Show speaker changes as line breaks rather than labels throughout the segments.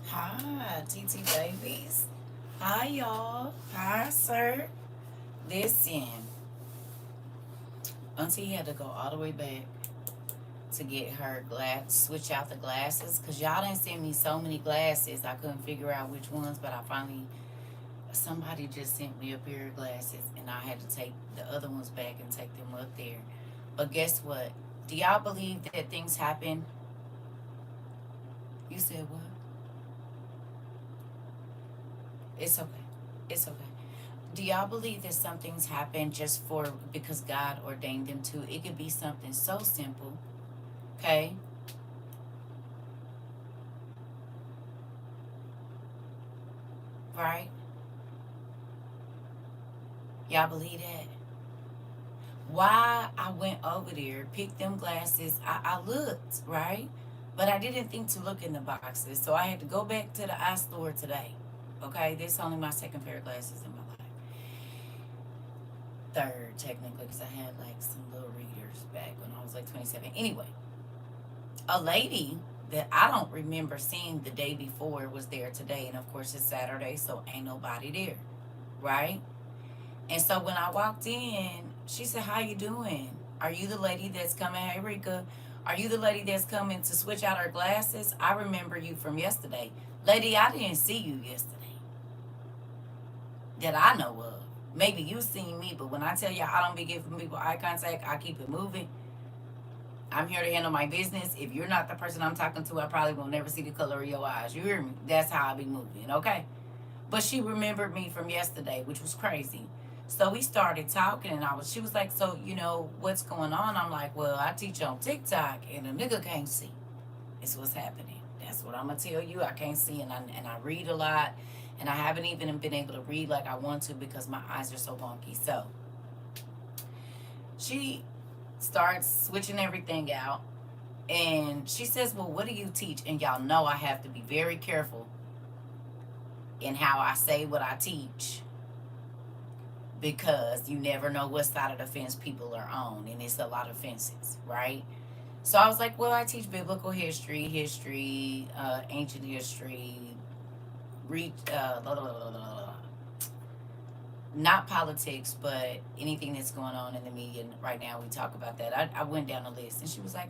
Hi, TT babies. Hi, y'all. Hi, sir. Listen, Auntie had to go all the way back to get her switch out the glasses, because y'all didn't send me so many glasses. I couldn't figure out which ones, but I finally, somebody just sent me a pair of glasses, and I had to take the other ones back and take them up there. But guess what? Do y'all believe that things happen? You said what? It's okay. It's okay. Do y'all believe that some things happen just for because God ordained them to? It could be something so simple, okay? Right? Y'all believe that? Why I went over there, picked them glasses, I looked, right? But I didn't think to look in the boxes, so I had to go back to the eye store today. Okay, this is only my second pair of glasses in my life. Third, technically, because I had like some little readers back when I was like 27. Anyway, a lady that I don't remember seeing the day before was there today, and of course it's Saturday, so ain't nobody there, right? And so when I walked in, she said, "How you doing? Are you the lady that's coming? Hey Rika, are you the lady that's coming to switch out her glasses? I remember you from yesterday, lady. I didn't see you yesterday that I know of. Maybe you seen me, but when I tell y'all I don't be giving people eye contact, I keep it moving. I'm here to handle my business. If you're not the person I'm talking to, I probably will never see the color of your eyes. You hear me? That's how I be moving, okay? But she remembered me from yesterday, which was crazy. So we started talking, and she was like, "So, what's going on?" I'm like, "Well, I teach on TikTok, and a nigga can't see. It's what's happening. That's what I'm going to tell you. I can't see, and I read a lot, and I haven't even been able to read like I want to because my eyes are so wonky." So she starts switching everything out. And she says, "Well, what do you teach?" And y'all know I have to be very careful in how I say what I teach because you never know what side of the fence people are on. And it's a lot of fences, right? So I was like, "Well, I teach biblical history, ancient history, blah, blah, blah, blah, blah. Not politics, but anything that's going on in the media right now. We talk about that." I went down the list, and she was like,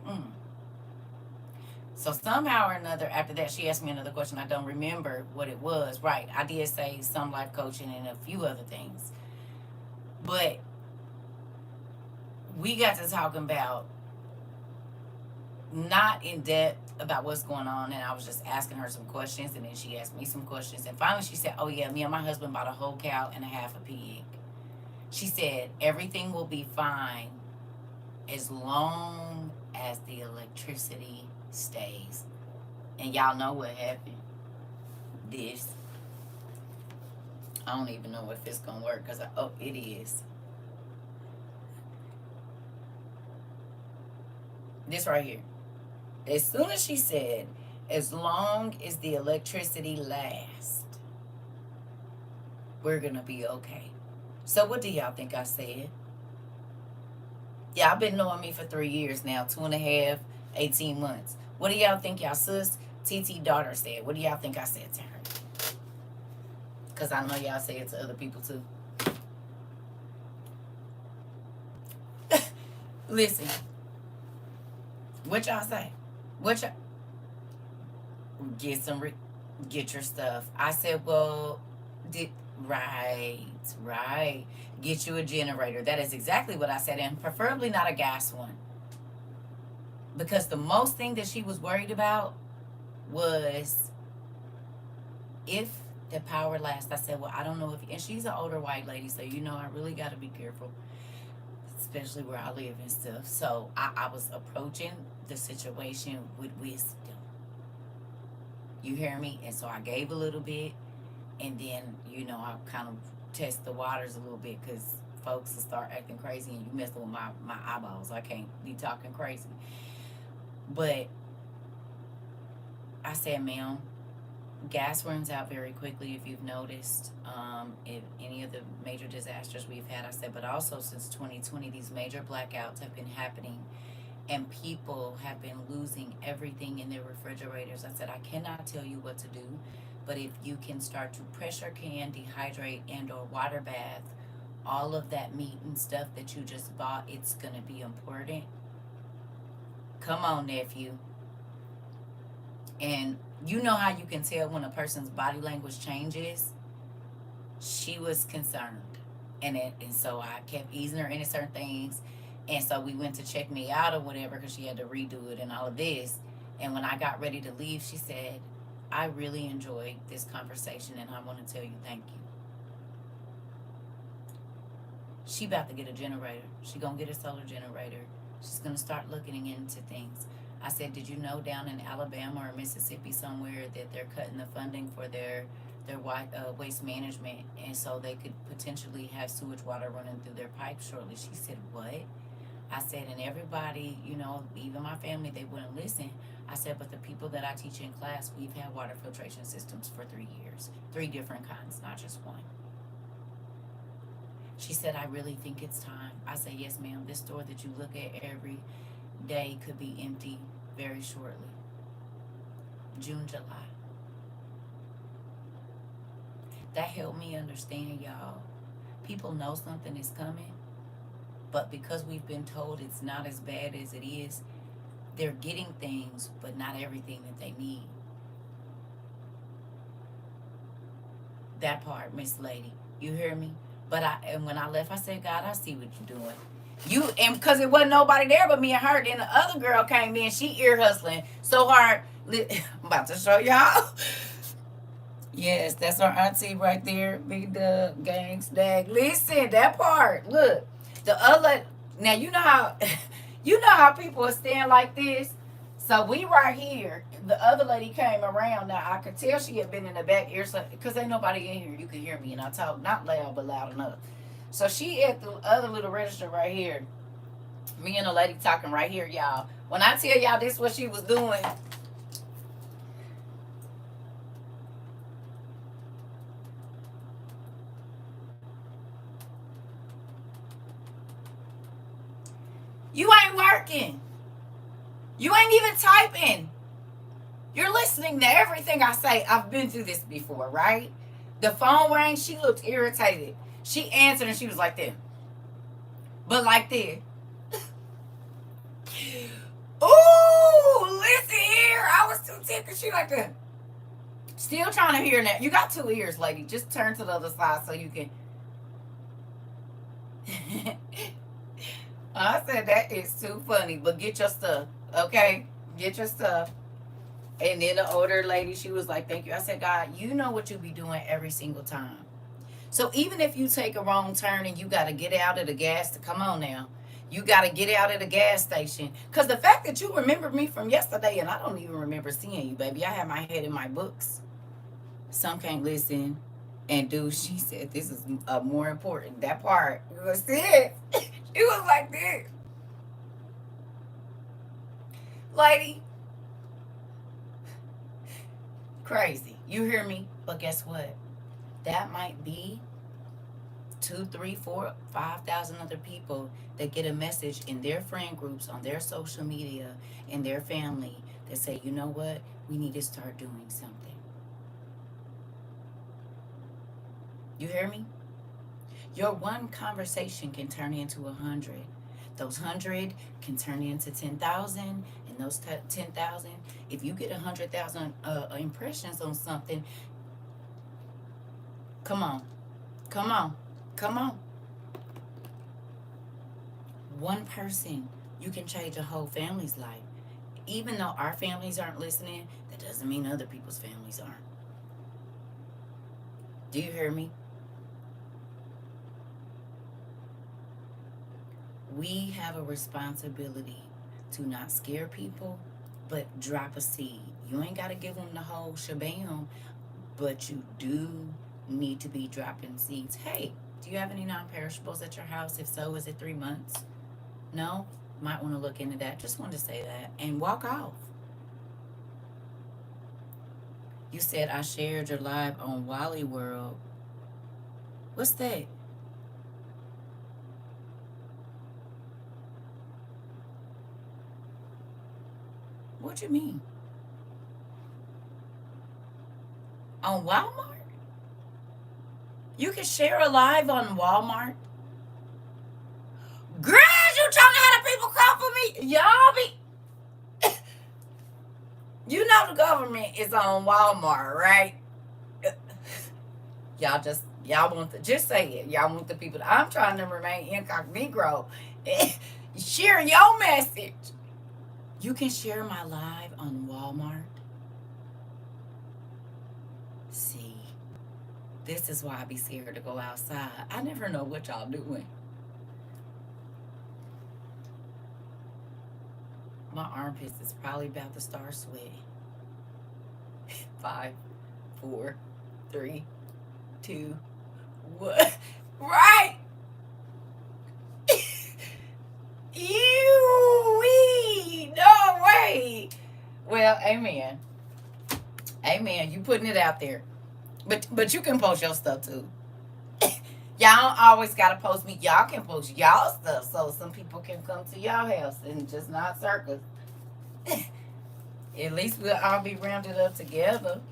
So somehow or another, after that, she asked me another question. I don't remember what it was. Right, I did say some life coaching and a few other things, but we got to talking about not in depth about what's going on, and I was just asking her some questions, and then she asked me some questions, and finally she said, "Oh yeah, me and my husband bought a whole cow and a half a pig." She said everything will be fine as long as the electricity stays. And y'all know what happened. This I don't even know if it's gonna work because it is. This right here. As soon as she said, "As long as the electricity lasts, we're gonna be okay." So what do y'all think I said? Yeah, I've been knowing me for 3 years now, two and a half, 18 months. What do y'all think y'all sis TT daughter said? What do y'all think I said to her? Because I know y'all say it to other people too. Listen, what y'all say? What y'all get some get your stuff. I said, "Well, did right, right. Get you a generator." That is exactly what I said, and preferably not a gas one, because the most thing that she was worried about was if the power lasts. I said, "Well, I don't know if," and she's an older white lady, so I really got to be careful, especially where I live and stuff. So I was approaching the situation with wisdom. You hear me? And so I gave a little bit, and then I kind of test the waters a little bit because folks will start acting crazy, and you messing with my eyeballs. I can't be talking crazy. But I said, "Ma'am, gas runs out very quickly if you've noticed, if any of the major disasters we've had." I said, "But also since 2020, these major blackouts have been happening, and people have been losing everything in their refrigerators. I said, I cannot tell you what to do, but if you can start to pressure can, dehydrate, and or water bath all of that meat and stuff that you just bought, it's going to be important. Come on, nephew. And you know how you can tell when a person's body language changes? She was concerned. And so I kept easing her into certain things. And so we went to check me out or whatever because she had to redo it and all of this. And when I got ready to leave, she said, I really enjoyed this conversation and I want to tell you thank you. She about to get a generator. She gonna get a solar generator. She's gonna start looking into things. I said, did you know down in Alabama or Mississippi somewhere that they're cutting the funding for their waste management, and so they could potentially have sewage water running through their pipes shortly? She said, what? I said, and everybody, even my family, they wouldn't listen. I said, but the people that I teach in class, we've had water filtration systems for 3 years. 3 different kinds, not just one. She said, I really think it's time. I said, yes, ma'am. This store that you look at every day could be empty very shortly. June, July. That helped me understand, y'all. People know something is coming, but because we've been told it's not as bad as it is, they're getting things, but not everything that they need. That part, Miss Lady. You hear me? And when I left, I said, God, I see what you're doing. And because it wasn't nobody there but me and her. Then the other girl came in. She ear hustling so hard. I'm about to show y'all. Yes, that's our auntie right there. Big Doug, gang, stag. Listen, that part. Look, the other. Now you know how people are staying like this. So we right here. The other lady came around. Now I could tell she had been in the back ear, because ain't nobody in here. You can hear me, and I talk not loud but loud enough. So she at the other little register right here. Me and the lady talking right here, y'all. When I tell y'all this, what she was doing. You ain't working. You ain't even typing. You're listening to everything I say. I've been through this before, right? The phone rang. She looked irritated. She answered and she was like that. But like that. Ooh, listen here. I was too tickled. She like that. Still trying to hear that. You got 2 ears, lady. Just turn to the other side so you can. I said that is too funny. But get your stuff, okay? Get your stuff. And then the older lady, she was like, thank you. I said, God, you know what you be doing every single time. So even if you take a wrong turn and you got to get out of the gas, come on now. You got to get out of the gas station. Because the fact that you remember me from yesterday, and I don't even remember seeing you, baby. I have my head in my books. Some can't listen and do. She said, this is more important. That part. Was it. She was like this. Lady. Crazy. You hear me? But guess what? That might be 2, 3, 4, 5,000 other people that get a message in their friend groups, on their social media, in their family that say, you know what? We need to start doing something. You hear me? Your one conversation can turn into 100. Those 100 can turn into 10,000, and those 10,000, if you get 100,000 impressions on something, come on, come on, come on. One person, you can change a whole family's life. Even though our families aren't listening, that doesn't mean other people's families aren't. Do you hear me? We have a responsibility to not scare people, but drop a seed. You ain't got to give them the whole shabam, but you do need to be dropping seeds. Hey, do you have any non-perishables at your house? If so, is it 3 months? No? Might want to look into that. Just wanted to say that. And walk off. You said I shared your live on Wally World. What's that? What you mean? On Walmart? You can share a live on Walmart? Girl, you trying to have the people come for me? Y'all be... You know the government is on Walmart, right? Y'all want to... Just say it. Y'all want the people... I'm trying to remain incognito. Share your message. You can share my live on Walmart. See, this is why I be scared to go outside. I never know what y'all doing. My armpits is probably about to start sweating. 5, 4, 3, 2, 1. Right? Ew, no way. Well, amen. Amen. You putting it out there. But you can post your stuff too. Y'all don't always gotta post me. Y'all can post y'all stuff so some people can come to y'all house and just not circus. At least we'll all be rounded up together.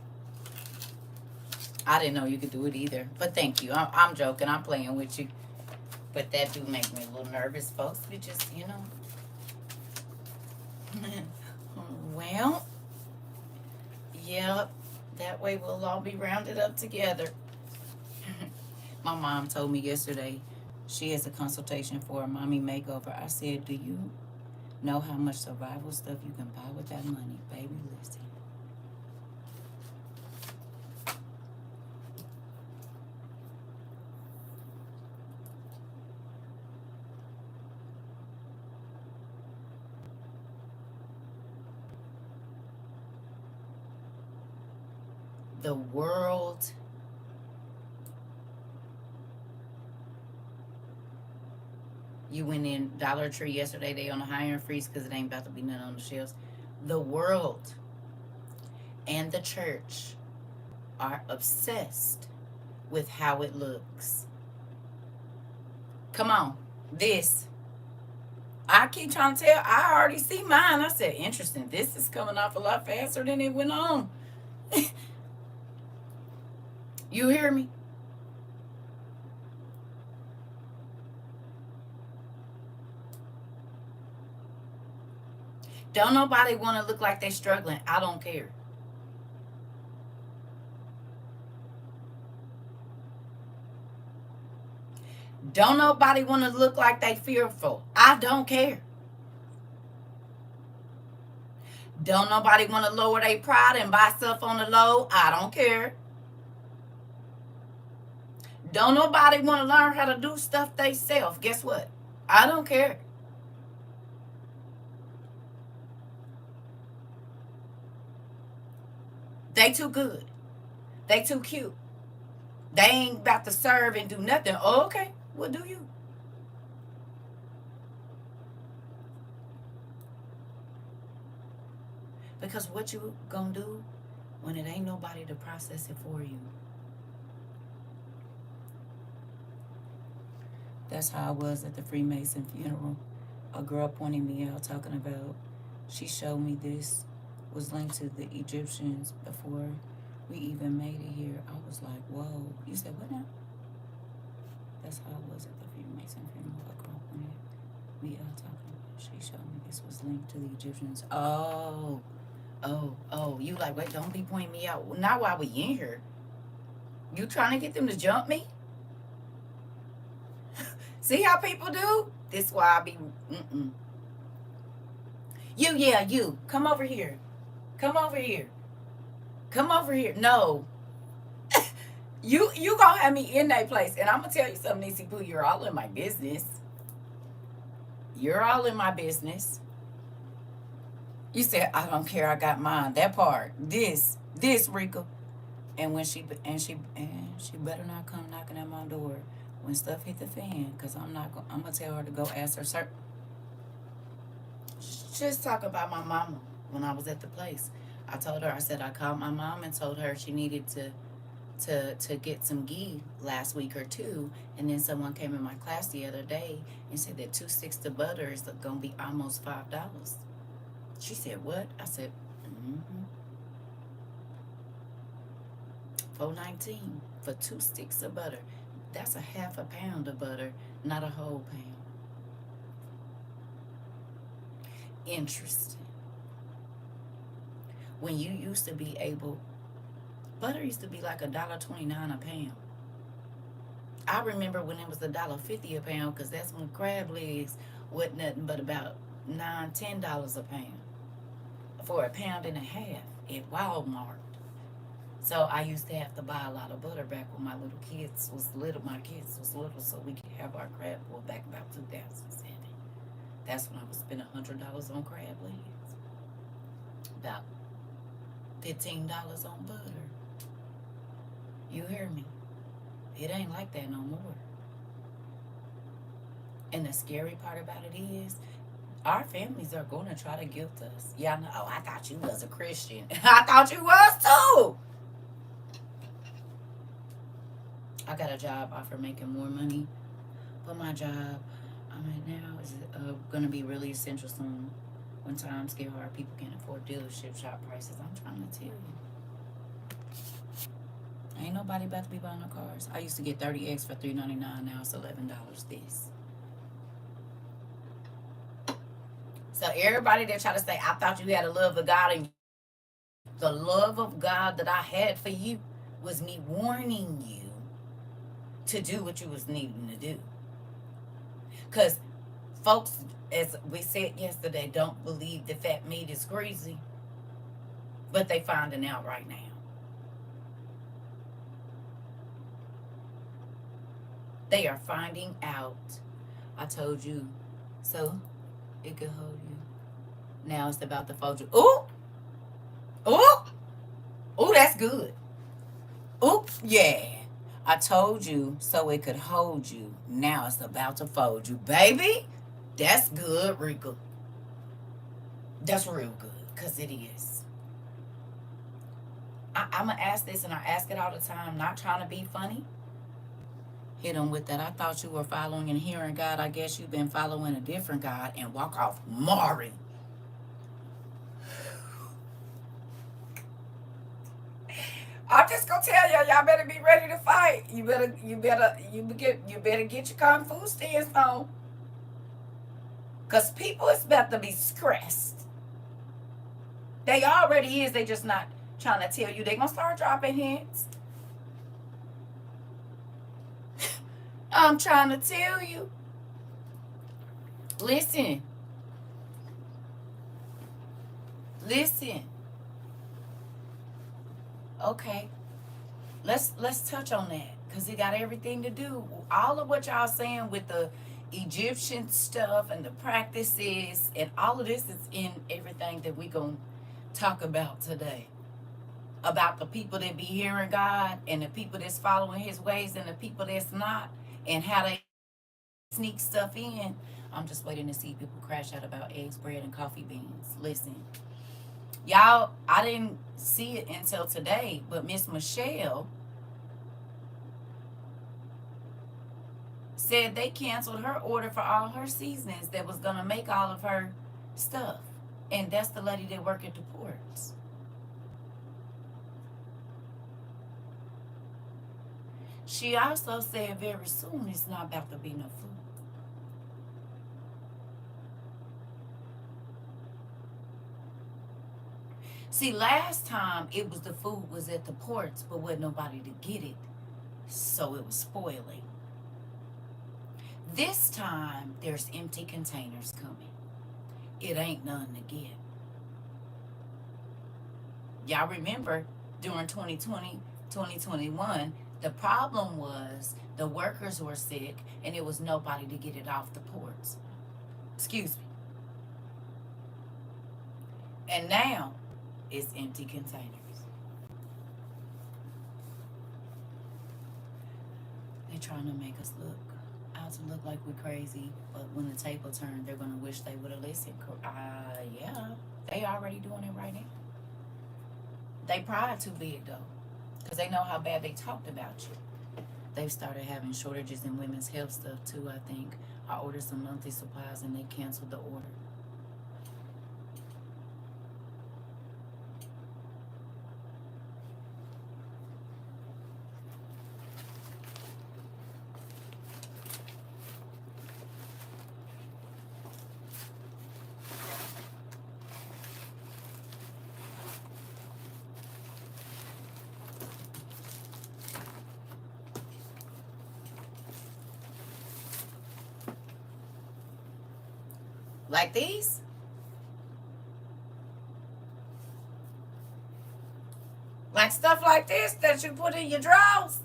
I didn't know you could do it either. But thank you. I'm joking. I'm playing with you. But that do make me a little nervous, folks. We just, Well, yep. That way we'll all be rounded up together. My mom told me yesterday she has a consultation for a mommy makeover. I said, do you know how much survival stuff you can buy with that money? Baby, listen. The world... You went in Dollar Tree yesterday. They on a hiring freeze because it ain't about to be nothing on the shelves. The world and the church are obsessed with how it looks. Come on. This. I keep trying to tell. I already see mine. I said, interesting. This is coming off a lot faster than it went on. You hear me? Don't nobody want to look like they're struggling. I don't care. Don't nobody want to look like they fearful. I don't care. Don't nobody want to lower their pride and buy stuff on the low. I don't care. Don't nobody want to learn how to do stuff they self. Guess what? I don't care. They too good. They too cute. They ain't about to serve and do nothing. Oh, okay. Well, do you? Because what you gonna do when it ain't nobody to process it for you? That's how I was at the Freemason funeral. A girl pointed me out talking about, she showed me this was linked to the Egyptians before we even made it here. I was like, whoa. You said what now? That's how I was at the Freemason funeral. A girl pointed me out talking about, she showed me this was linked to the Egyptians. Oh. You like, wait, don't be pointing me out. Not while we in here. You trying to get them to jump me? See how people do? This why I be, You. Come over here. Come over here. Come over here. No. You gonna have me in that place. And I'm gonna tell you something, Nisi Poo. You're all in my business. You're all in my business. You said, I don't care, I got mine. That part. This, Rika. And when she better not come knocking at my door when stuff hit the fan, because I'm gonna tell her to go ask her, sir. Just talk about my mama when I was at the place. I told her, I said I called my mom and told her she needed to get some ghee last week or two, and then someone came in my class the other day and said that 2 sticks of butter is gonna be almost $5. She said, what? I said, mm-hmm. $4.19 for 2 sticks of butter. That's a half a pound of butter, not a whole pound. Interesting. When you used to be able, butter used to be like $1.29 a pound. I remember when it was $1.50 a pound, because that's when crab legs wasn't nothing but about $9, $10 a pound for a pound and a half at Walmart. So I used to have to buy a lot of butter back when my little kids was little. My kids was little, so we could have our crab boil back about 2007. That's when I was spending $100 on crab legs, about $15 on butter. You hear me? It ain't like that no more. And the scary part about it is, our families are going to try to guilt us. Yeah, no, oh, I thought you was a Christian. I thought you was too. I got a job offer making more money, but my job I'm at now is going to be really essential soon. When times get hard, people can't afford dealership shop prices. I'm trying to tell you. Ain't nobody about to be buying no cars. I used to get 30X for $3.99. Now it's $11 this. So everybody that try to say, I thought you had a love of God, and the love of God that I had for you was me warning you to do what you was needing to do. Because folks, as we said yesterday, don't believe the fat meat is greasy, but they finding out right now. They are finding out. I told you, so it could hold you. Now it's about to fold you. Ooh, ooh, ooh, that's good. Ooh, yeah. I told you so it could hold you. Now it's about to fold you, baby. That's good, Rika. That's real good, because it is. I'm going to ask this, and I ask it all the time, not trying to be funny. Hit them with that. I thought you were following and hearing God. I guess you've been following a different God, and walk off Mari. I'm just gonna tell y'all better be ready to fight. You better get your kung fu stance on. Cause people is about to be stressed. They already is, they just not trying to tell you. They gonna start dropping hints. I'm trying to tell you. Listen. Okay. Let's touch on that, because it got everything to do. All of what y'all saying with the Egyptian stuff and the practices and all of this is in everything that we gonna talk about today. About the people that be hearing God, and the people that's following his ways, and the people that's not, and how they sneak stuff in. I'm just waiting to see people crash out about eggs, bread, and coffee beans. Listen, y'all, I didn't see it until today, but Miss Michelle said they canceled her order for all her seasonings that was gonna make all of her stuff. And that's the lady that work at the ports. She also said very soon it's not about to be no food. See, last time it was the food was at the ports, but wasn't nobody to get it, so it was spoiling. This time there's empty containers coming. It ain't none to get. Y'all remember during 2020, 2021, the problem was the workers were sick and it was nobody to get it off the ports. Excuse me. And now it's empty containers. They're trying to make us look out to look like we're crazy, but when the table turned, they're gonna wish they would have listened. Yeah, they already doing it right now. They pride too big though, because they know how bad they talked about you. They've started having shortages in women's health stuff too, I think. I ordered some monthly supplies and they canceled the order. Like these? Like stuff like this that you put in your drawers?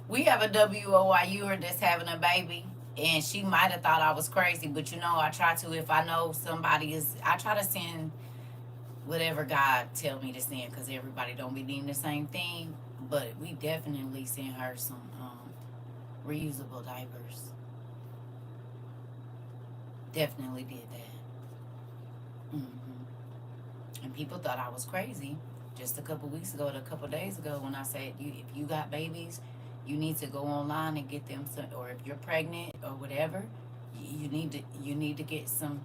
We have a WOIUer that's having a baby, and she might have thought I was crazy, but you know, I try to, if I know somebody is, I try to send whatever God tell me to send, because everybody don't be needing the same thing. But we definitely sent her some reusable diapers. Definitely did that. And people thought I was crazy just a couple weeks ago, a couple days ago, when I said, if you got babies, you need to go online and get them some, or if you're pregnant or whatever, you need to get some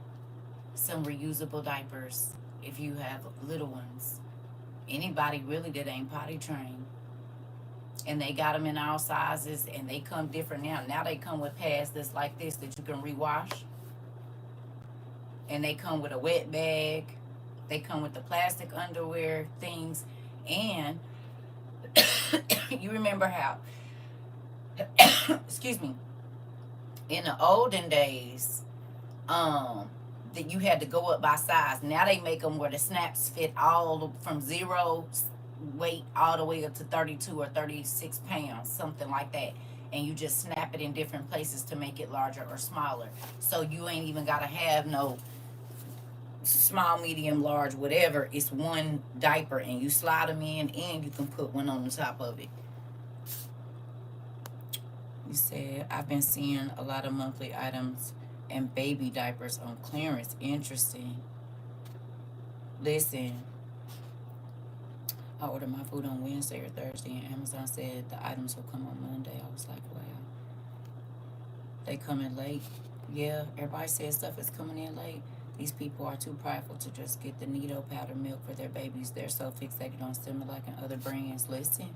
reusable diapers if you have little ones. Anybody really that ain't potty trained. And they got them in all sizes, and they come different now. Now they come with pads that's like this that you can rewash, and they come with a wet bag. They come with the plastic underwear things, and you remember how, excuse me, in the olden days, that you had to go up by size. Now they make them where the snaps fit all from zero weight all the way up to 32 or 36 pounds, something like that. And you just snap it in different places to make it larger or smaller. So you ain't even got to have no small, medium, large, whatever. It's one diaper, and you slide them in, and you can put one on the top of it. You said, I've been seeing a lot of monthly items and baby diapers on clearance. Interesting. Listen, I ordered my food on Wednesday or Thursday, and Amazon said the items will come on Monday. I was like, wow. They coming late. Yeah, everybody says stuff is coming in late. These people are too prideful to just get the Nido powder milk for their babies. They're so fixated on Similac and other brands. Listen.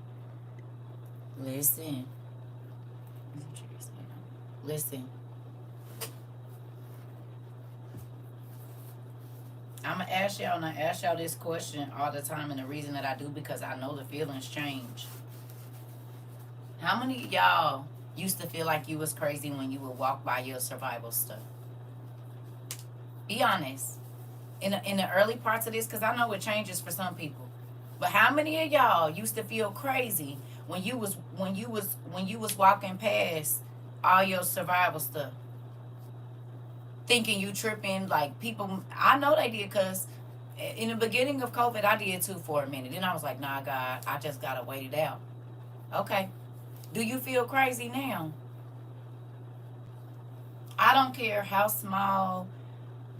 Listen. I'm going to ask y'all, and I ask y'all this question all the time, and the reason that I do, because I know the feelings change. How many of y'all used to feel like you was crazy when you would walk by your survival stuff? Be honest. In the early parts of this, because I know it changes for some people. But how many of y'all used to feel crazy when you was walking past all your survival stuff, thinking you tripping? Like, people, I know they did, because in the beginning of COVID, I did too for a minute. Then I was like, nah, God, I just gotta wait it out. Okay. Do you feel crazy now? I don't care how small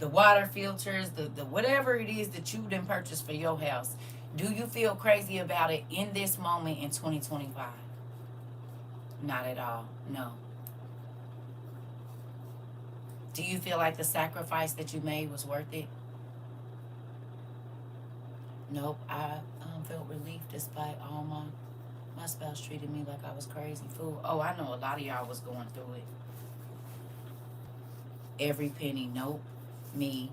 the water filters, the whatever it is that you didn't purchase for your house. Do you feel crazy about it in this moment in 2025? Not at all. No. Do you feel like the sacrifice that you made was worth it? Nope. I felt relief despite all my spouse treated me like I was crazy fool. Oh, I know a lot of y'all was going through it. Every penny. Nope. Me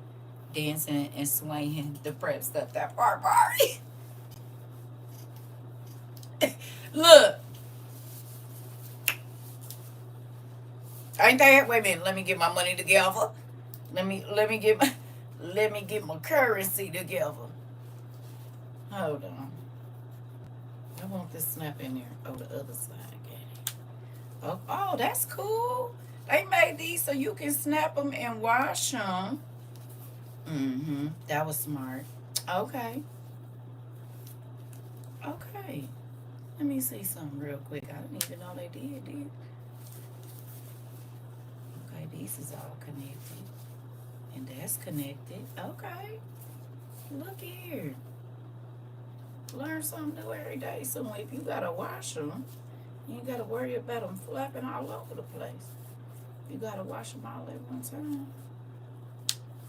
dancing and swaying the prep stuff, that party. Look, ain't that? Wait a minute. Let me get my money together. Let me get my currency together. Hold on. I want this snap in there. Oh, the other side. Oh, that's cool. They made these so you can snap them and wash them. That was smart. Okay. Okay. Let me see something real quick. I didn't even know they did. Okay, these is all connected. And that's connected. Okay. Look here. Learn something new every day. So if you gotta wash them, you ain't gotta worry about them flapping all over the place. You gotta wash them all at one time.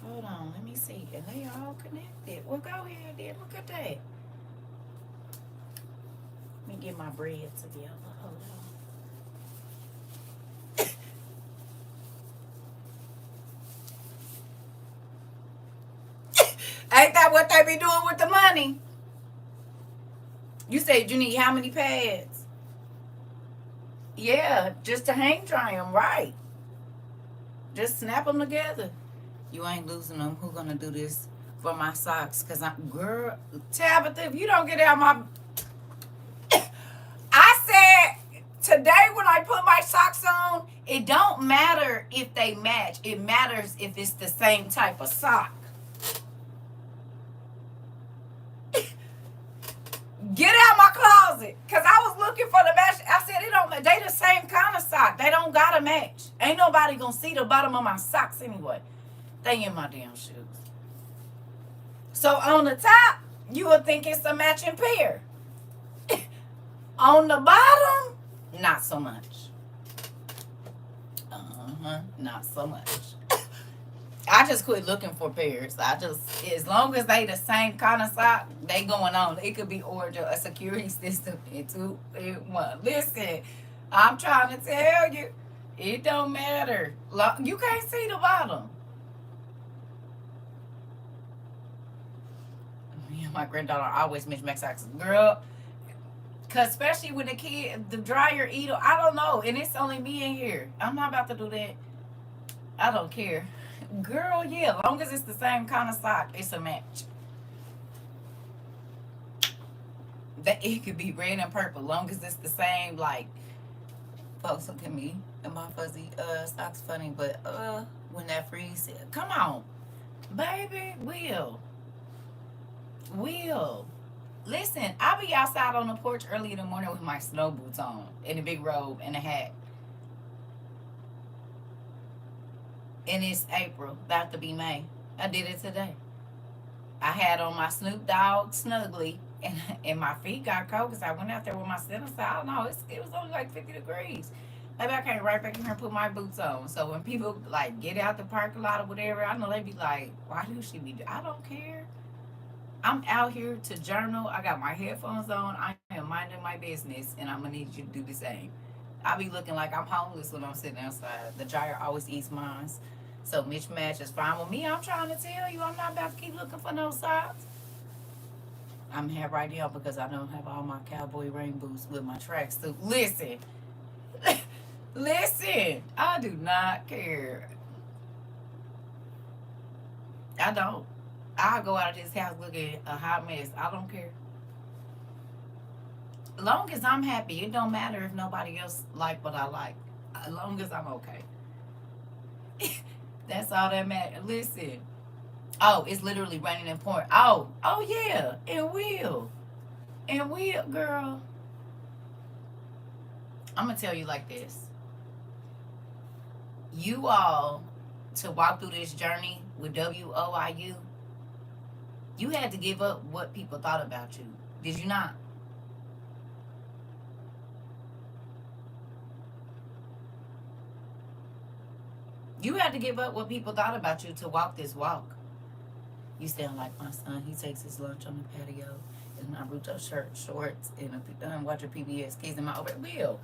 Hold on, let me see. And they all connected. Well, go ahead then. Look at that. Let me get my bread together. Hold on. that what they be doing with the money? You said you need how many pads? Yeah, just to hang dry them, right? Just snap them together. You ain't losing them. Who gonna do this for my socks? Cause I'm girl Tabitha. If you don't get out my, I said today when I put my socks on, it don't matter if they match. It matters if it's the same type of sock. Get out my closet, cause I was looking for the match. I said it don't. They the same kind of sock. They don't gotta match. Ain't nobody gonna see the bottom of my socks anyway. They in my damn shoes. So on the top, you would think it's a matching pair. On the bottom, not so much. Not so much. I just quit looking for pairs. As long as they the same kind of sock, they going on. It could be ordered a security system in 2 in 1. Listen, I'm trying to tell you, it don't matter. You can't see the bottom. Me and my granddaughter always mismatch socks. Girl, cause especially when the dryer eater, I don't know, and it's only me in here. I'm not about to do that. I don't care. Girl, yeah, as long as it's the same kind of sock, it's a match. That it could be red and purple, long as it's the same. Like, folks look at me and my fuzzy socks funny, but when that freeze, come on, baby, Will. Listen, I be outside on the porch early in the morning with my snow boots on and a big robe and a hat. And it's April, about to be May. I did it today. I had on my Snoop Dogg Snuggly, and my feet got cold because I went out there with my center side. No, it was only like 50 degrees. Maybe I came right back in here and put my boots on. So when people like get out the parking lot or whatever, I know they be like, why do she be? I don't care. I'm out here to journal. I got my headphones on. I am minding my business, and I'm gonna need you to do the same. I be looking like I'm homeless when I'm sitting outside. The dryer always eats mine. So mismatch is fine with me. I'm trying to tell you, I'm not about to keep looking for no socks. I'm here right now because I don't have all my cowboy rain boots with my tracksuit. Listen, listen, I do not care. I don't. I'll go out of this house looking a hot mess. I don't care. As long as I'm happy, it don't matter if nobody else like what I like. As long as I'm okay. That's all that matters. Listen. Oh, it's literally raining and pouring. Oh yeah. And will, girl. I'm going to tell you like this. You all, to walk through this journey with WOIU, you had to give up what people thought about you. Did you not? You had to give up what people thought about you to walk this walk. You sound like my son. He takes his lunch on the patio in Naruto shirt, shorts, and watching PBS Kids in my over. Will,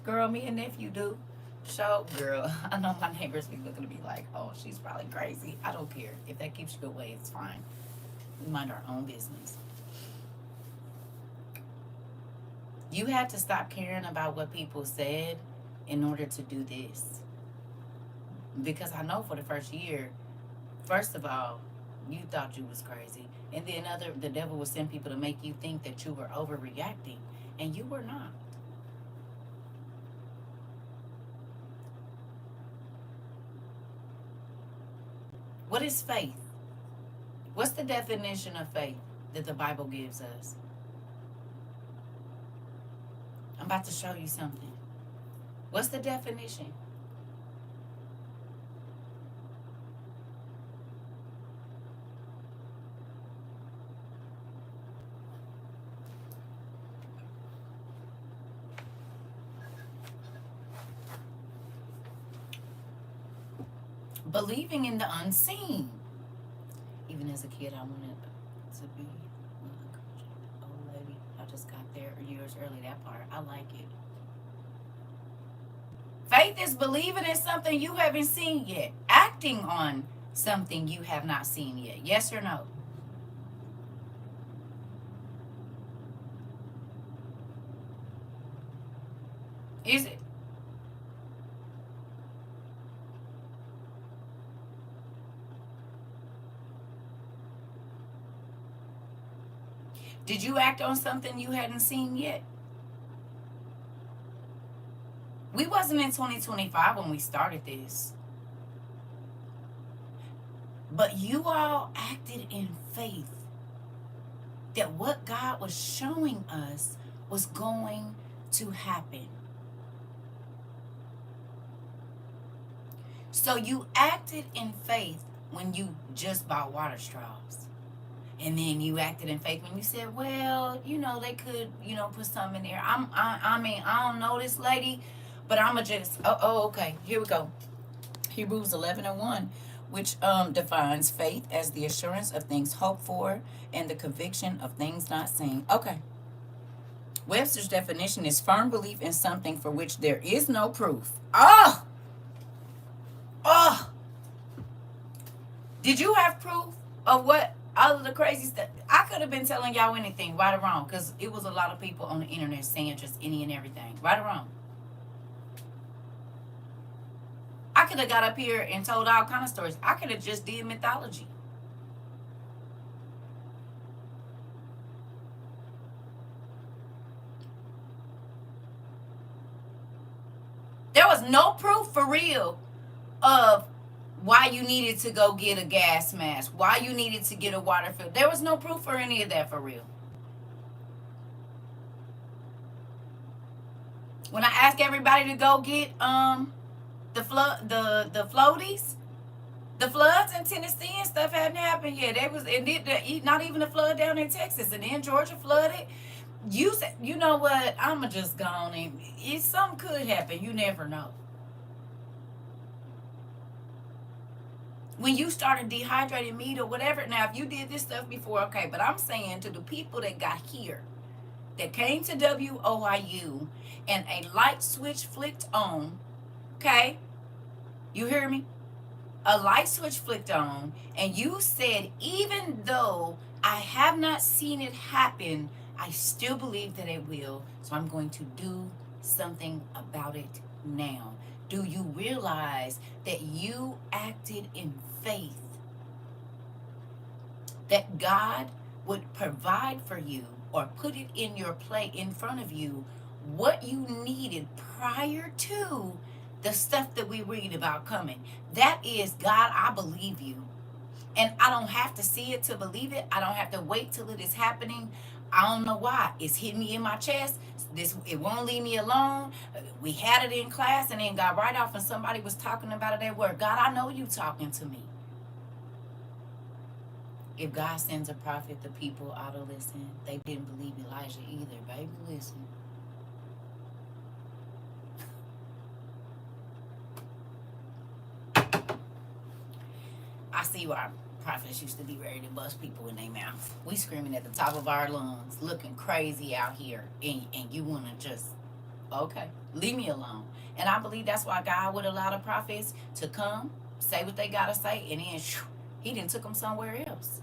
girl, me and nephew do. Show, girl. I know my neighbors be looking to be like, oh, she's probably crazy. I don't care. If that keeps you away, it's fine. We mind our own business. You had to stop caring about what people said in order to do this. Because I know for the first year, first of all, you thought you was crazy. And then the devil would send people to make you think that you were overreacting. And you were not. What is faith? What's the definition of faith that the Bible gives us? I'm about to show you something. What's the definition? Believing in the unseen. Even as a kid, I wanted to be an old lady. I just got there years early, that part. I like it. Faith is believing in something you haven't seen yet. Acting on something you have not seen yet. Yes or no? Is it? Did you act on something you hadn't seen yet? We wasn't in 2025 when we started this. But you all acted in faith that what God was showing us was going to happen. So you acted in faith when you just bought water straws. And then you acted in faith when you said, well, they could, put something in there. I mean, I don't know this lady, but I'ma just, okay, here we go. Hebrews 11:1, which defines faith as the assurance of things hoped for and the conviction of things not seen. Okay. Webster's definition is firm belief in something for which there is no proof. Oh! Oh! Did you have proof of what all of the crazy stuff? I could have been telling y'all anything, right or wrong, because it was a lot of people on the internet saying just any and everything, right or wrong. I could have got up here and told all kind of stories. I could have just did mythology. There was no proof for real of why you needed to go get a gas mask, why you needed to get a water filter. There was no proof for any of that for real. When I asked everybody to go get the floaties, the floods in Tennessee and stuff hadn't happened yet. Not even the flood down in Texas, and then Georgia flooded. You said, you know what? I'ma just go on and something could happen. You never know. When you started dehydrating meat or whatever, now if you did this stuff before, okay, but I'm saying to the people that got here, that came to WOIU, and a light switch flicked on, okay? You hear me? A light switch flicked on, and you said, even though I have not seen it happen, I still believe that it will, so I'm going to do something about it now. Do you realize that you acted in faith that God would provide for you or put it in your plate in front of you what you needed prior to the stuff that we read about coming? That is, God, I believe you. And I don't have to see it to believe it. I don't have to wait till it is happening. I don't know why. It's hitting me in my chest. It won't leave me alone. We had it in class and then got right off and somebody was talking about it at work. God, I know you talking to me. If God sends a prophet, the people ought to listen. They didn't believe Elijah either. Baby, listen. I see why prophets used to be ready to bust people in their mouth. We screaming at the top of our lungs, looking crazy out here, and you want to just, okay, leave me alone. And I believe that's why God would allow the prophets to come, say what they got to say, and then he done took them somewhere else.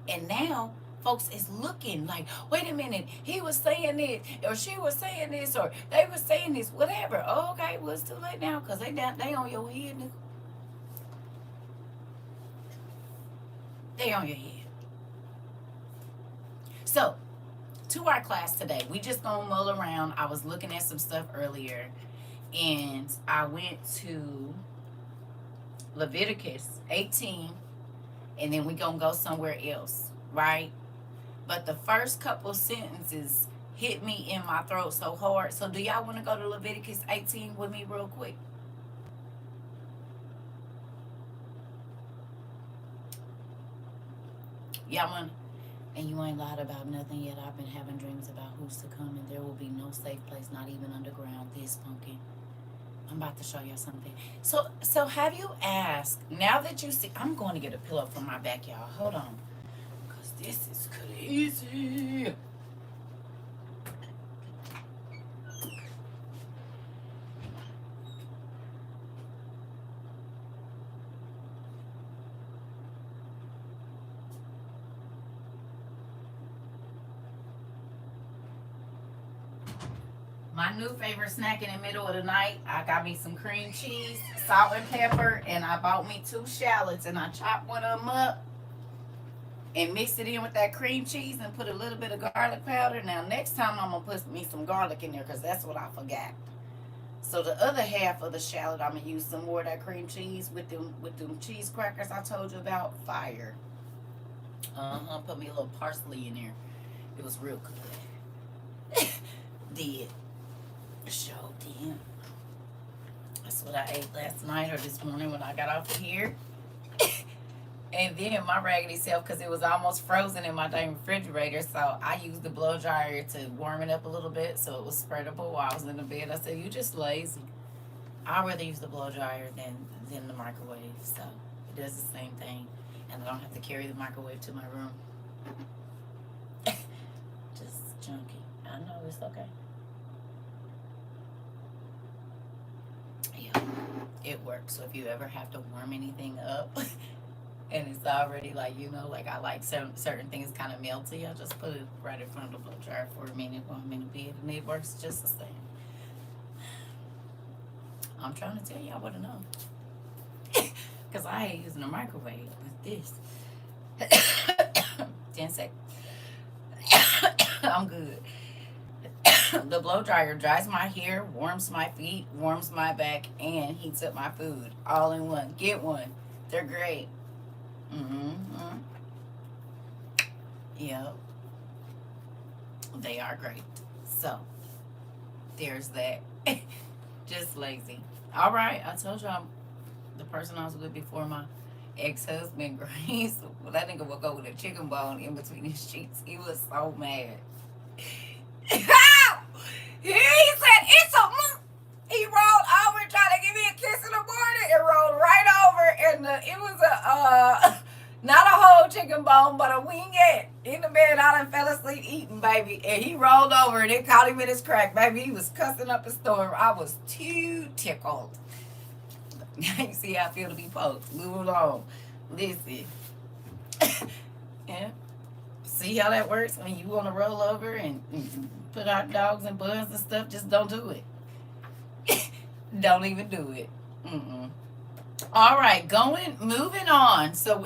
And now folks is looking like, wait a minute, he was saying this, or she was saying this, or they were saying this, whatever. Oh, okay, well, it's too late now because they on your head, nigga. They on your head. So, to our class today, we just gonna mull around. I was looking at some stuff earlier, and I went to Leviticus 18, and then we gonna go somewhere else, right? But the first couple sentences hit me in my throat so hard. So do y'all want to go to Leviticus 18 with me real quick? Y'all want? And you ain't lied about nothing yet. I've been having dreams about who's to come, and there will be no safe place, not even underground. This pumpkin. I'm about to show y'all something. So have you asked, now that you see, I'm going to get a pillow from my back, y'all. Hold on. Because this is crazy. My new favorite snack in the middle of the night. I got me some cream cheese, salt and pepper, and I bought me 2 shallots, and I chopped one of them up and mixed it in with that cream cheese and put a little bit of garlic powder. Now, next time I'm going to put me some garlic in there because that's what I forgot. So the other half of the shallot, I'm going to use some more of that cream cheese with them cheese crackers I told you about. Fire. Put me a little parsley in there. It was real good. Did. Sure did. That's what I ate last night or this morning when I got off of here. And then my raggedy self, because it was almost frozen in my dang refrigerator, so I used the blow dryer to warm it up a little bit so it was spreadable while I was in the bed. I said, you just lazy. I'd rather use the blow dryer than the microwave, so it does the same thing. And I don't have to carry the microwave to my room. Just junky. I know, it's okay. Yeah, it works. So if you ever have to warm anything up and it's already like, like I like certain things kind of melty, I just put it right in front of the blow dryer for a minute while I'm in the bed, and it works just the same. I'm trying to tell y'all what to know. Because I hate using a microwave with this. 10 seconds. I'm good. The blow dryer dries my hair, warms my feet, warms my back, and heats up my food. All in one. Get one. They're great. Yep. They are great. So, there's that. Just lazy. All right. I told y'all the person I was with before my ex-husband, Grace, well, that nigga would go with a chicken bone in between his cheeks. He was so mad. He said, it's a... He rolled over trying to give me a kiss in the morning and rolled right over. And it was not a whole chicken bone, but a wingette. In the bed, I done fell asleep eating, baby. And he rolled over and it caught him in his crack, baby. He was cussing up a storm. I was too tickled. You see how I feel to be poked. Move along. Listen. Yeah. See how that works when you want to roll over and put out dogs and buns and stuff? Just don't do it. Don't even do it. All right, moving on. So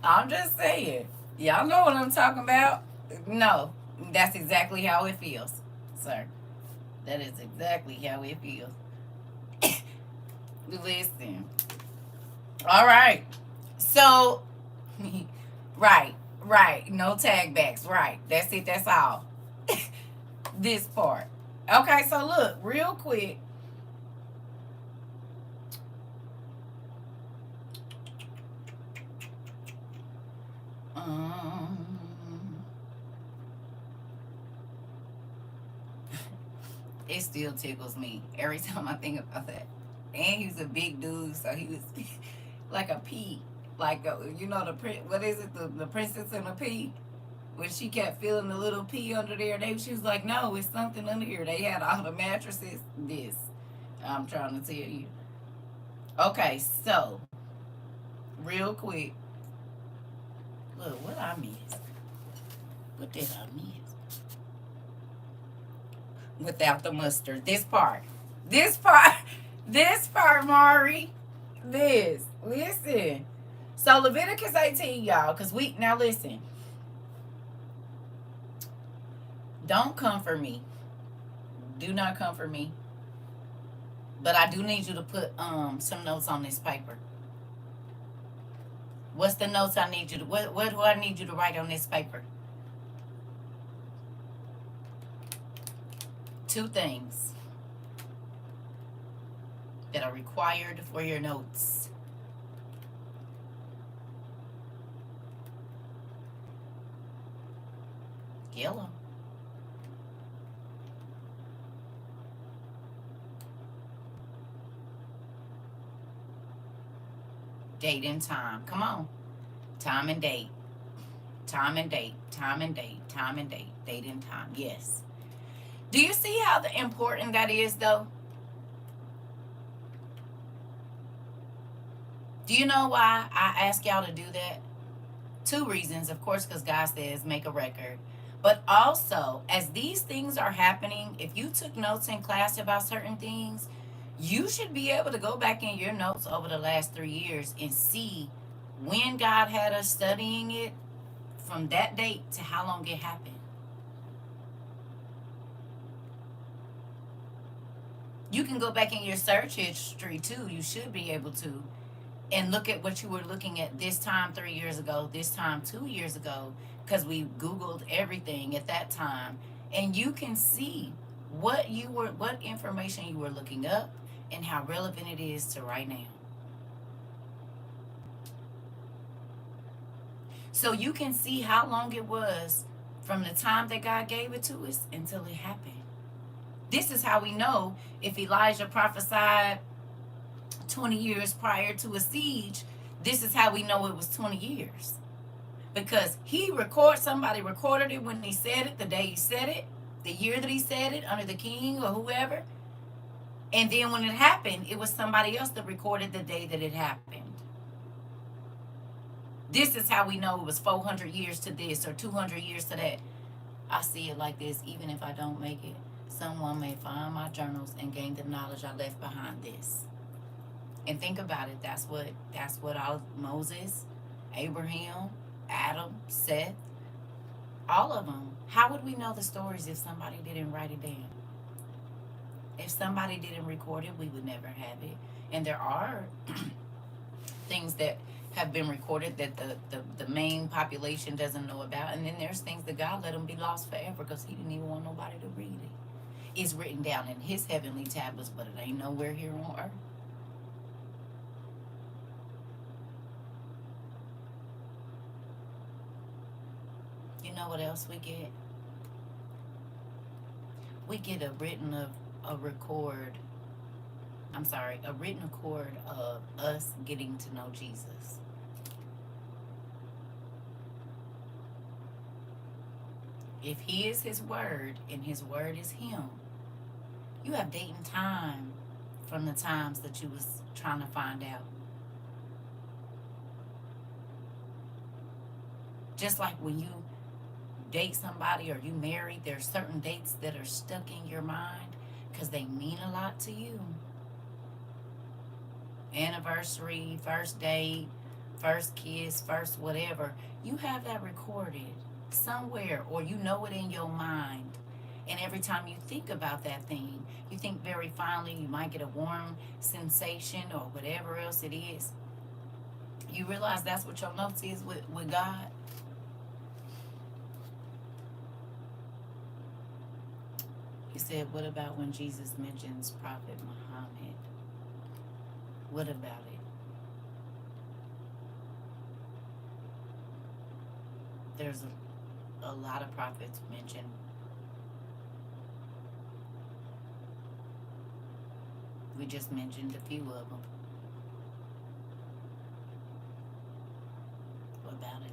I'm just saying, y'all know what I'm talking about. No, that's exactly how it feels, sir. That is exactly how it feels. Listen. All right. So, right. No tag backs. Right. That's it. That's all. This part. Okay, so look, real quick. It still tickles me every time I think about that. And he's a big dude, so he was like a pea, like what is it, the princess and the pea? When she kept feeling the little pea under there, she was like, no, it's something under here. They had all the mattresses. This, I'm trying to tell you. Okay, so real quick, look, what I miss? What did I miss? Without the mustard, this part, Mari, listen. So Leviticus 18, y'all, because now listen. Don't come for me. Do not come for me. But I do need you to put some notes on this paper. What's the notes I need you to, what do I need you to write on this paper? 2 things that are required for your notes. Yellow. Date and time. Come on. Time and date. Time and date. Time and date. Time and date. Date and time. Yes. Do you see how important that is, though? Do you know why I ask y'all to do that? 2 reasons. Of course, because God says make a record. But also, as these things are happening, if you took notes in class about certain things, you should be able to go back in your notes over the last 3 years and see when God had us studying it from that date to how long it happened. You can go back in your search history too. You should be able to. And look at what you were looking at this time 3 years ago, this time 2 years ago, because we Googled everything at that time. And you can see what information you were looking up and how relevant it is to right now. So you can see how long it was from the time that God gave it to us until it happened. This is how we know if Elijah prophesied 20 years prior to a siege, this is how we know it was 20 years. Because somebody recorded it when he said it, the day he said it, the year that he said it, under the king or whoever. And then when it happened, it was somebody else that recorded the day that it happened. This is how we know it was 400 years to this or 200 years to that. I see it like this: even if I don't make it, someone may find my journals and gain the knowledge I left behind this. And think about it. That's what all Moses, Abraham, Adam, Seth, all of them. How would we know the stories if somebody didn't write it down? If somebody didn't record it, we would never have it. And there are things that have been recorded that the main population doesn't know about. And then there's things that God let them be lost forever because he didn't even want nobody to read it. It's written down in his heavenly tablets, but it ain't nowhere here on earth. You know what else we get? We get a written accord of us getting to know Jesus. If he is his word and his word is him, you have date and time from the times that you was trying to find out. Just like when you date somebody or you married, there's certain dates that are stuck in your mind because they mean a lot to you. Anniversary, first date, first kiss, first whatever. You have that recorded somewhere, or you know it in your mind. And every time you think about that thing, you think very fondly. You might get a warm sensation or whatever else it is. You realize that's what your notes is with God. He said, what about when Jesus mentions Prophet Muhammad? What about it? There's a lot of prophets mentioned. We just mentioned a few of them. What about it?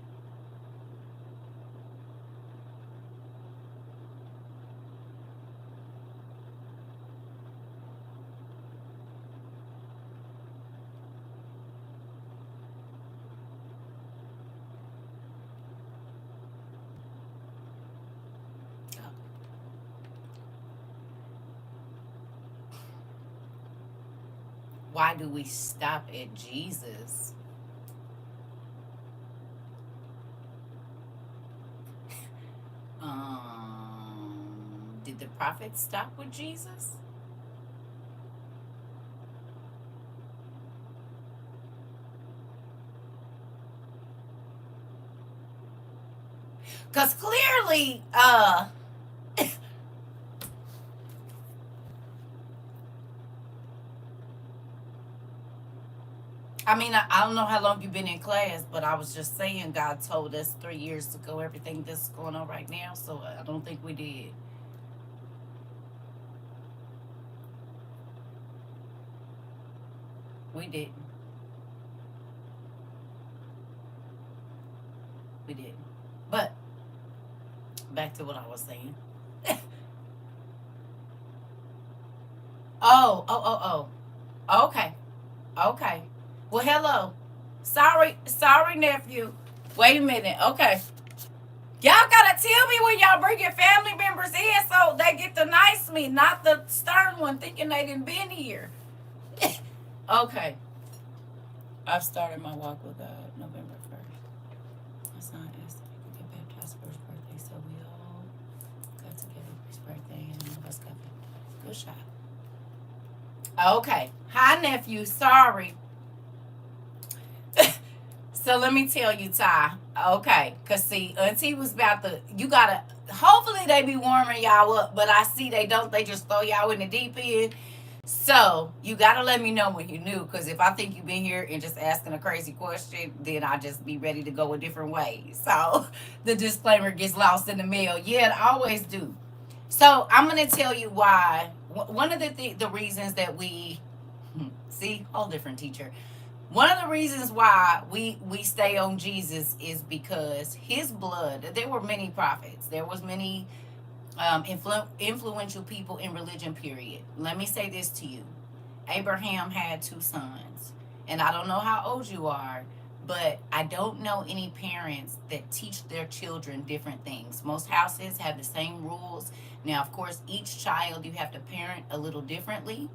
Why do we stop at Jesus? Did the prophets stop with Jesus? Because clearly, I mean, I don't know how long you've been in class, but I was just saying God told us 3 years ago everything that's going on right now, so I don't think we did. We didn't. We didn't. But back to what I was saying. Oh. Okay. Okay. Well, hello. Sorry, nephew. Wait a minute. Okay. Y'all gotta tell me when y'all bring your family members in so they get the nice me, not the stern one thinking they didn't been here. Okay. I've started my walk with God November 1st. My son asked if he could get baptized for his birthday, so we all got together for his birthday and none of us got baptized. Good shot. Okay. Hi, nephew. Sorry. So let me tell you, Ty. Okay. Because, see, Auntie was about to, you got to, hopefully they be warming y'all up, but I see they don't. They just throw y'all in the deep end. So you gotta let me know when you knew, because if I think you've been here and just asking a crazy question, then I just be ready to go a different way. So the disclaimer gets lost in the mail. Yeah, it always do. So I'm gonna tell you why. One of the reasons that we see, whole different teacher. One of the reasons why we stay on Jesus is because his blood. There were many prophets. There was many influential people in religion, period. Let me say this to you. Abraham had two sons. And I don't know how old you are, but I don't know any parents that teach their children different things. Most houses have the same rules. Now, of course, each child you have to parent a little differently,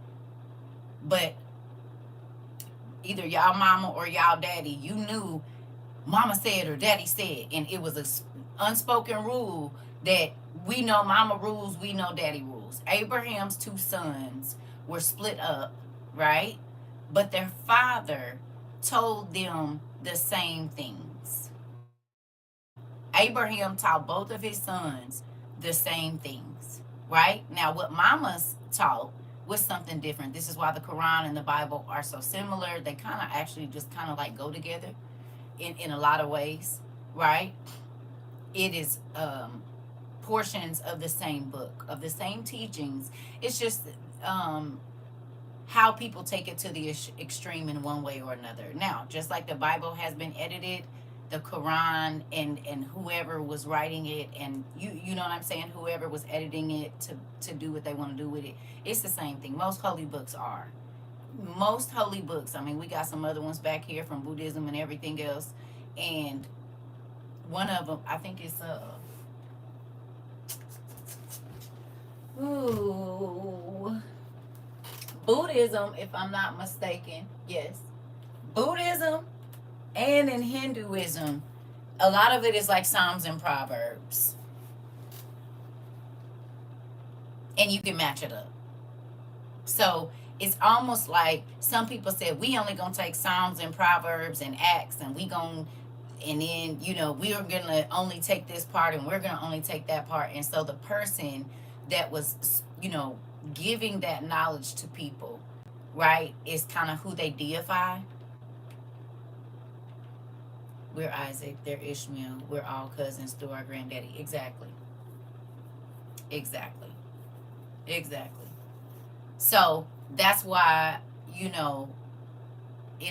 but either y'all mama or y'all daddy, you knew mama said or daddy said, and it was a unspoken rule that we know mama rules, we know daddy rules. Abraham's two sons were split up, right? But their father told them the same things. Abraham taught both of his sons the same things, right? Now, what mamas taught was something different. This is why the Quran and the Bible are so similar. They kind of actually just kind of like go together in a lot of ways, right? It is portions of the same book, of the same teachings. It's just um, how people take it to the extreme in one way or another. Now, just like the Bible has been edited, the Quran and whoever was writing it, and you know what I'm saying, whoever was editing it to do what they want to do with it, it's the same thing. Most holy books are. Most holy books. I mean, we got some other ones back here from Buddhism and everything else, and one of them, I think it's ooh, Buddhism, if I'm not mistaken. Yes, Buddhism and in Hinduism, a lot of it is like Psalms and Proverbs, and you can match it up. So it's almost like some people said we only gonna take Psalms and Proverbs and Acts, and we gonna, and then we're gonna only take this part and we're gonna only take that part. And so the person that was giving that knowledge to people, right, is kind of who they deify. We're Isaac, they're Ishmael, we're all cousins through our granddaddy. Exactly. Exactly. Exactly. So that's why, in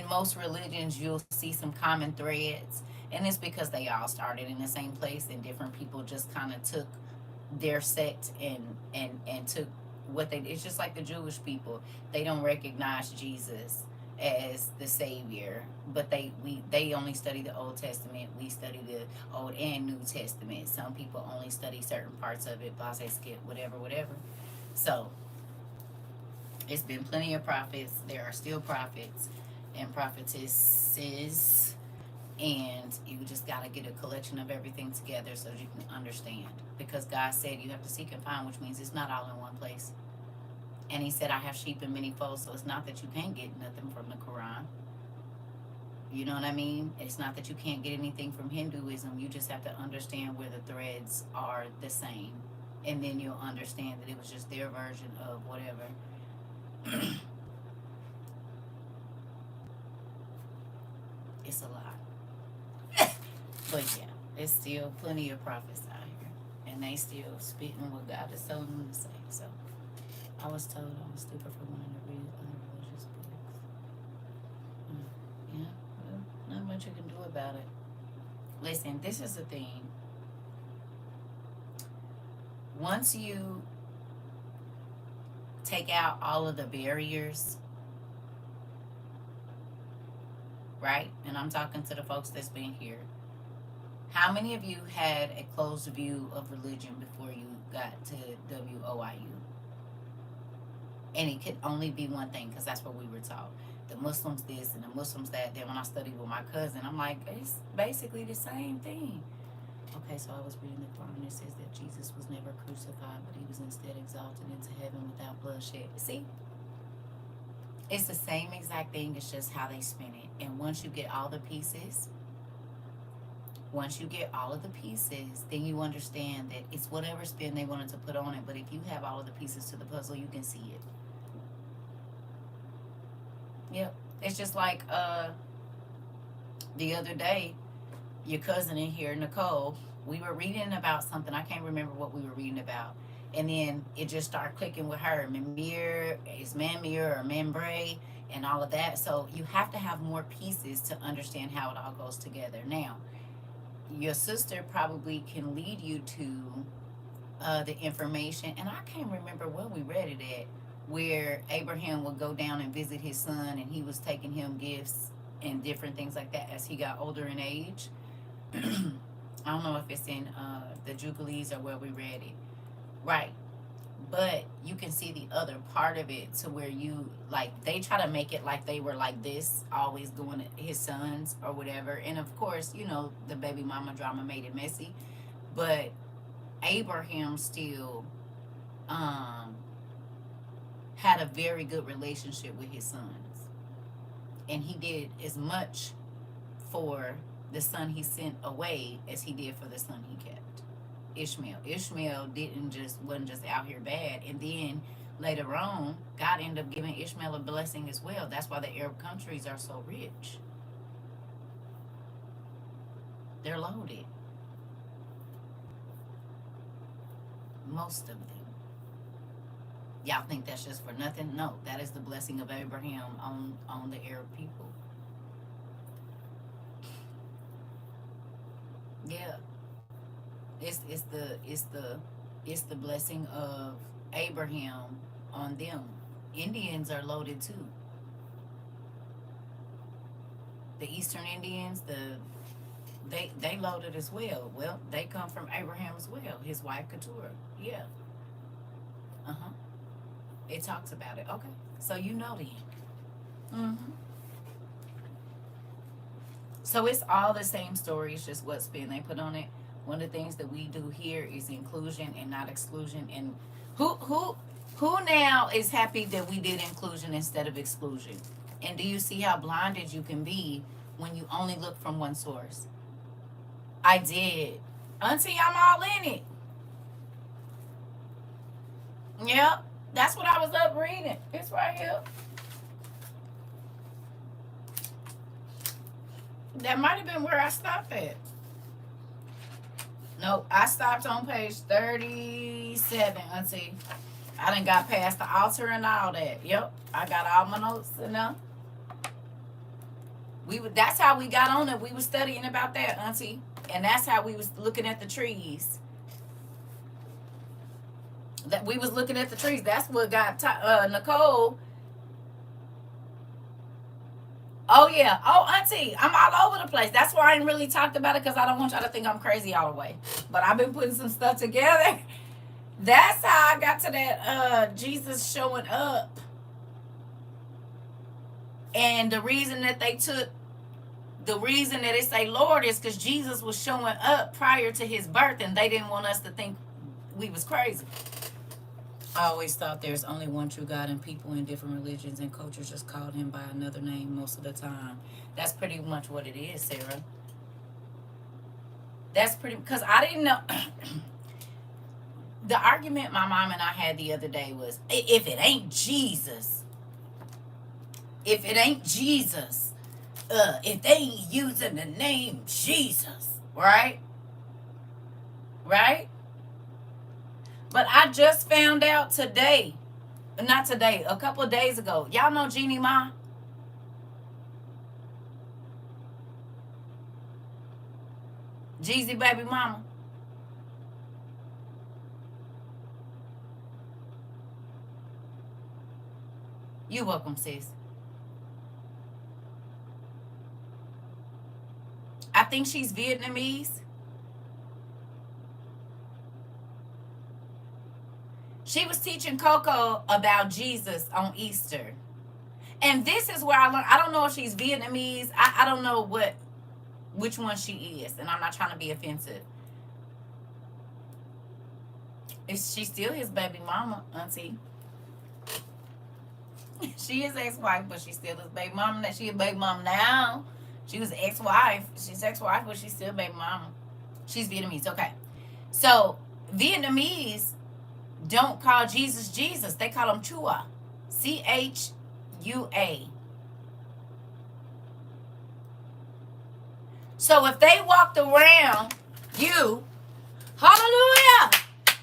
most religions, you'll see some common threads. And it's because they all started in the same place, and different people just kind of took their sect and took what they, it's just like the Jewish people. They don't recognize Jesus as the savior, but they only study the Old Testament. We study the Old and New Testament. Some people only study certain parts of it, blase, skip, whatever. So it's been plenty of prophets. There are still prophets and prophetesses, and you just got to get a collection of everything together so that you can understand. Because God said you have to seek and find, which means it's not all in one place. And he said, I have sheep in many folds, so it's not that you can't get nothing from the Quran. You know what I mean? It's not that you can't get anything from Hinduism. You just have to understand where the threads are the same. And then you'll understand that it was just their version of whatever. It's a lot. But yeah, there's still plenty of prophets out here. And they still spitting what God is telling them to say. So I was told I was stupid for wanting to read other religious books. Yeah, well, not much you can do about it. Listen, this is the thing. Once you take out all of the barriers, right? And I'm talking to the folks that's been here. How many of you had a closed view of religion before you got to WOIU? And it could only be one thing, because that's what we were taught. The Muslims this and the Muslims that. Then when I studied with my cousin, I'm like, it's basically the same thing. Okay, so I was reading the Quran. It says that Jesus was never crucified, but he was instead exalted into heaven without bloodshed. See, it's the same exact thing. It's just how they spin it. And once you get all the pieces, once you get all of the pieces, then you understand that it's whatever spin they wanted to put on it. But if you have all of the pieces to the puzzle, you can see it. Yep. It's just like the other day, your cousin in here, Nicole, we were reading about something. I can't remember what we were reading about. And then it just started clicking with her. Mimir is Mamir or Membray and all of that. So you have to have more pieces to understand how it all goes together. Now, your sister probably can lead you to the information. And I can't remember where we read it at, where Abraham would go down and visit his son, and he was taking him gifts and different things like that as he got older in age. I don't know if it's in the Jubilees or where we read it. Right. But you can see the other part of it, to where you, like, they try to make it like they were like this, always going to his sons or whatever. And of course, you know, the baby mama drama made it messy. But Abraham still had a very good relationship with his sons. And he did as much for the son he sent away as he did for the son he kept. Ishmael wasn't just out here bad. And then later on, God ended up giving Ishmael a blessing as well. That's why the Arab countries are so rich. They're loaded. Most of them. Y'all think that's just for nothing? No, that is the blessing of Abraham on the Arab people. Yeah. It's the blessing of Abraham on them. Indians are loaded too. The Eastern Indians, they loaded as well. Well, they come from Abraham as well. His wife Keturah. Yeah. Uh-huh. It talks about it. Okay. So you know then. Mm-hmm. So it's all the same story. It's just what spin they put on it. One of the things that we do here is inclusion and not exclusion. And who now is happy that we did inclusion instead of exclusion? And do you see how blinded you can be when you only look from one source? I did. Auntie, I'm all in it. Yep. That's what I was up reading. It's right here. That might have been where I stopped at. Nope, I stopped on page 37, auntie. I done got past the altar and all that. Yep, I got all my notes enough. That's how we got on it. We were studying about that, auntie. And that's how we was looking at the trees. That we was looking at the trees. That's what got Nicole. Oh, yeah. Oh, auntie, I'm all over the place. That's why I ain't really talked about it, because I don't want y'all to think I'm crazy all the way. But I've been putting some stuff together. That's how I got to that Jesus showing up. And the reason that they say Lord is because Jesus was showing up prior to his birth, and they didn't want us to think we was crazy. I always thought there's only one true God, and people in different religions and cultures just called him by another name most of the time. That's pretty much what it is, Sarah. That's pretty, because I didn't know. The argument my mom and I had the other day was, if it ain't Jesus, if they ain't using the name Jesus, right? Right? But I just found out today, not today, a couple of days ago. Y'all know Jeannie Ma? Jeezy baby mama. You welcome, sis. I think she's Vietnamese. She was teaching Coco about Jesus on Easter. And this is where I learned. I don't know if she's Vietnamese. I don't know which one she is. And I'm not trying to be offensive. Is she still his baby mama, auntie? She is ex-wife, but she's still his baby mama. That she a baby mama now. She was ex-wife. She's ex-wife, but she's still baby mama. She's Vietnamese. Okay. So Vietnamese don't call Jesus Jesus. They call him Chua. Chua. So if they walked around you, hallelujah,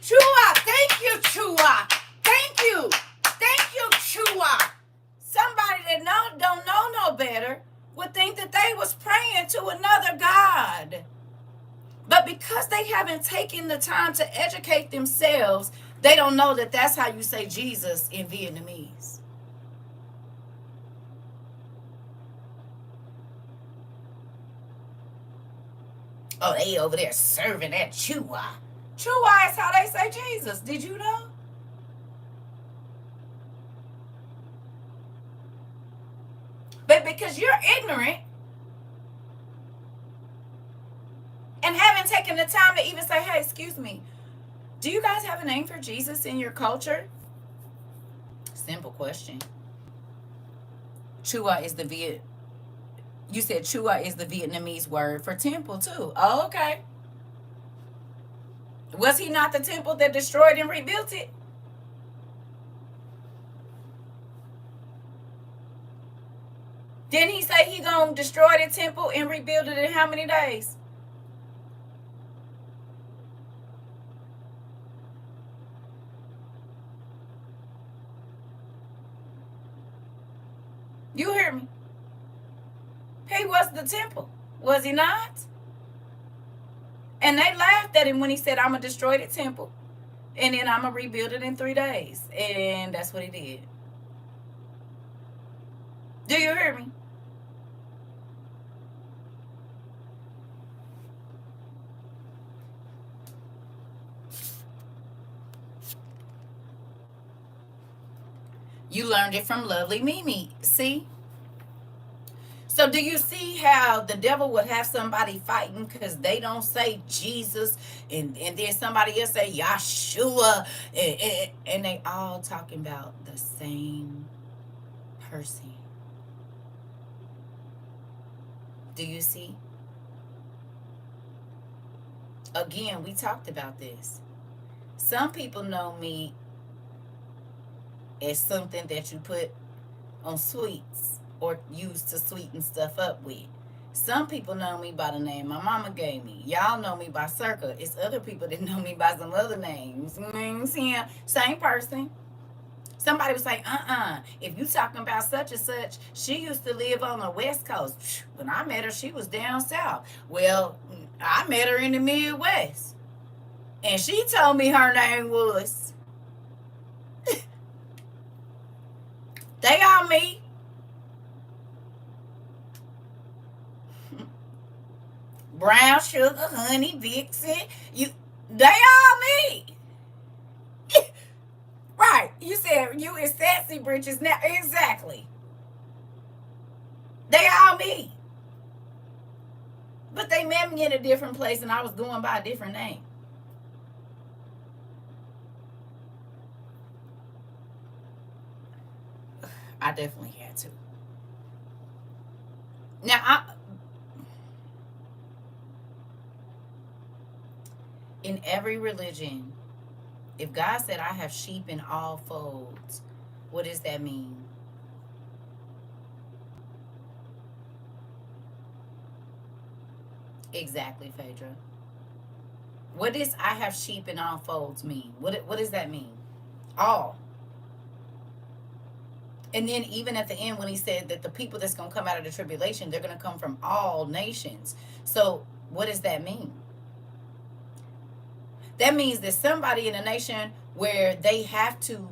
Chua, thank you, Chua. Thank you. Thank you, Chua. Somebody that don't know no better would think that they was praying to another God. But because they haven't taken the time to educate themselves, they don't know that that's how you say Jesus in Vietnamese. Oh, they over there serving that Chua. Chua is how they say Jesus. Did you know? But because you're ignorant and haven't taken the time to even say, hey, excuse me, do you guys have a name for Jesus in your culture? Simple question. Chua is the you said Chua is the Vietnamese word for temple too. Oh, okay. Was he not the temple that destroyed and rebuilt it? Didn't he say he gonna destroy the temple and rebuild it in how many days? You hear me? He was the temple, was he not? And they laughed at him when he said, I'm going to destroy the temple and then I'm going to rebuild it in 3 days. And that's what he did. Do you hear me? You learned it from lovely Mimi. See? So do you see how the devil would have somebody fighting because they don't say Jesus and then somebody else say Yahshua and they all talking about the same person? Do you see? Again, we talked about this. Some people know me as something that you put on sweets or use to sweeten stuff up with. Some people know me by the name my mama gave me. Y'all know me by CERCA. It's other people that know me by some other names. Same person. Somebody was like, if you talking about such and such, she used to live on the West Coast. When I met her, she was down south. Well, I met her in the Midwest. And she told me her name was. They all me. Brown sugar, honey, Vixen. They all me. Right. You said you is sassy britches now. Exactly. They all me. But they met me in a different place and I was going by a different name. I definitely had to. Now, in every religion, if God said, I have sheep in all folds, what does that mean? Exactly, Phaedra. What does I have sheep in all folds mean? What does that mean? All. And then even at the end when he said that the people that's going to come out of the tribulation, they're going to come from all nations. So what does that mean? That means that somebody in a nation where they have to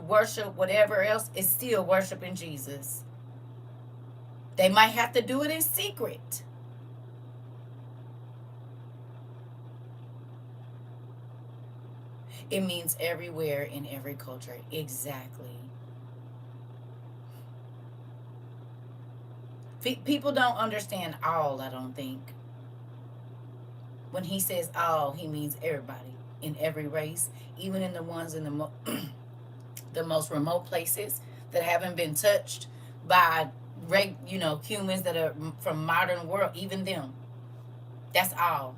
worship whatever else is still worshiping Jesus. They might have to do it in secret. It means everywhere in every culture. Exactly. People don't understand all, I don't think. When he says all, he means everybody in every race, even in the ones in the most remote places that haven't been touched by humans that are from modern world, even them. That's all.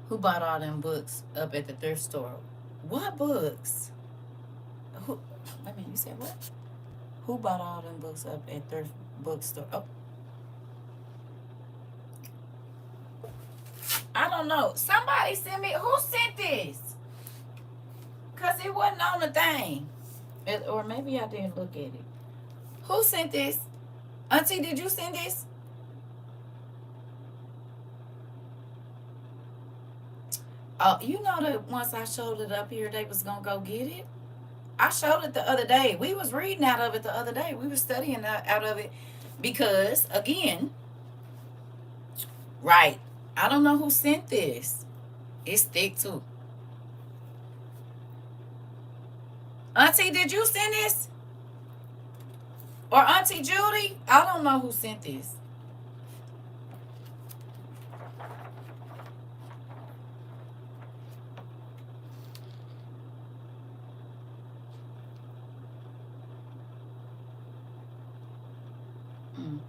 Who bought all them books up at the thrift store? What books? Who? I mean, you said what? Who bought all them books up at thrift bookstore? Oh, I don't know. Somebody sent me. Who sent this? Cause it wasn't on the thing, or maybe I didn't look at it. Who sent this? Auntie, did you send this? Oh, you know that once I showed it up here, they was gonna go get it. I showed it the other day. We was reading out of it the other day. We was studying out of it because, again, right? I don't know who sent this. It's thick too. Auntie, did you send this? Or Auntie Judy? I don't know who sent this. Mm.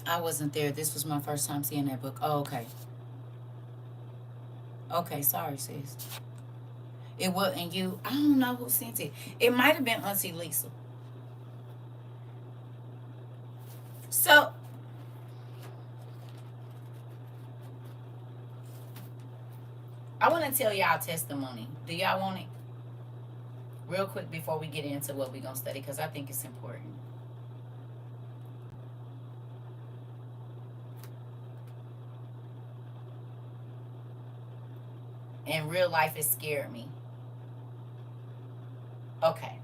I wasn't there. This was my first time seeing that book. Oh, okay. Okay, sorry, sis. It wasn't you. I don't know who sent it. It might have been Auntie Lisa. So, I want to tell y'all a testimony. Do y'all want it? Real quick before we get into what we're going to study, because I think it's important. And real life has scared me. Okay.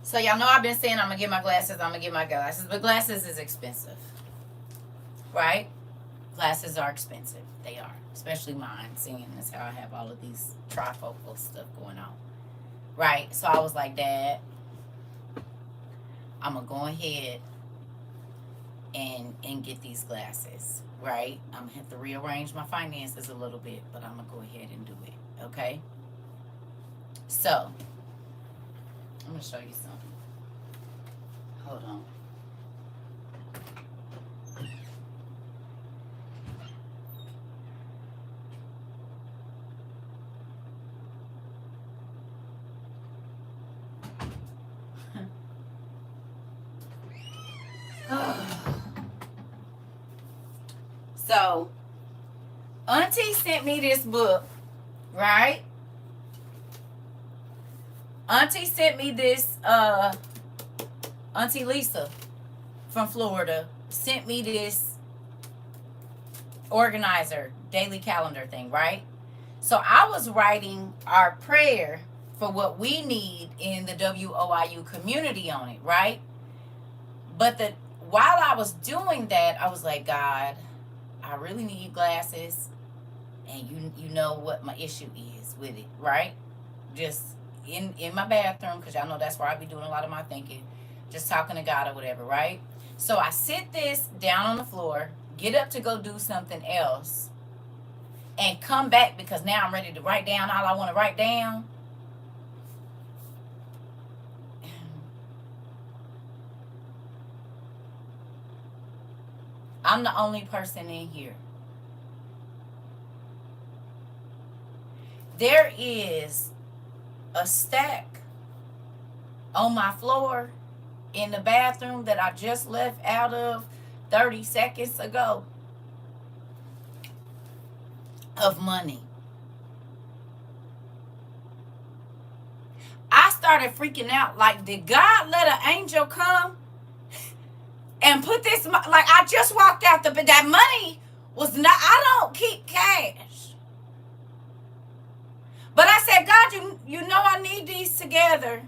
So y'all know I've been saying I'm going to get my glasses. But glasses is expensive. Right? Glasses are expensive. They are. Especially mine, seeing as how I have all of these trifocal stuff going on. Right? So I was like, Dad, I'm going to go ahead and get these glasses. Right? I'm going to have to rearrange my finances a little bit, but I'm going to go ahead and do it. Okay? So, I'm going to show you something. Hold on. So, Auntie sent me this book, right? Auntie sent me this, Auntie Lisa from Florida sent me this organizer, daily calendar thing, right? So I was writing our prayer for what we need in the WOIU community on it, right? But while I was doing that, I was like, God, I really need glasses, and you know what my issue is with it, right? Just in my bathroom, because y'all know that's where I be doing a lot of my thinking, just talking to God or whatever, right? So I sit this down on the floor, get up to go do something else, and come back because now I'm ready to write down all I want to write down. I'm the only person in here. There is a stack on my floor in the bathroom that I just left out of 30 seconds ago of money. I started freaking out like, did God let an angel come and put this, like, I just walked out that money was not, I don't keep cash. But I said, God, you know I need these together.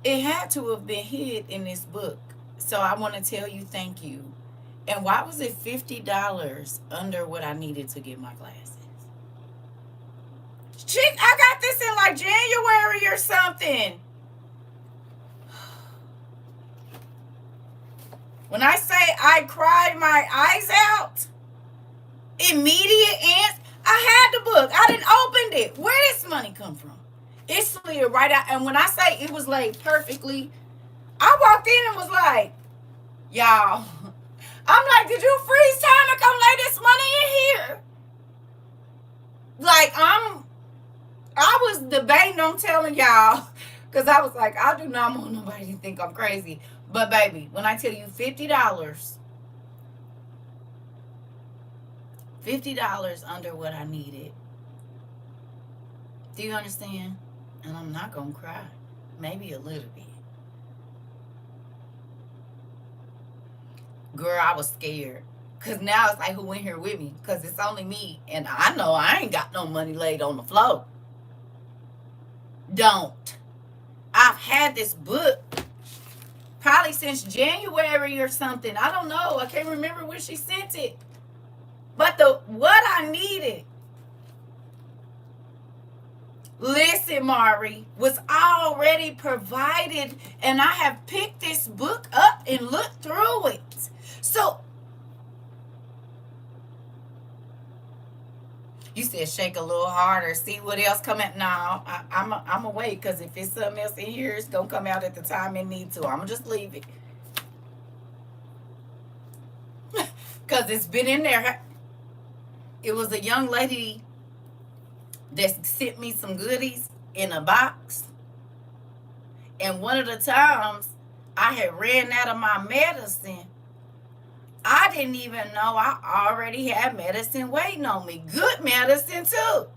It had to have been hid in this book. So I want to tell you thank you. And why was it $50 under what I needed to get my glasses? Chick, I got this in like January or something. When I say I cried my eyes out, immediate answer. I had the book. I didn't open it. Where did this money come from? It slid right out. And when I say it was laid perfectly, I walked in and was like, y'all. I'm like, did you freeze time to come lay this money in here? Like, I was debating on telling y'all, because I was like, I do not want nobody to think I'm crazy. But baby, when I tell you $50 under what I needed. Do you understand? And I'm not going to cry. Maybe a little bit. Girl, I was scared. Because now it's like, who in here with me? Because it's only me. And I know I ain't got no money laid on the floor. Don't. I've had this book probably since January or something. I don't know. I can't remember when she sent it. But what I needed, listen, Mari, was already provided. And I have picked this book up and looked through it. So, you said shake a little harder, see what else come out. No, I'm going to wait, because if it's something else in here, it's going to come out at the time it needs to. I'm going to just leave it. Because it's been in there. It was a young lady that sent me some goodies in a box. And one of the times I had ran out of my medicine, I didn't even know I already had medicine waiting on me. Good medicine, too.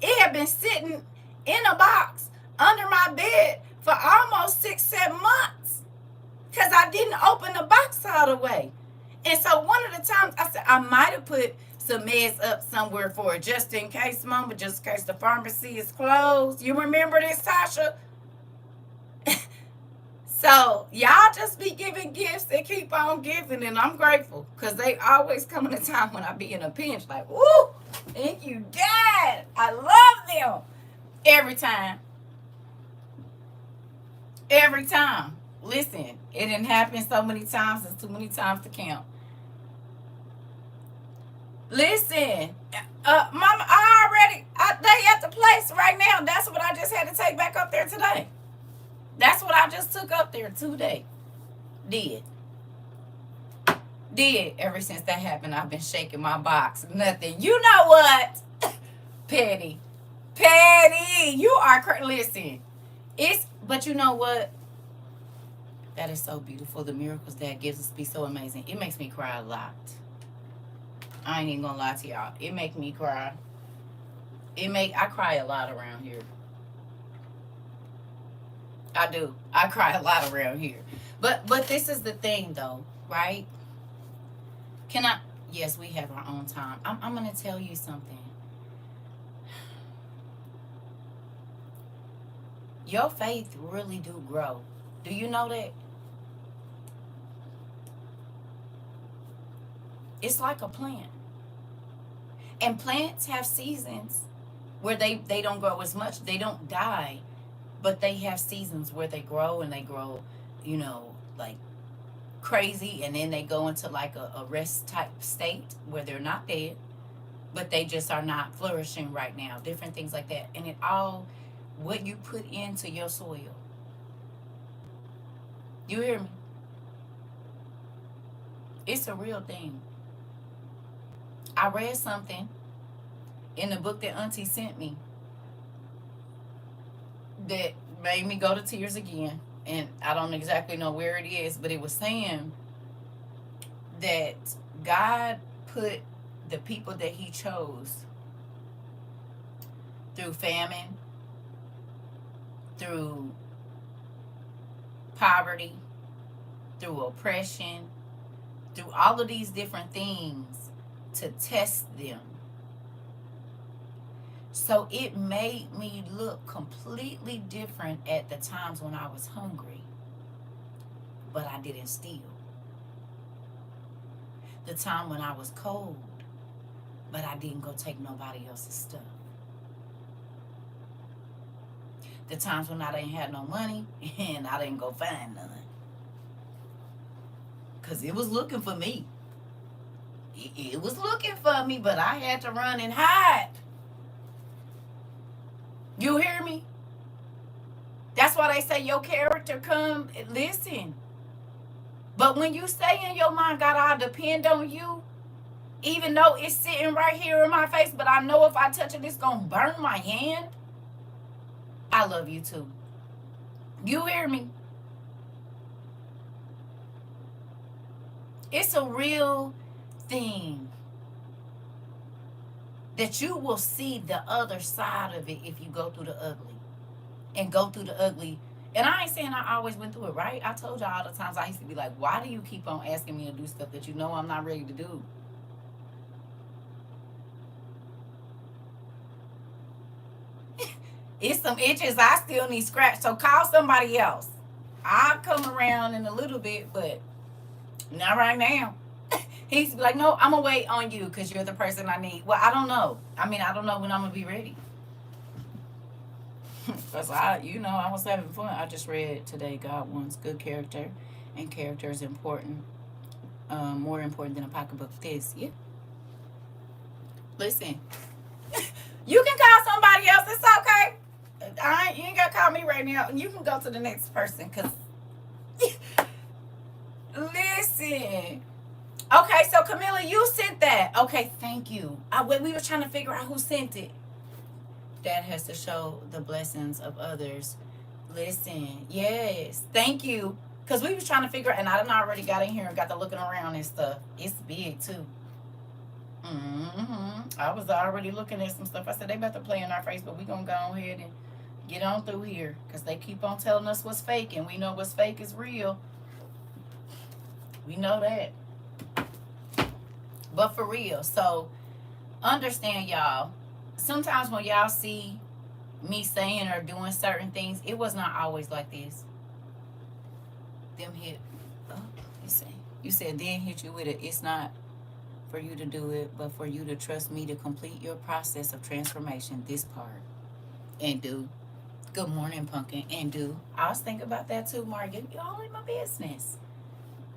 It had been sitting in a box under my bed for almost 6-7 months, because I didn't open the box all the way. And so one of the times I said, I might have put some meds up somewhere for a just in case moment, just in case the pharmacy is closed. You remember this, Tasha? So y'all just be giving gifts and keep on giving, and I'm grateful, because they always come in a time when I be in a pinch, like, woo, thank you, Dad. I love them. Every time. Every time. Listen, it didn't happen so many times, it's too many times to count. Listen, Mama, they at the place right now. That's what I just had to take back up there today. That's what I just took up there today. Did. Ever since that happened, I've been shaking my box. Nothing. You know what? Petty. You are listen. But you know what? That is so beautiful. The miracles that gives us be so amazing. It makes me cry a lot. I ain't even gonna lie to y'all. It make me cry. I cry a lot around here. I do. I cry a lot around here. But this is the thing, though, right? Yes, we have our own time. I'm going to tell you something. Your faith really do grow. Do you know that? It's like a plant. And plants have seasons where they don't grow as much. They don't die. But they have seasons where they grow, and they grow, like crazy. And then they go into like a rest type state where they're not dead, but they just are not flourishing right now. Different things like that. And it all, what you put into your soil. You hear me? It's a real thing. I read something in the book that Auntie sent me that made me go to tears again. And I don't exactly know where it is, but it was saying that God put the people that he chose through famine, through poverty, through oppression, through all of these different things to test them. So it made me look completely different at the times when I was hungry, but I didn't steal. The time when I was cold, but I didn't go take nobody else's stuff. The times when I didn't have no money and I didn't go find none. Because it was looking for me. It was looking for me, but I had to run and hide. You hear me? That's why they say your character come, listen. But when you say in your mind, God, I depend on you, even though it's sitting right here in my face, but I know if I touch it, it's going to burn my hand. I love you too. You hear me? It's a real thing that you will see the other side of it if you go through the ugly. And go through the ugly. And I ain't saying I always went through it, right? I told y'all all the times I used to be like, why do you keep on asking me to do stuff that you know I'm not ready to do? It's some itches I still need scratched. So call somebody else. I'll come around in a little bit, but not right now. He used to be like, no, I'm going to wait on you because you're the person I need. Well, I don't know. I mean, I don't know when I'm going to be ready. Because I was having fun. I just read today, God wants good character, and character is important, more important than a pocketbook. Yeah. Listen, you can call somebody else. It's okay. You ain't got to call me right now. You can go to the next person because, listen. Okay, so Camilla, you sent that. Okay, thank you. We were trying to figure out who sent it. That has to show the blessings of others. Listen, yes, thank you. Because we was trying to figure out, and I done already got in here and got to looking around and stuff. It's big, too. I was already looking at some stuff. I said, they about to play in our face, but we going to go ahead and get on through here. Because they keep on telling us what's fake, and we know what's fake is real. We know that. But for real, so understand, y'all. Sometimes when y'all see me saying or doing certain things, it was not always like this. Them hit, you said then hit you with it. It's not for you to do it, but for you to trust me to complete your process of transformation. This part. And do. Good morning, pumpkin. And do. I was thinking about that too, Margaret. You all in my business.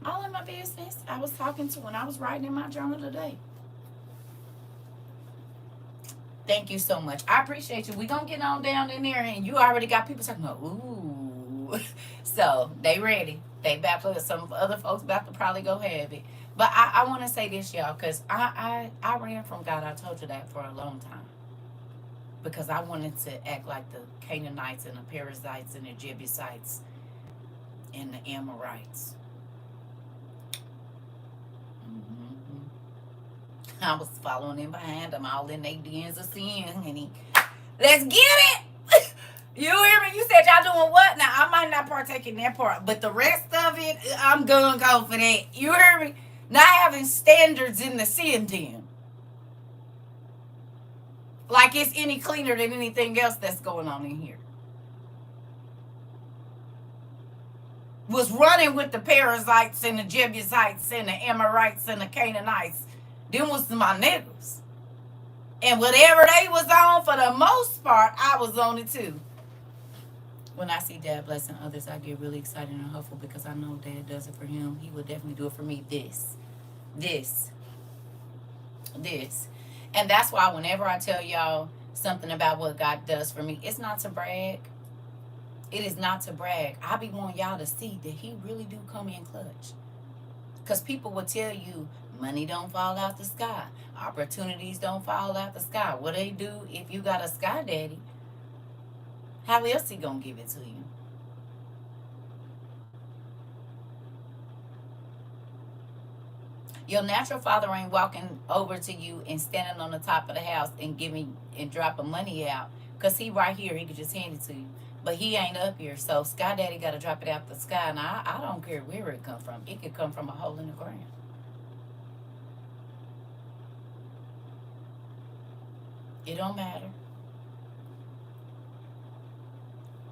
All in my business. I was talking to when I was writing in my journal today. Thank you so much. I appreciate you. We gonna get on down in there, and you already got people talking about, ooh. So they ready. They about to, some other folks about to probably go have it. But I want to say this, y'all, because I ran from God. I told you that for a long time. Because I wanted to act like the Canaanites and the Perizzites and the Jebusites and the Amorites. I was following him behind them, all in their dens of sin, honey. Let's get it! You hear me? You said y'all doing what? Now, I might not partake in that part, but the rest of it, I'm gonna go for that. You hear me? Not having standards in the sin den. Like it's any cleaner than anything else that's going on in here. Was running with the Perizzites and the Jebusites and the Amorites and the Canaanites. Them was my niggas. And whatever they was on, for the most part, I was on it too. When I see Dad blessing others, I get really excited and hopeful because I know Dad does it for him. He would definitely do it for me. This. And that's why whenever I tell y'all something about what God does for me, it's not to brag. It is not to brag. I be wanting y'all to see that he really do come in clutch. Because people will tell you, money don't fall out the sky. Opportunities don't fall out the sky. What they do if you got a sky daddy, how else he gonna give it to you? Your natural father ain't walking over to you and standing on the top of the house and dropping money out. Because he right here, he could just hand it to you. But he ain't up here. So Sky Daddy got to drop it out the sky. And I don't care where it come from. It could come from a hole in the ground. It don't matter.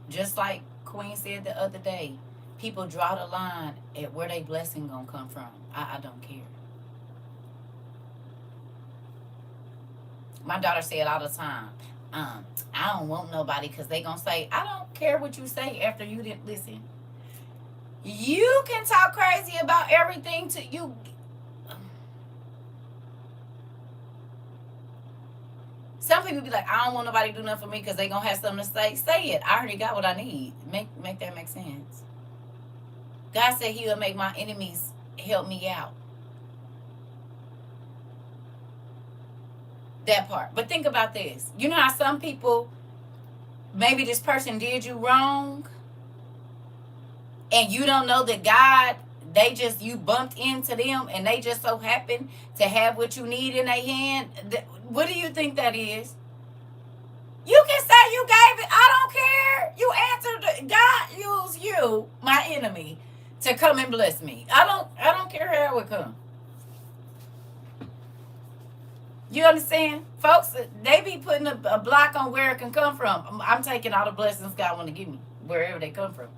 Just like Queen said the other day, people draw the line at where their blessing gonna come from. I don't care. My daughter said all the time, I don't want nobody because they gonna say, I don't care what you say after you didn't listen. You can talk crazy about everything to you. Some people be like, I don't want nobody to do nothing for me because they gonna have something to say. Say it. I already got what I need. Make that make sense. God said He will make my enemies help me out. That part. But think about this. You know how some people, maybe this person did you wrong, and you don't know that God, you bumped into them, and they just so happen to have what you need in their hand. What do you think that is? You can say you gave it. I don't care. You answered. God used you, my enemy, to come and bless me. I don't care how it would come. You understand? Folks, they be putting a block on where it can come from. I'm taking all the blessings God want to give me, wherever they come from.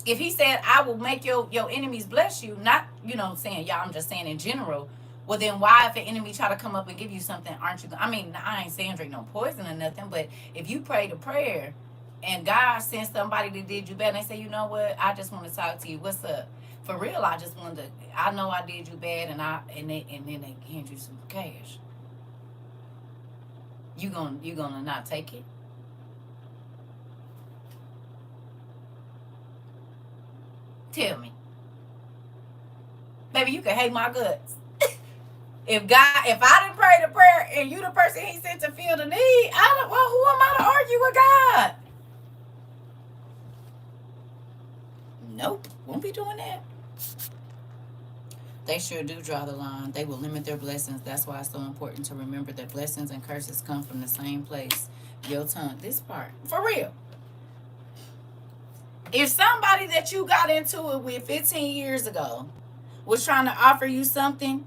If He said, I will make your enemies bless you, not, saying, y'all, I'm just saying in general, well, then why, if an enemy try to come up and give you something, aren't you? I mean, I ain't saying drink no poison or nothing, but if you prayed a prayer and God sent somebody that did you bad, and they say, you know what, I just want to talk to you. What's up? For real, I just wanted to, I know I did you bad, and then they hand you some cash. You gonna not take it? Tell me. Baby, you can hate my guts. If I didn't pray the prayer and you the person He sent to fill the need, who am I to argue with God? Nope, won't be doing that. They sure do draw the line. They will limit their blessings. That's why it's so important to remember that blessings and curses come from the same place. Your tongue. This part. For real. If somebody that you got into it with 15 years ago was trying to offer you something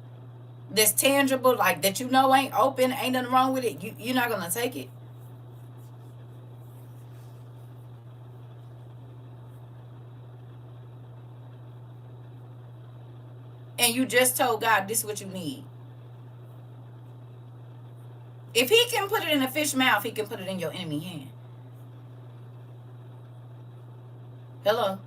that's tangible, like that ain't open, ain't nothing wrong with it, you're not going to take it? And you just told God this is what you need. If He can put it in a fish mouth, He can put it in your enemy hand. Hello?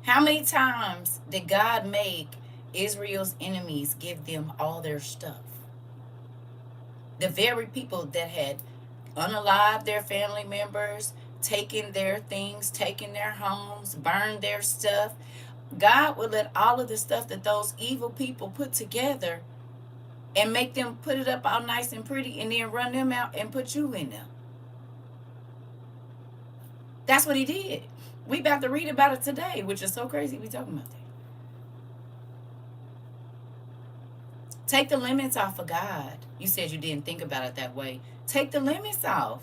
How many times did God make Israel's enemies give them all their stuff? The very people that had unalived their family members, taken their things, taken their homes, burned their stuff. God would let all of the stuff that those evil people put together and make them put it up all nice and pretty, and then run them out and put you in them. That's what He did. We about to read about it today, which is so crazy we talking about that. Take the limits off of God. You said you didn't think about it that way. Take the limits off.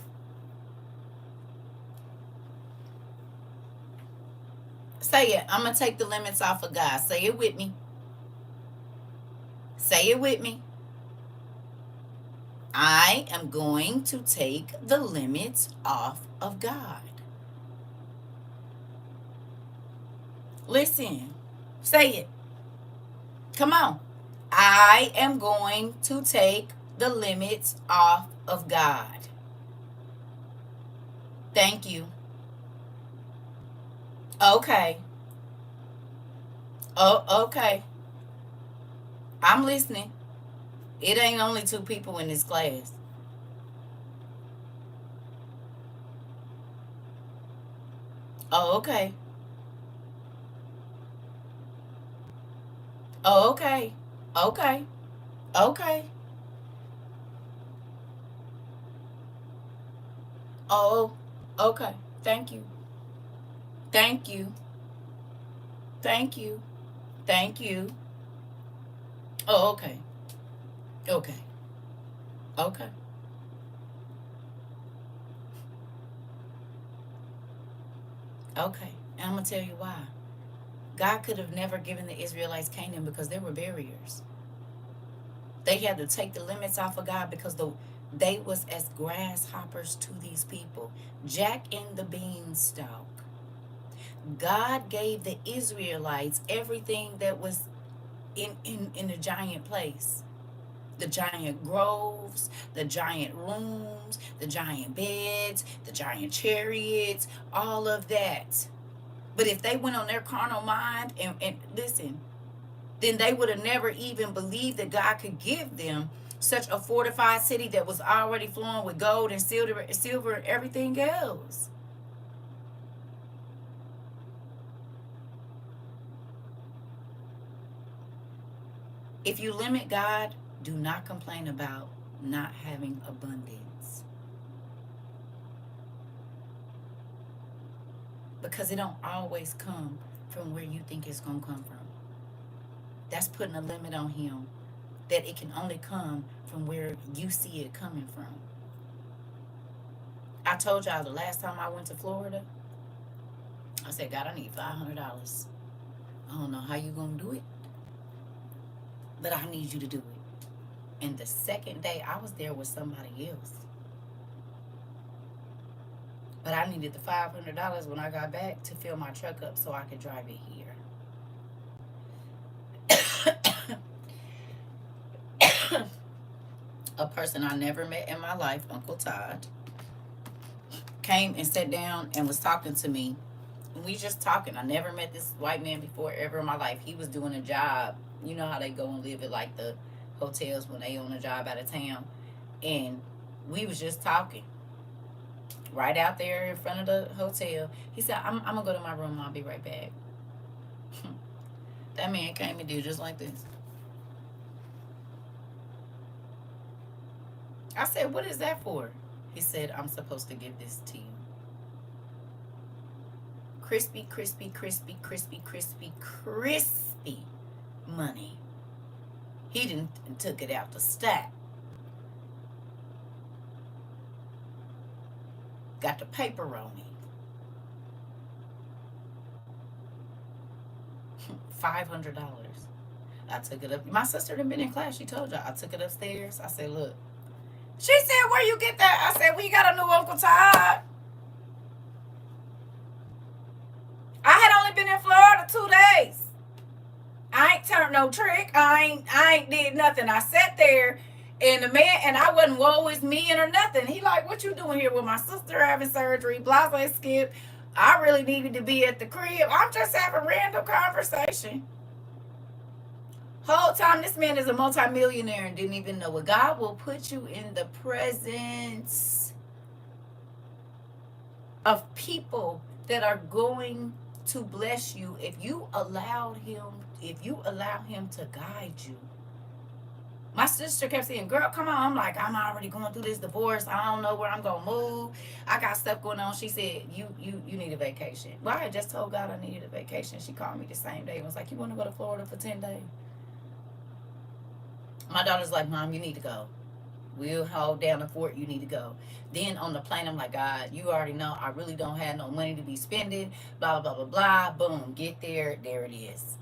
Say it. I'm going to take the limits off of God. Say it with me. Say it with me. I am going to take the limits off of God. Listen. Say it. Come on. I am going to take the limits off of God. Thank you. Okay. Oh, okay. I'm listening. It ain't only 2 people in this class. Oh, okay. Oh, okay. Okay. Okay. Oh, okay. Thank you. Thank you. Thank you. Thank you. Oh, okay. Okay. Okay. Okay. And I'm going to tell you why. God could have never given the Israelites Canaan because there were barriers. They had to take the limits off of God because they was as grasshoppers to these people. Jack in the beanstalk. God gave the Israelites everything that was in the giant place. The giant groves, the giant rooms, the giant beds, the giant chariots, all of that. But if they went on their carnal mind and listen, then they would have never even believed that God could give them such a fortified city that was already flowing with gold and silver and everything else. If you limit God, do not complain about not having abundance. Because it don't always come from where you think it's going to come from. That's putting a limit on him, that it can only come from where you see it coming from. I told y'all the last time I went to Florida, I said, God, I need $500. I don't know how you going to do it, but I need you to do it. And the second day, I was there with somebody else. But I needed the $500 when I got back to fill my truck up so I could drive it here. A person I never met in my life, Uncle Todd, came and sat down and was talking to me. And we just talking. I never met this white man before ever in my life. He was doing a job. You know how they go and live at like the hotels when they own a job out of town. And we was just talking right out there in front of the hotel. He said, I'm going to go to my room. I'll be right back. That man came and did just like this. I said, what is that for? He said, I'm supposed to give this to you. Crispy, crispy, crispy, crispy, crispy, crispy money. He didn't took it out the stack. Got the paper on it. $500. I took it up. My sister had been in class. She told y'all. I took it upstairs. I said, look. She said, where you get that? I said, we got a new Uncle Todd. I had only been in Florida 2 days. I ain't turned no trick. I ain't did nothing. I sat there and the man, and I wasn't woe is me or nothing. He like, what you doing here with my sister having surgery? Blase skip. I really needed to be at the crib. I'm just having random conversation. Whole time this man is a multimillionaire and didn't even know it. God will put you in the presence of people that are going to bless you if you allow him to guide you. My sister kept saying, girl, come on. I'm like, I'm already going through this divorce. I don't know where I'm going to move. I got stuff going on. She said, you need a vacation. Well, I had just told God I needed a vacation. She called me the same day and was like, you want to go to Florida for 10 days? My daughter's like, Mom, you need to go. We'll hold down the fort. You need to go. Then on the plane, I'm like, God, you already know I really don't have no money to be spending. Blah, blah, blah, blah. Boom. Get there. There it is.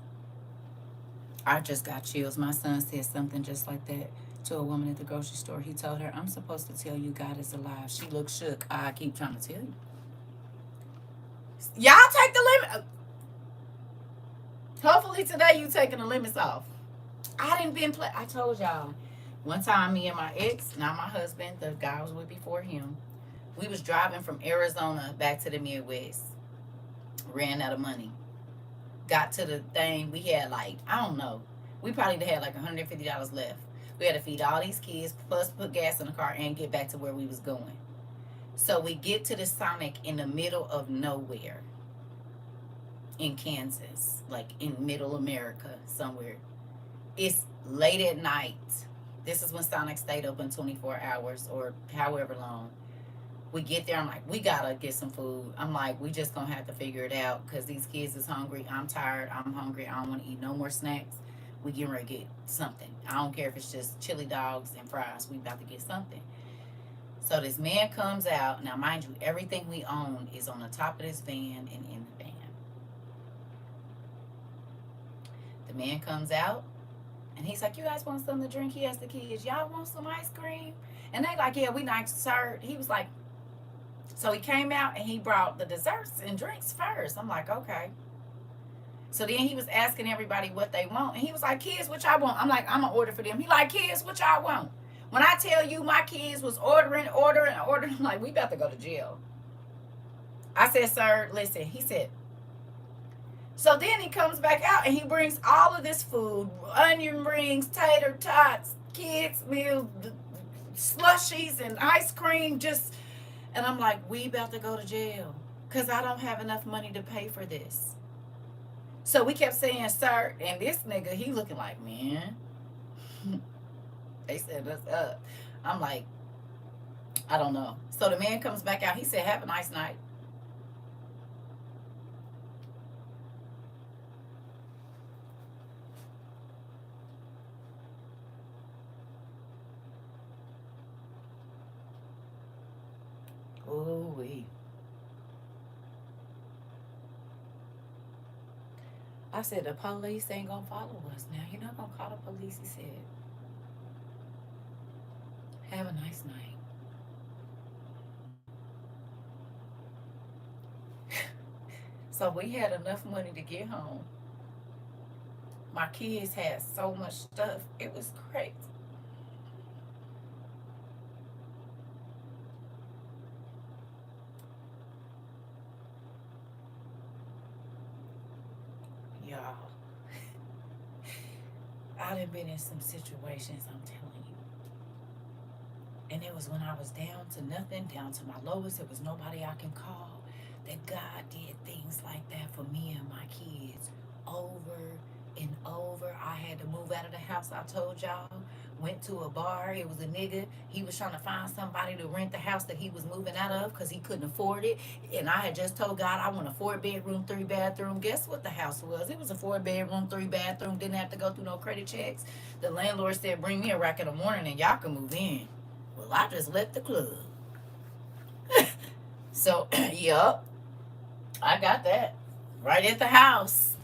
I just got chills. My son said something just like that to a woman at the grocery store. He told her, I'm supposed to tell you God is alive. She looked shook. I keep trying to tell you. Y'all take the limit. Hopefully today you taking the limits off. I didn't been play. I told y'all. One time, me and my ex, not my husband, the guy I was with before him, we was driving from Arizona back to the Midwest. Ran out of money. Got to the thing, we had like, I don't know, we probably had like $150 left. We had to feed all these kids, plus put gas in the car and get back to where we was going. So we get to the Sonic in the middle of nowhere in Kansas, like in middle America somewhere. It's late at night. This is when Sonic stayed open 24 hours or however long. We get there, I'm like, we gotta get some food. I'm like, we just gonna have to figure it out because these kids is hungry. I'm tired. I'm hungry. I don't want to eat no more snacks. We getting ready to get something. I don't care if it's just chili dogs and fries. We about to get something. So this man comes out. Now, mind you, everything we own is on the top of this van and in the van. The man comes out And he's like, you guys want something to drink? He asked the kids, y'all want some ice cream? And they like, yeah, we like dessert. He was like, so he came out and he brought the desserts and drinks first. I'm like, okay. So then he was asking everybody what they want. And he was like, kids, what y'all want? I'm like, I'm going to order for them. He like, kids, what y'all want? When I tell you my kids was ordering, I'm like, we about to go to jail. I said, sir, listen. He said, so then he comes back out and he brings all of this food, onion rings, tater tots, kids meals, slushies and ice cream, just, and I'm like, we about to go to jail because I don't have enough money to pay for this. So we kept saying, sir, and this nigga, he looking like, man, they said that's up. I'm like, I don't know. So the man comes back out. He said, have a nice night. Oh, wee. I said, the police ain't gonna follow us now. You're not gonna call the police, he said. Have a nice night. So we had enough money to get home. My kids had so much stuff. It was crazy. Y'all, I done been in some situations, I'm telling you. And it was when I was down to nothing, down to my lowest. There was nobody I can call. That God did things like that for me and my kids over and over. I had to move out of the house, I told y'all. Went to a bar. It was a nigga. He was trying to find somebody to rent the house that he was moving out of because he couldn't afford it. And I had just told God I want a 4-bedroom, 3-bathroom. Guess what the house was? It was a 4-bedroom, 3-bathroom. Didn't have to go through no credit checks. The landlord said, bring me a rack in the morning and y'all can move in. Well, I just left the club. So, yup, I got that right at the house.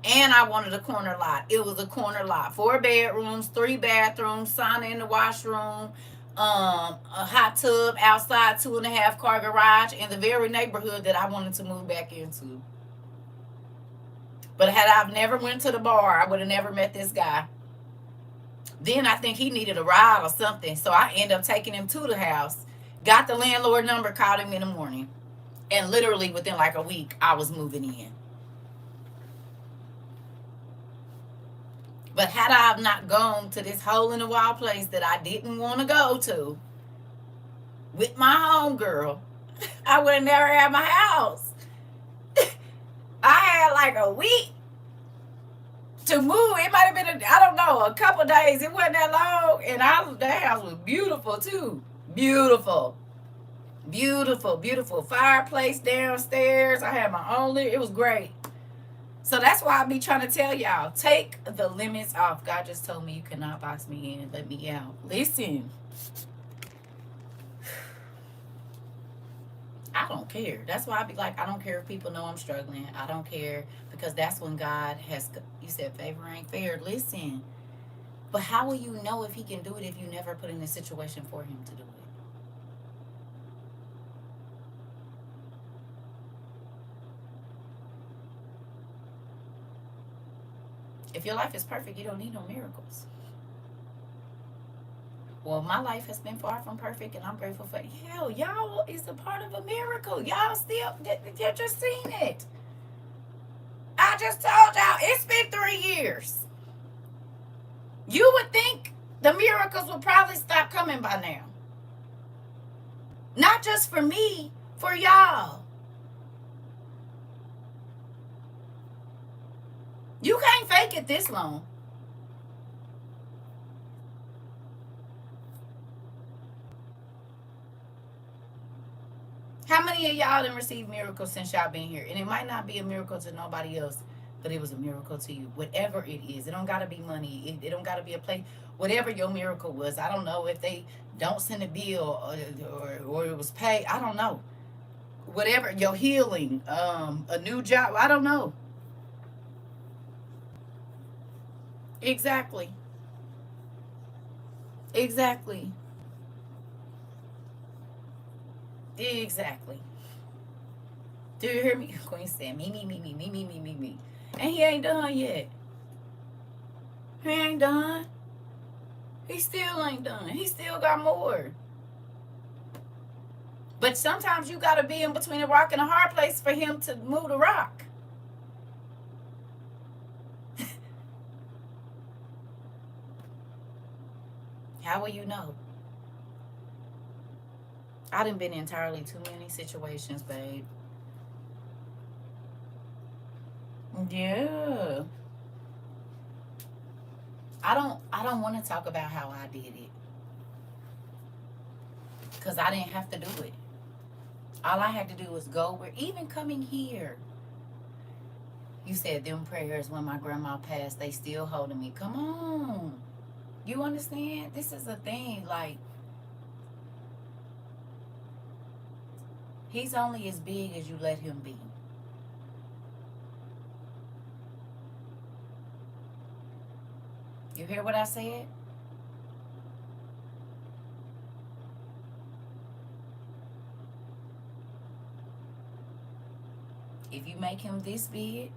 And I wanted a corner lot. It was a corner lot. 4 bedrooms, 3 bathrooms, sauna in the washroom, a hot tub outside, 2.5-car garage in the very neighborhood that I wanted to move back into. But had I never went to the bar, I would have never met this guy. Then I think he needed a ride or something. So I ended up taking him to the house, got the landlord number, called him in the morning. And literally within like a week, I was moving in. But had I not gone to this hole in the wall place that I didn't want to go to with my homegirl, I would have never had my house. I had like a week to move. It might have been, I don't know, a couple days. It wasn't that long. And that house was beautiful too. Beautiful. Beautiful, beautiful. Fireplace downstairs. I had my own living. It was great. So that's why I be trying to tell y'all, take the limits off. God just told me you cannot box me in. Let me out. Listen. I don't care. That's why I be like, I don't care if people know I'm struggling. I don't care because that's when God has, you said favor ain't fair. Listen. But how will you know if he can do it if you never put in a situation for him to do it? If your life is perfect, you don't need no miracles. Well, my life has been far from perfect, and I'm grateful for it. Hell, y'all is a part of a miracle. Y'all still, you just seen it. I just told y'all, it's been 3 years. You would think the miracles would probably stop coming by now. Not just for me, for y'all. You can't fake it this long. How many of y'all done received miracles since y'all been here? And it might not be a miracle to nobody else, but it was a miracle to you. Whatever it is. It don't got to be money. It don't got to be a place. Whatever your miracle was. I don't know if they don't send a bill or it was paid. I don't know. Whatever. Your healing. A new job. I don't know. Exactly. Exactly. Exactly. Do you hear me? Queen said, me, me, me, me, me, me, me, me, me. And he ain't done yet. He ain't done. He still ain't done. He still got more. But sometimes you got to be in between a rock and a hard place for him to move the rock. How will you know? I done been in entirely too many situations, babe. Yeah. I don't want to talk about how I did it. Because I didn't have to do it. All I had to do was go where, even coming here. You said them prayers when my grandma passed, they still holding me. Come on. You understand? This is a thing. Like, he's only as big as you let him be. You hear what I said? If you make him this big,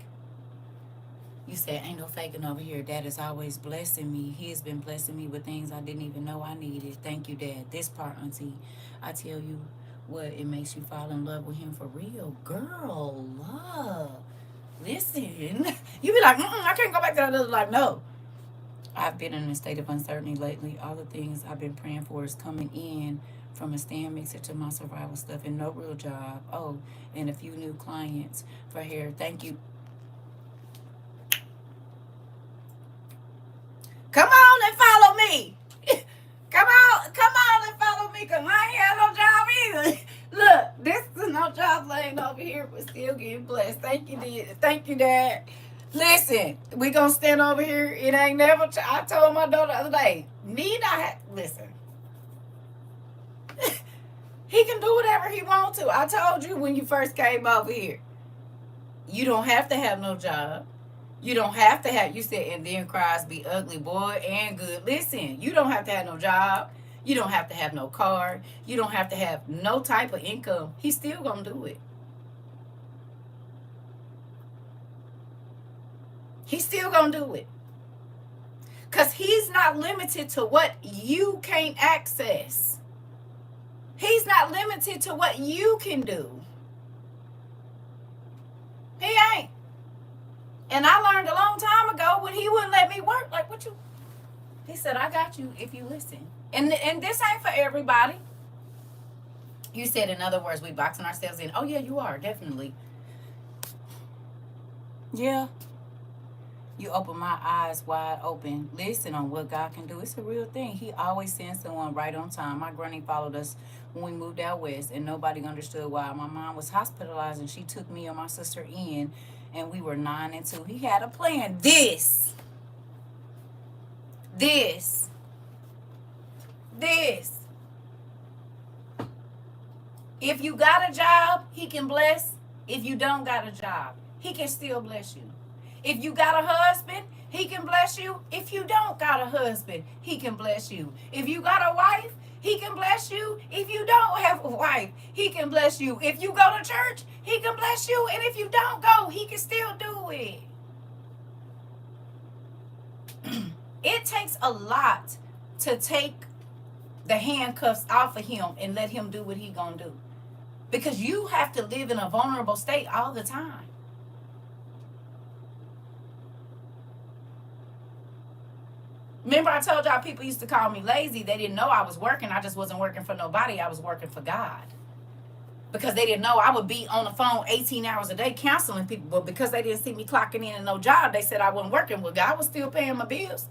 you said, ain't no faking over here. Dad is always blessing me. He has been blessing me with things I didn't even know I needed. Thank you, Dad. This part, Auntie, I tell you what, it makes you fall in love with him for real. Girl, love. Listen. You be like, I can't go back to that other life. No. I've been in a state of uncertainty lately. All the things I've been praying for is coming in, from a stand mixer to my survival stuff and no real job. Oh, and a few new clients for hair. Thank you. Come on and follow me. Come on and follow me, cause I ain't had no job either. Look, this is no job laying over here, but still getting blessed. Thank you, Dad. Thank you, Dad. Listen, we gonna stand over here. It ain't never. I told my daughter the other day. Need I listen? He can do whatever he wants to. I told you when you first came over here. You don't have to have no job. You don't have to have, you said, and then cries be ugly, boy, and good. Listen, you don't have to have no job. You don't have to have no car. You don't have to have no type of income. He's still going to do it. He's still going to do it. Because he's not limited to what you can't access. He's not limited to what you can do. He ain't. And I learned a long time ago when he wouldn't let me work. Like, what you? He said, I got you if you listen. And this ain't for everybody. You said, in other words, we boxing ourselves in. Oh, yeah, you are, definitely. Yeah. You open my eyes wide open. Listen on what God can do. It's a real thing. He always sends someone right on time. My granny followed us when we moved out west, and nobody understood why. My mom was hospitalized, and she took me and my sister in, and we were 9 and 2. He had a plan. This. If you got a job, he can bless. If you don't got a job, he can still bless you. If you got a husband, he can bless you. If you don't got a husband, he can bless you. If you got a wife, he can bless you. If you don't have a wife, he can bless you. If you go to church, he can bless you. And if you don't go, he can still do it. It takes a lot to take the handcuffs off of him and let him do what he gonna do. Because you have to live in a vulnerable state all the time. Remember I told y'all people used to call me lazy. They didn't know I was working. I just wasn't working for nobody. I was working for God. Because they didn't know I would be on the phone 18 hours a day counseling people. But because they didn't see me clocking in and no job, they said I wasn't working. Well, God was still paying my bills.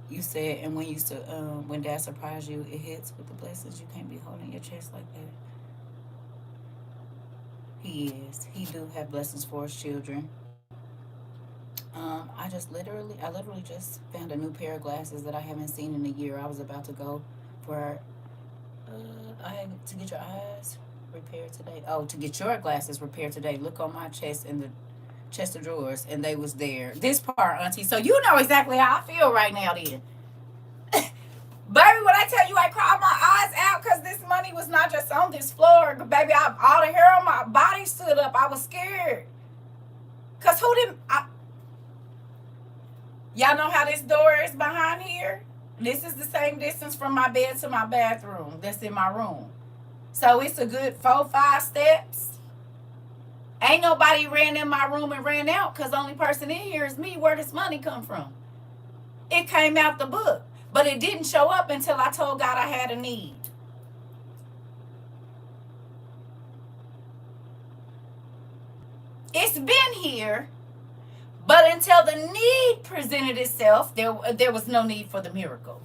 You said, and when Dad surprised you, it hits with the blessings. You can't be holding your chest like that. He is. He do have blessings for his children. I literally just found a new pair of glasses that I haven't seen in a year. I was about to go for, I had to get your eyes repaired today. Oh, to get your glasses repaired today. Look on my chest and chest of drawers, and they was there. This part, Auntie. So you know exactly how I feel right now, then. Baby, when I tell you I cried my eyes out because this money was not just on this floor, but baby, all the hair on my body stood up. I was scared. Because who didn't... y'all know how this door is behind here? This is the same distance from my bed to my bathroom that's in my room. So it's a good 4-5 steps. Ain't nobody ran in my room and ran out because the only person in here is me. Where does money come from? It came out the book. But it didn't show up until I told God I had a need. It's been here, but until the need presented itself, there was no need for the miracle.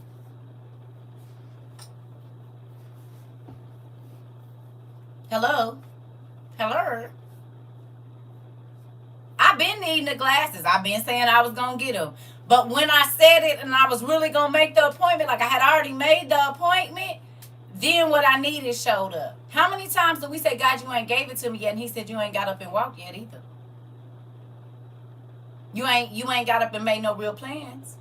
Hello? Hello? I've been needing the glasses. I've been saying I was going to get them. But when I said it and I was really going to make the appointment, like I had already made the appointment, then what I needed showed up. How many times did we say, God, you ain't gave it to me yet? And he said, you ain't got up and walked yet either. You ain't got up and made no real plans.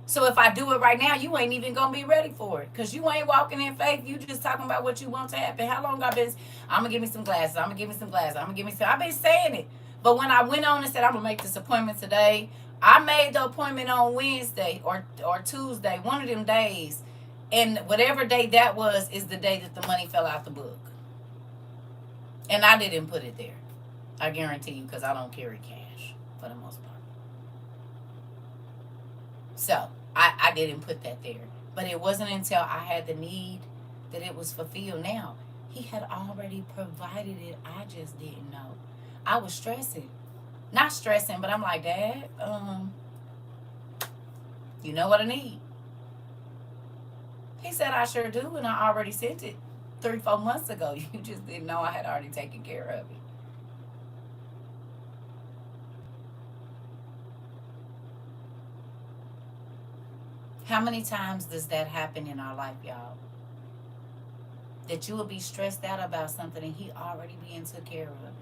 So if I do it right now, you ain't even going to be ready for it. Because you ain't walking in faith. You just talking about what you want to happen. How long I've been, I'm going to give me some glasses. I'm going to give me some glasses. I'm going to give me some. I've been saying it. But when I went on and said, I'm going to make this appointment today, I made the appointment on Wednesday or Tuesday, one of them days. And whatever day that was is the day that the money fell out the book. And I didn't put it there. I guarantee you, because I don't carry cash for the most part. So I didn't put that there. But it wasn't until I had the need that it was fulfilled. Now, he had already provided it. I just didn't know. I was stressing. Not stressing, but I'm like, Dad, you know what I need? He said, I sure do, and I already sent it 3-4 months ago. You just didn't know I had already taken care of it. How many times does that happen in our life, y'all? That you will be stressed out about something and he already being took care of it.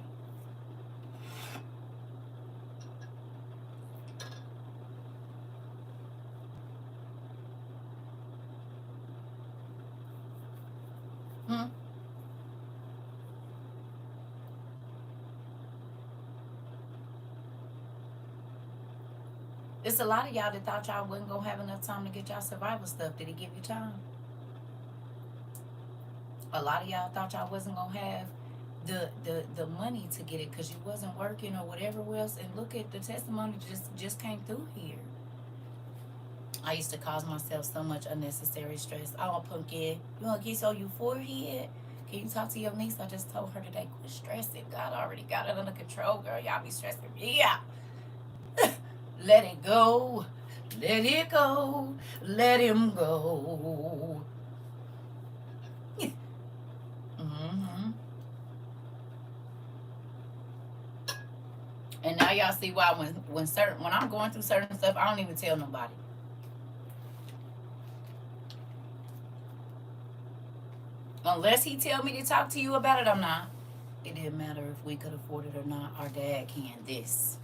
It's a lot of y'all that thought y'all wasn't going to have enough time to get y'all survival stuff. Did he give you time? A lot of y'all thought y'all wasn't going to have the money to get it because you wasn't working or whatever else. And look at the testimony just came through here. I used to cause myself so much unnecessary stress. Oh, pumpkin, you want to kiss on your forehead? Can you talk to your niece? I just told her today, quit stressing. God already got it under control, girl. Y'all be stressing me out. Let it go. Let it go. Let him go. Mm-hmm. And now y'all see why when I'm going through certain stuff, I don't even tell nobody. Unless he tell me to talk to you about it, I'm not. It didn't matter if we could afford it or not. Our dad can. This.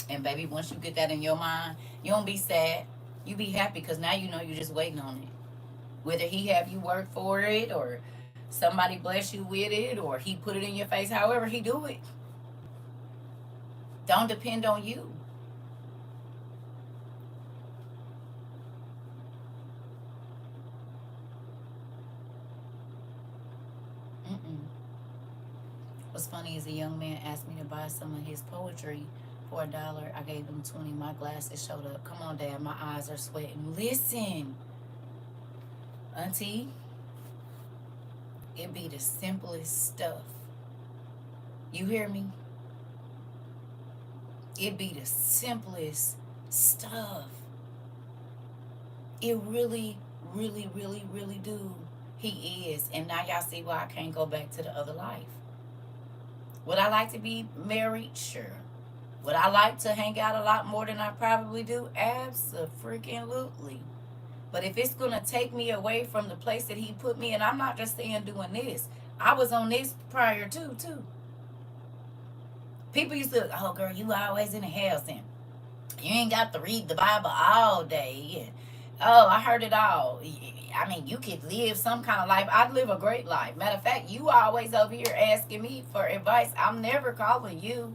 And baby, once you get that in your mind, you don't be sad. You be happy because now you know you're just waiting on it. Whether he have you work for it or somebody bless you with it or he put it in your face, however he do it. Don't depend on you. Mm-mm. What's funny is a young man asked me to buy some of his poetry for $1. I gave him 20. My glasses showed up. Come on, Dad. My eyes are sweating. Listen, Auntie, it be the simplest stuff. You hear me? It be the simplest stuff. It really, really, really, really do. He is. And now y'all see why I can't go back to the other life. Would I like to be married? Sure. Would I like to hang out a lot more than I probably do? Abso-freaking-lutely. But if it's going to take me away from the place that he put me in, I'm not just saying doing this. I was on this prior too. People used to, oh girl, you always in the house and you ain't got to read the Bible all day. And, oh, I heard it all. I mean, you could live some kind of life. I'd live a great life. Matter of fact, you always over here asking me for advice. I'm never calling you.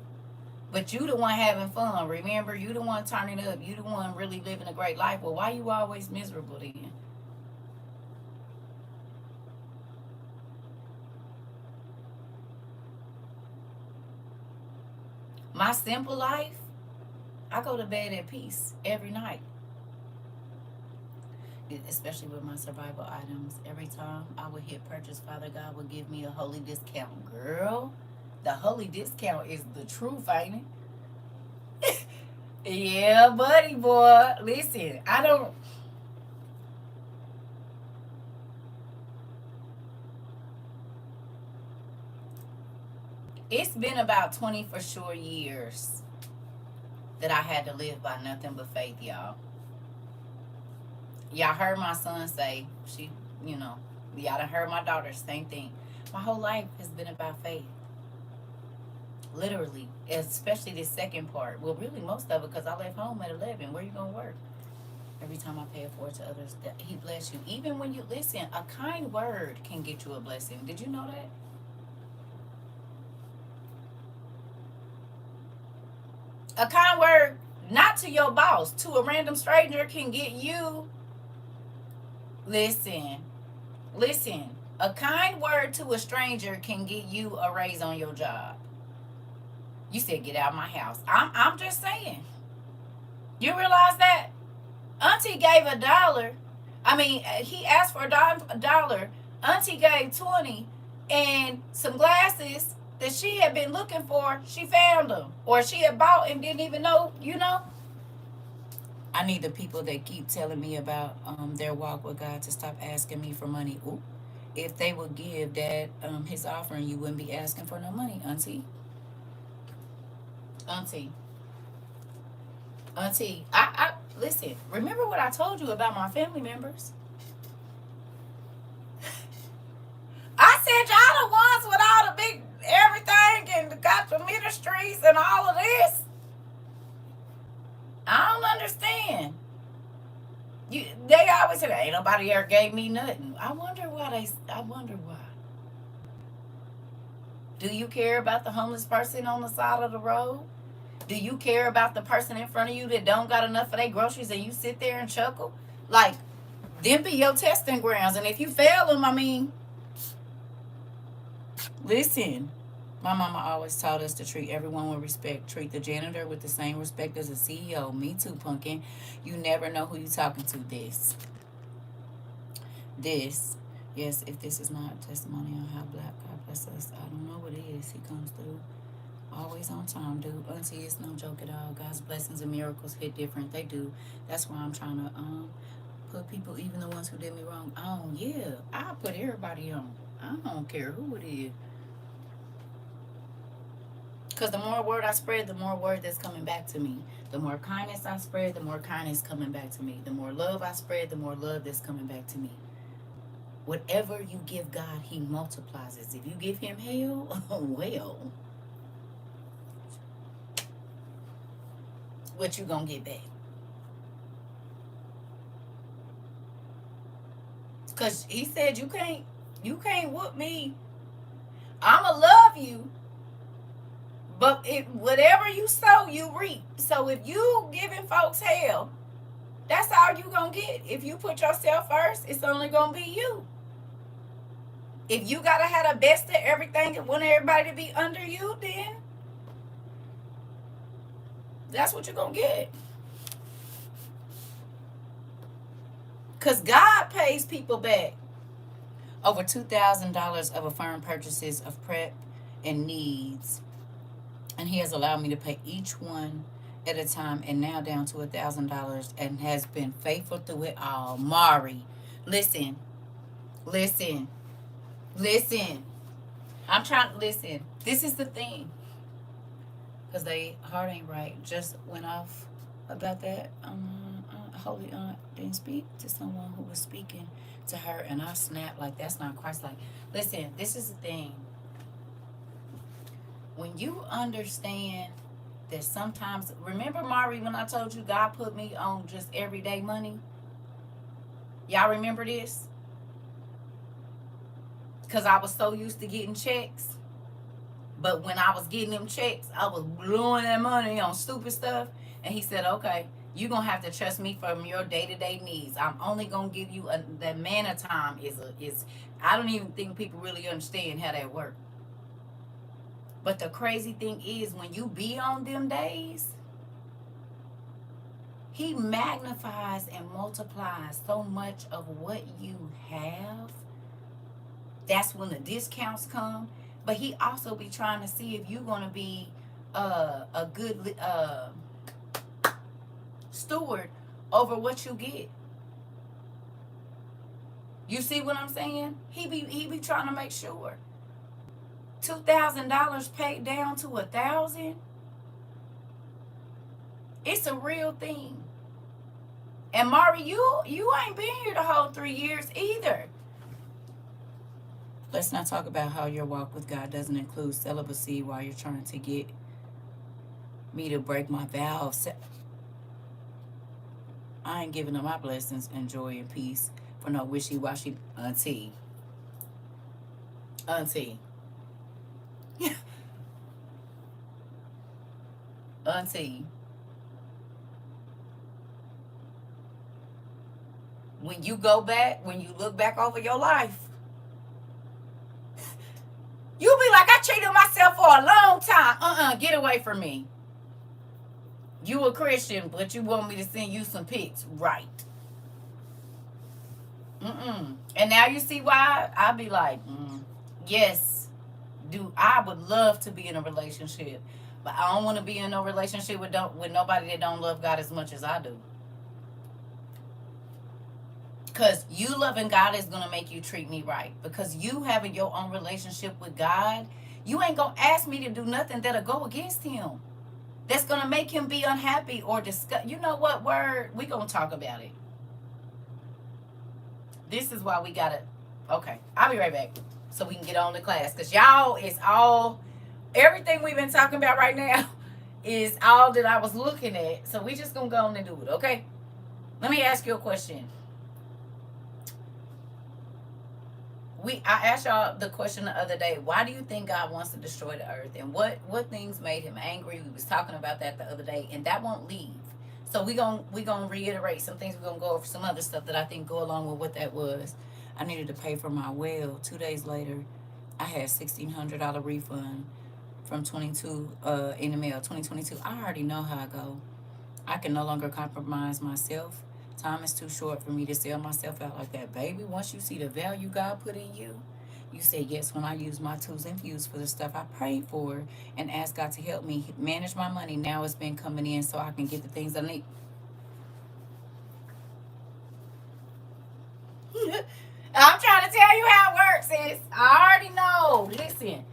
But you the one having fun. Remember, you the one turning up. You the one really living a great life. Well, why you always miserable then? My simple life, I go to bed at peace every night. Especially with my survival items. Every time I would hit purchase, Father God would give me a holy discount. Girl, the holy discount is the truth, ain't it? Yeah, buddy boy. Listen, I don't. It's been about 20 for sure years that I had to live by nothing but faith, y'all. Y'all heard my son say, you know, y'all done heard my daughter, same thing. My whole life has been about faith. Literally. Especially this second part. Well, really, most of it, because I left home at 11. Where you going to work? Every time I pay it forward to others, that he bless you. Even when you listen, a kind word can get you a blessing. Did you know that? A kind word, not to your boss, to a random stranger, can get you. Listen, listen. A kind word to a stranger can get you a raise on your job. You said, get out of my house. I'm just saying. You realize that? Auntie gave $1. I mean, he asked for $1. Auntie gave 20, and some glasses that she had been looking for, she found them, or she had bought and didn't even know. You know. I need the people that keep telling me about their walk with God to stop asking me for money. Ooh, if they would give that his offering, you wouldn't be asking for no money, Auntie. Auntie. Auntie, I listen. Remember what I told you about my family members? I said y'all the ones with all the big everything and got the ministries and all of this. I don't understand. They always say ain't nobody ever gave me nothing. I wonder why they. I wonder why. Do you care about the homeless person on the side of the road? Do you care about the person in front of you that don't got enough for their groceries and you sit there and chuckle? Like, them be your testing grounds. And if you fail them, I mean, listen. My mama always taught us to treat everyone with respect. Treat the janitor with the same respect as a CEO. Me too, pumpkin. You never know who you talking to. This. Yes, if this is not a testimony on how black God bless us, I don't know what it is. He comes through. Always on time, dude. Auntie, it's no joke at all. God's blessings and miracles hit different. They do. That's why I'm trying to put people, even the ones who did me wrong, on. Yeah, I put everybody on. I don't care who it is. Because the more word I spread, the more word that's coming back to me. The more kindness I spread, the more kindness coming back to me. The more love I spread, the more love that's coming back to me. Whatever you give God, he multiplies it. If you give him hell, well, what you gonna get back? Cause he said you can't whoop me. I'ma love you, but whatever you sow, you reap. So if you giving folks hell, that's all you gonna get. If you put yourself first, it's only gonna be you. If you gotta have the best of everything and want everybody to be under you, then that's what you're gonna get. Cause God pays people back over $2,000 of affirmed purchases of prep and needs, and he has allowed me to pay each one at a time, and now down to $1,000, and has been faithful through it all. Mari, listen, listen, listen. I'm trying to listen. This is the thing, because they heart ain't right. Just went off about that. Holy Aunt didn't speak to someone who was speaking to her, and I snapped like that's not Christ like. Listen, this is the thing. when you understand that sometimes, remember Mari, when I told you God put me on just everyday money? Y'all remember this? Because I was so used to getting checks. But when I was getting them checks, I was blowing that money on stupid stuff. And he said, okay, you're going to have to trust me from your day-to-day needs. I'm only going to give you that manna time is I don't even think people really understand how that works. But the crazy thing is, when you be on them days, he magnifies and multiplies so much of what you have. That's when the discounts come. But he also be trying to see if you're going to be a good steward over what you get. You see what I'm saying? He be trying to make sure. $2,000 paid down to $1,000. It's a real thing. And Mari, you ain't been here the whole 3 years either. Let's not talk about how your walk with God doesn't include celibacy while you're trying to get me to break my vows. I ain't giving up my blessings and joy and peace for no wishy-washy auntie. Auntie. Auntie. When you go back, when you look back over your life, you be like, I cheated myself for a long time. Get away from me. You a Christian, but you want me to send you some pics. Right. And now you see why I be like, yes, I would love to be in a relationship, but I don't want to be in no relationship with nobody that don't love God as much as I do. Because you loving God is going to make you treat me right. Because you having your own relationship with God, you ain't going to ask me to do nothing that'll go against him. That's going to make him be unhappy or disgust. You know what word? We going to talk about it. This is why we got to. Okay, I'll be right back so we can get on to class. Because y'all, it's all, everything we've been talking about right now is all that I was looking at. So we just going to go on and do it, okay? Let me ask you a question. I asked y'all the question the other day, why do you think God wants to destroy the earth? And what things made him angry? We was talking about that the other day, and that won't leave. So we gonna reiterate some things. We're gonna go over some other stuff that I think go along with what that was. I needed to pay for my well. 2 days later, I had $1,600 refund from 22 in the mail, 2022. I already know how I go. I can no longer compromise myself. Time is too short for me to sell myself out like that, baby. Once you see the value God put in you, you say yes. When I use my tools and views for the stuff I prayed for and ask God to help me manage my money, now it's been coming in so I can get the things I need. I'm trying to tell you how it works, sis. I already know. Listen,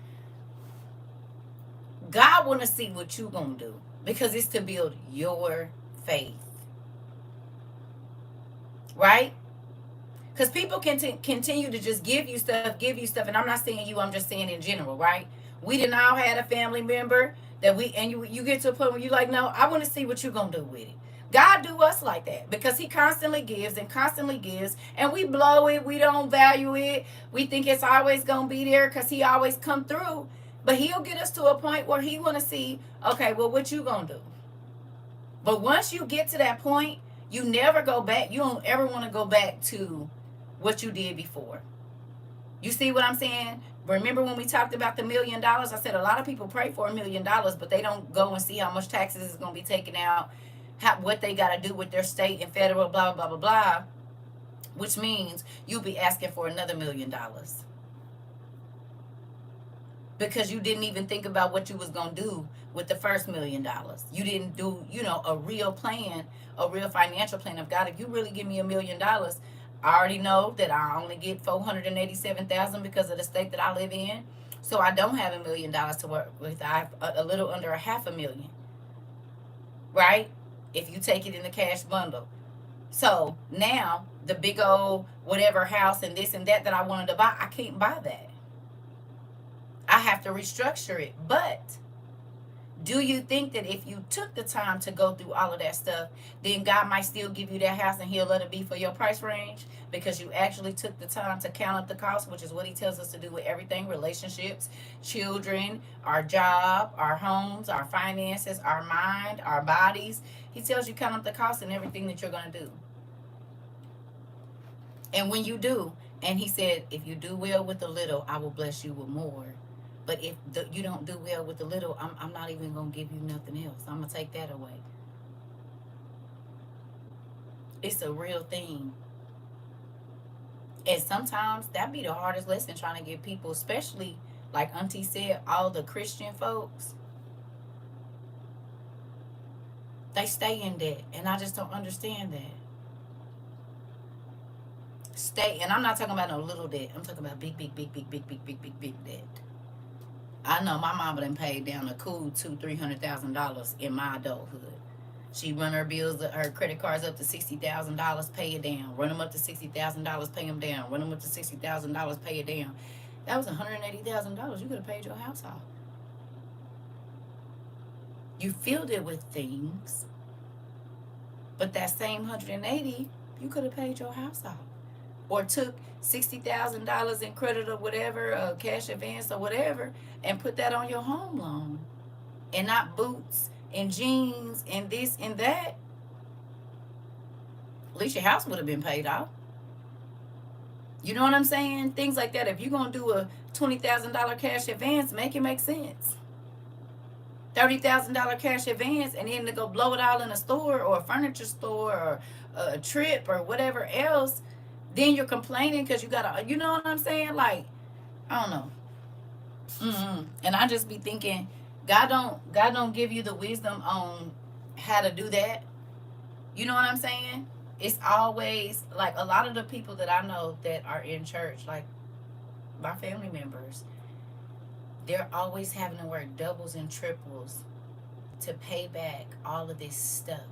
God want to see what you gonna do because it's to build your faith. Right? Because people can continue to just give you stuff, and I'm not saying you, I'm just saying in general, right? We didn't all had a family member that you get to a point where you like, no, I want to see what you're going to do with it. God do us like that because he constantly gives, and we blow it. We don't value it. We think it's always going to be there because he always come through. But he'll get us to a point where he want to see, okay, well, what you going to do? But once you get to that point, you never go back. You don't ever want to go back to what you did before. You see what I'm saying? Remember when we talked about the $1 million? I said a lot of people pray for $1 million, but they don't go and see how much taxes is going to be taken out, what they got to do with their state and federal, blah, blah, blah, blah, which means you'll be asking for another $1 million. Because you didn't even think about what you was going to do with the first $1 million. You didn't do, a real plan, a real financial plan of God. If you really give me $1 million, I already know that I only get $487,000 because of the state that I live in. So I don't have $1 million to work with. I have a little under $500,000. Right? If you take it in the cash bundle. So now the big old whatever house and this and that I wanted to buy, I can't buy that. I I have to restructure it. But do you think that if you took the time to go through all of that stuff, then God might still give you that house and he'll let it be for your price range? Because you actually took the time to count up the cost, which is what he tells us to do with everything: relationships, children, our job, our homes, our finances, our mind, our bodies. He tells you count up the cost and everything that you're going to do. And when you do, and he said, if you do well with the little, I will bless you with more. But if you don't do well with the little, I'm not even going to give you nothing else. I'm going to take that away. It's a real thing. And sometimes that be the hardest lesson, trying to get people, especially like Auntie said, all the Christian folks, they stay in debt. And I just don't understand that. Stay, and I'm not talking about no little debt. I'm talking about big, big, big, big, big, big, big, big, big debt. I know my mama done paid down a cool $200,000-$300,000 in my adulthood. She run her bills, her credit cards up to $60,000, pay it down. Run them up to $60,000, pay them down. Run them up to $60,000, pay it down. That was $180,000. You could have paid your house off. You filled it with things, but that same 180, you could have paid your house off, or took $60,000 in credit or whatever, cash advance or whatever, and put that on your home loan, and not boots and jeans and this and that. At least your house would have been paid off. You know what I'm saying? Things like that. If you're going to do a $20,000 cash advance, make it make sense. $30,000 cash advance, and then to go blow it all in a store or a furniture store or a trip or whatever else, then you're complaining because you got to, you know what I'm saying? Like, I don't know. And I just be thinking, God don't give you the wisdom on how to do that. You know what I'm saying? It's always like a lot of the people that I know that are in church, like my family members, they're always having to work doubles and triples to pay back all of this stuff,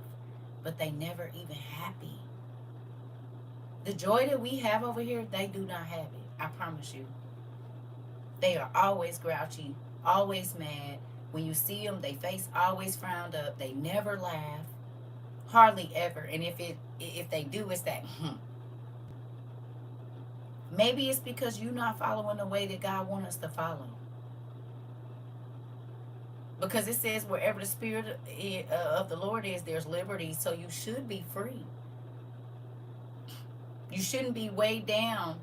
but they never even happy. The joy that we have over here, they do not have it. I promise you. They are always grouchy, always mad. When you see them, they face always frowned up. They never laugh, hardly ever. And if they do, it's that. Maybe it's because you're not following the way that God wants us to follow. Because it says wherever the Spirit of the Lord is, there's liberty. So you should be free. You shouldn't be weighed down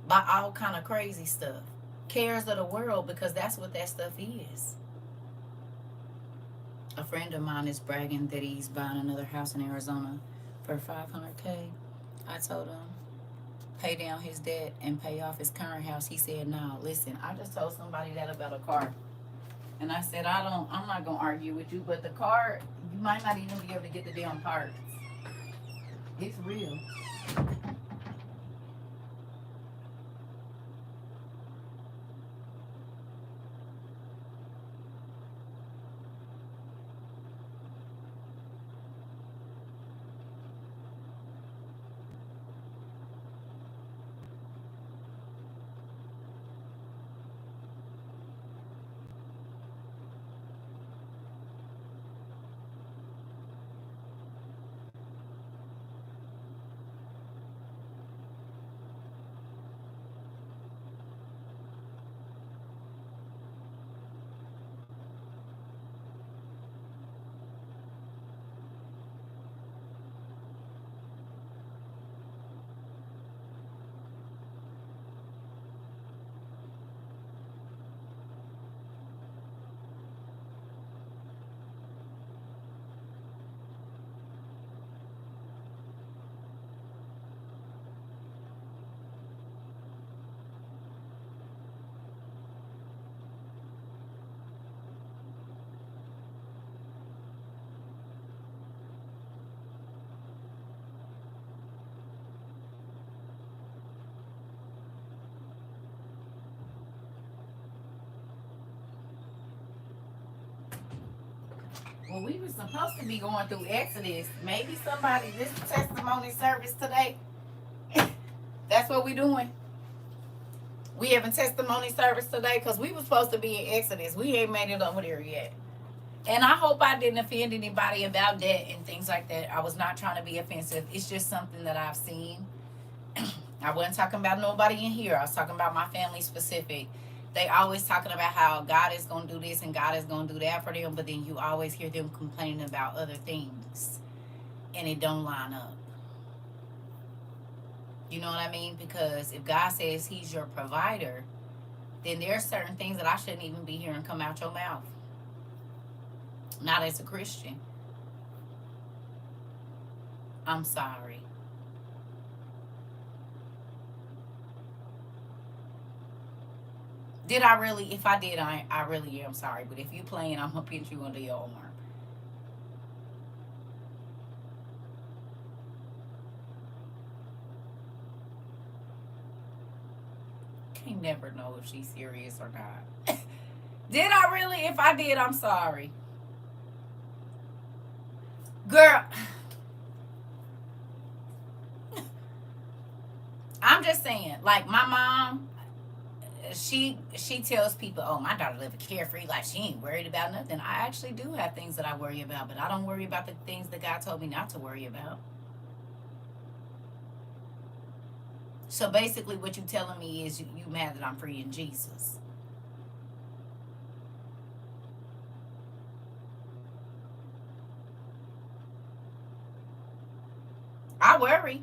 by all kind of crazy stuff. Cares of the world, because that's what that stuff is. A friend of mine is bragging that he's buying another house in Arizona for $500K. I told him, pay down his debt and pay off his current house. He said, no, listen, I just told somebody that about a car. And I said, I'm not going to argue with you, but the car, you might not even be able to get the damn parts. It's real. Well, we were supposed to be going through Exodus. Maybe somebody, this testimony service today, that's what we're doing. We having testimony service today because we were supposed to be in Exodus. We ain't made it over there yet. And I hope I didn't offend anybody about that and things like that. I was not trying to be offensive. It's just something that I've seen. I wasn't talking about nobody in here. I was talking about my family specific. They always talking about how God is going to do this and God is going to do that for them, but then you always hear them complaining about other things, and it don't line up. You know what I mean? Because if God says He's your provider, then there are certain things that I shouldn't even be hearing come out your mouth. Not as a Christian. I'm sorry. Did I really? If I did, I really am sorry. But if you playing, I'm gonna pinch you under your arm. Can't never know if she's serious or not. Did I really? If I did, I'm sorry. Girl, I'm just saying, like my mom, she tells people, "Oh, my daughter live a carefree life. She ain't worried about nothing." I actually do have things that I worry about, but I don't worry about the things that God told me not to worry about. So basically, what you telling me is you mad that I'm free in Jesus. I worry.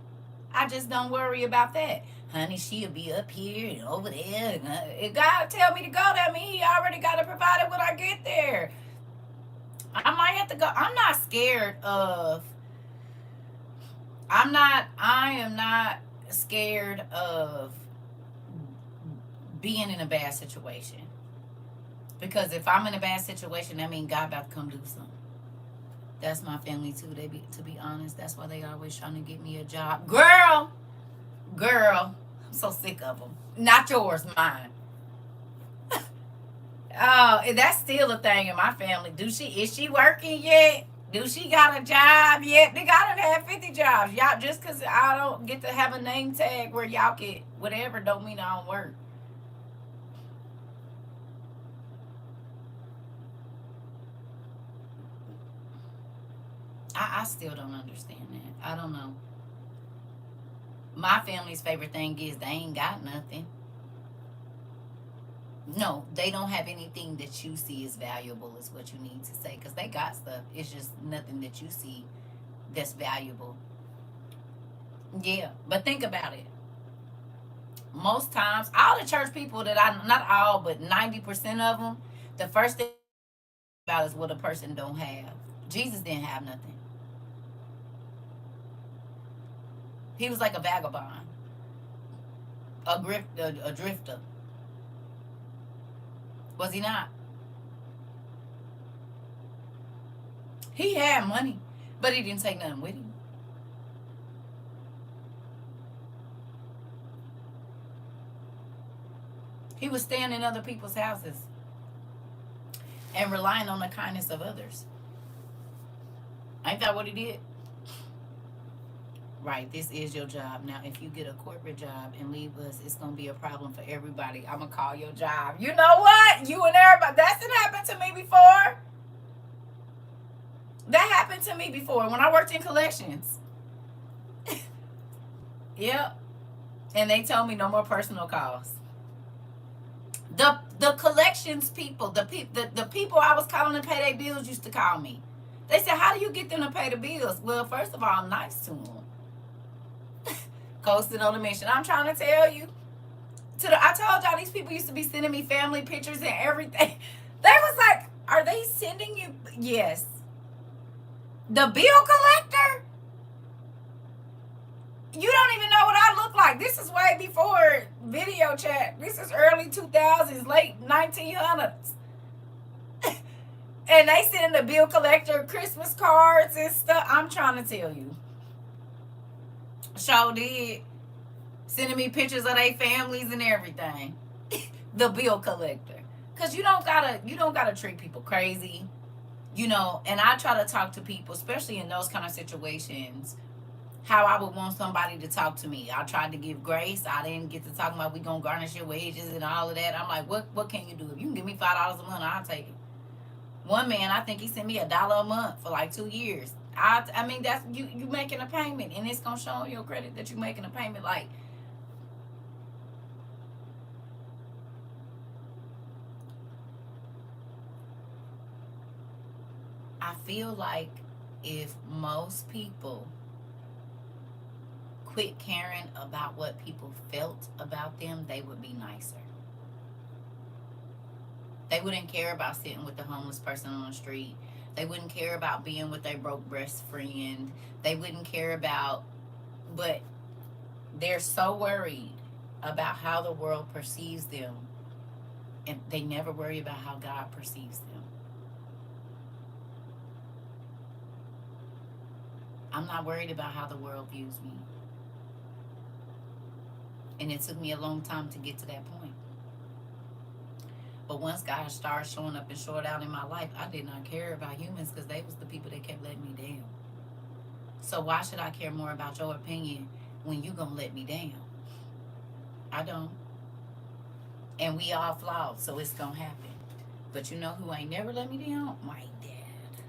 I just don't worry about that. Honey, she'll be up here and over there. And, if God tell me to go, that means He already got to provide it when I get there. I might have to go. I'm not scared of. I am not scared of being in a bad situation. Because if I'm in a bad situation, that means God about to come do something. That's my family too. To be honest, that's why they always trying to get me a job. Girl, I'm so sick of them. Not yours, mine. Oh, that's still a thing in my family. Is she working yet? Do she got a job yet? They gotta have 50 jobs. Y'all, just cause I don't get to have a name tag where y'all get whatever don't mean I don't work. I still don't understand that. I don't know. My family's favorite thing is they ain't got nothing. No, they don't have anything that you see as valuable, is what you need to say, because they got stuff. It's just nothing that you see that's valuable. Yeah, but think about it. Most times, all the church people that not all, but 90% of them, the first thing about is what a person don't have. Jesus didn't have nothing. He was like a vagabond, a drifter. Was he not? He had money, but he didn't take nothing with him. He was staying in other people's houses and relying on the kindness of others. Ain't that what he did? Right, this is your job. Now, if you get a corporate job and leave us, it's going to be a problem for everybody. I'm going to call your job. You know what? You and everybody. That's what happened to me before. That happened to me before when I worked in collections. Yep. And they told me no more personal calls. The collections people, the people I was calling to pay their bills used to call me. They said, "How do you get them to pay the bills?" Well, first of all, I'm nice to them. Coasting on the mission. I'm trying to tell you. I told y'all these people used to be sending me family pictures and everything. They was like, "Are they sending you?" Yes. The bill collector? You don't even know what I look like. This is way before video chat. This is early 2000s, late 1900s. And they send the bill collector Christmas cards and stuff. I'm trying to tell you. Sure did. Sending me pictures of their families and everything. The bill collector. Cause you don't gotta treat people crazy. And I try to talk to people, especially in those kind of situations, how I would want somebody to talk to me. I tried to give grace. I didn't get to talk about we gonna garnish your wages and all of that. I'm like, what can you do? If you can give me $5 a month, I'll take it. One man, I think he sent me $1 a month for like 2 years. I mean that's you making a payment and it's gonna show on your credit that you making a payment. Like I feel like if most people quit caring about what people felt about them, they would be nicer. They wouldn't care about sitting with the homeless person on the street. They wouldn't care about being with their broke best friend. They wouldn't care about, but they're so worried about how the world perceives them, and they never worry about how God perceives them. I'm not worried about how the world views me. And it took me a long time to get to that point. But once God started showing up and showing out in my life, I did not care about humans because they was the people that kept letting me down. So why should I care more about your opinion when you gonna let me down? I don't. And we all flawed, so it's gonna happen. But you know who ain't never let me down? My dad.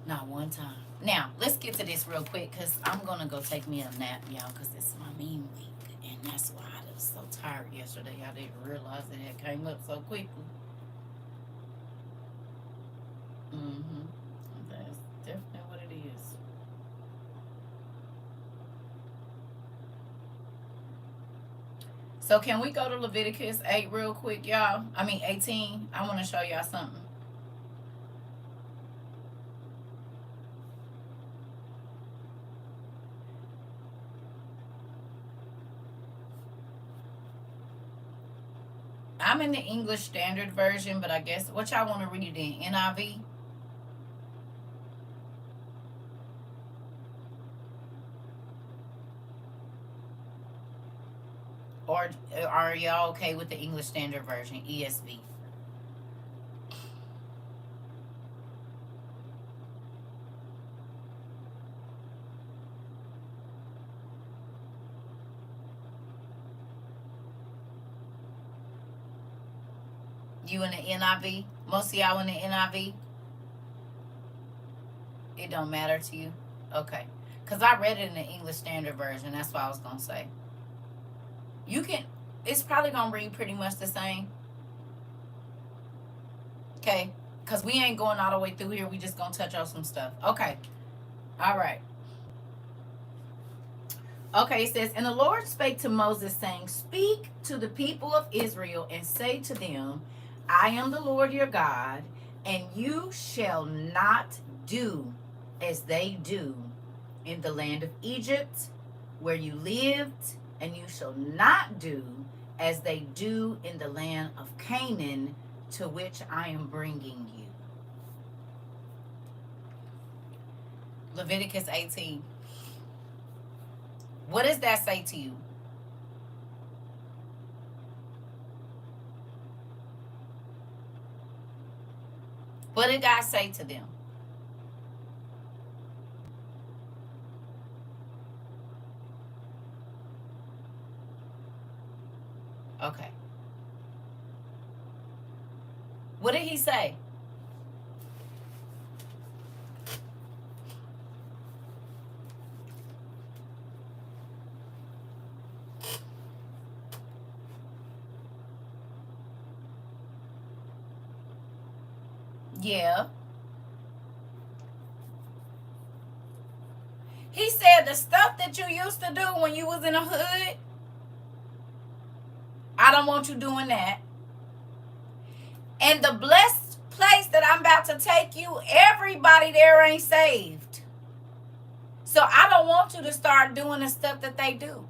Not one time. Now, let's get to this real quick because I'm gonna go take me a nap, y'all, because it's my mean week. And that's why I was so tired yesterday. I didn't realize it had came up so quickly. Mm-hmm. That's definitely what it is. So can we go to Leviticus 8 real quick, y'all? I mean 18. I want to show y'all something. I'm in the English Standard Version, but I guess what y'all want to read it in NIV? Or are y'all okay with the English Standard Version, ESV? You in the NIV? Most of y'all in the NIV? It don't matter to you? Okay. Because I read it in the English Standard Version. That's what I was going to say. You can, it's probably going to read pretty much the same. Okay. Because we ain't going all the way through here. We just going to touch on some stuff. Okay. All right. Okay, it says, and the Lord spake to Moses, saying, speak to the people of Israel and say to them, I am the Lord your God, and you shall not do as they do in the land of Egypt, where you lived, and you shall not do as they do in the land of Canaan, to which I am bringing you. Leviticus 18. What does that say to you? What did God say to them? Okay. What did he say? Yeah. He said the stuff that you used to do when you was in the hood, I don't want you doing that. And the blessed place that I'm about to take you, everybody there ain't saved. So I don't want you to start doing the stuff that they do.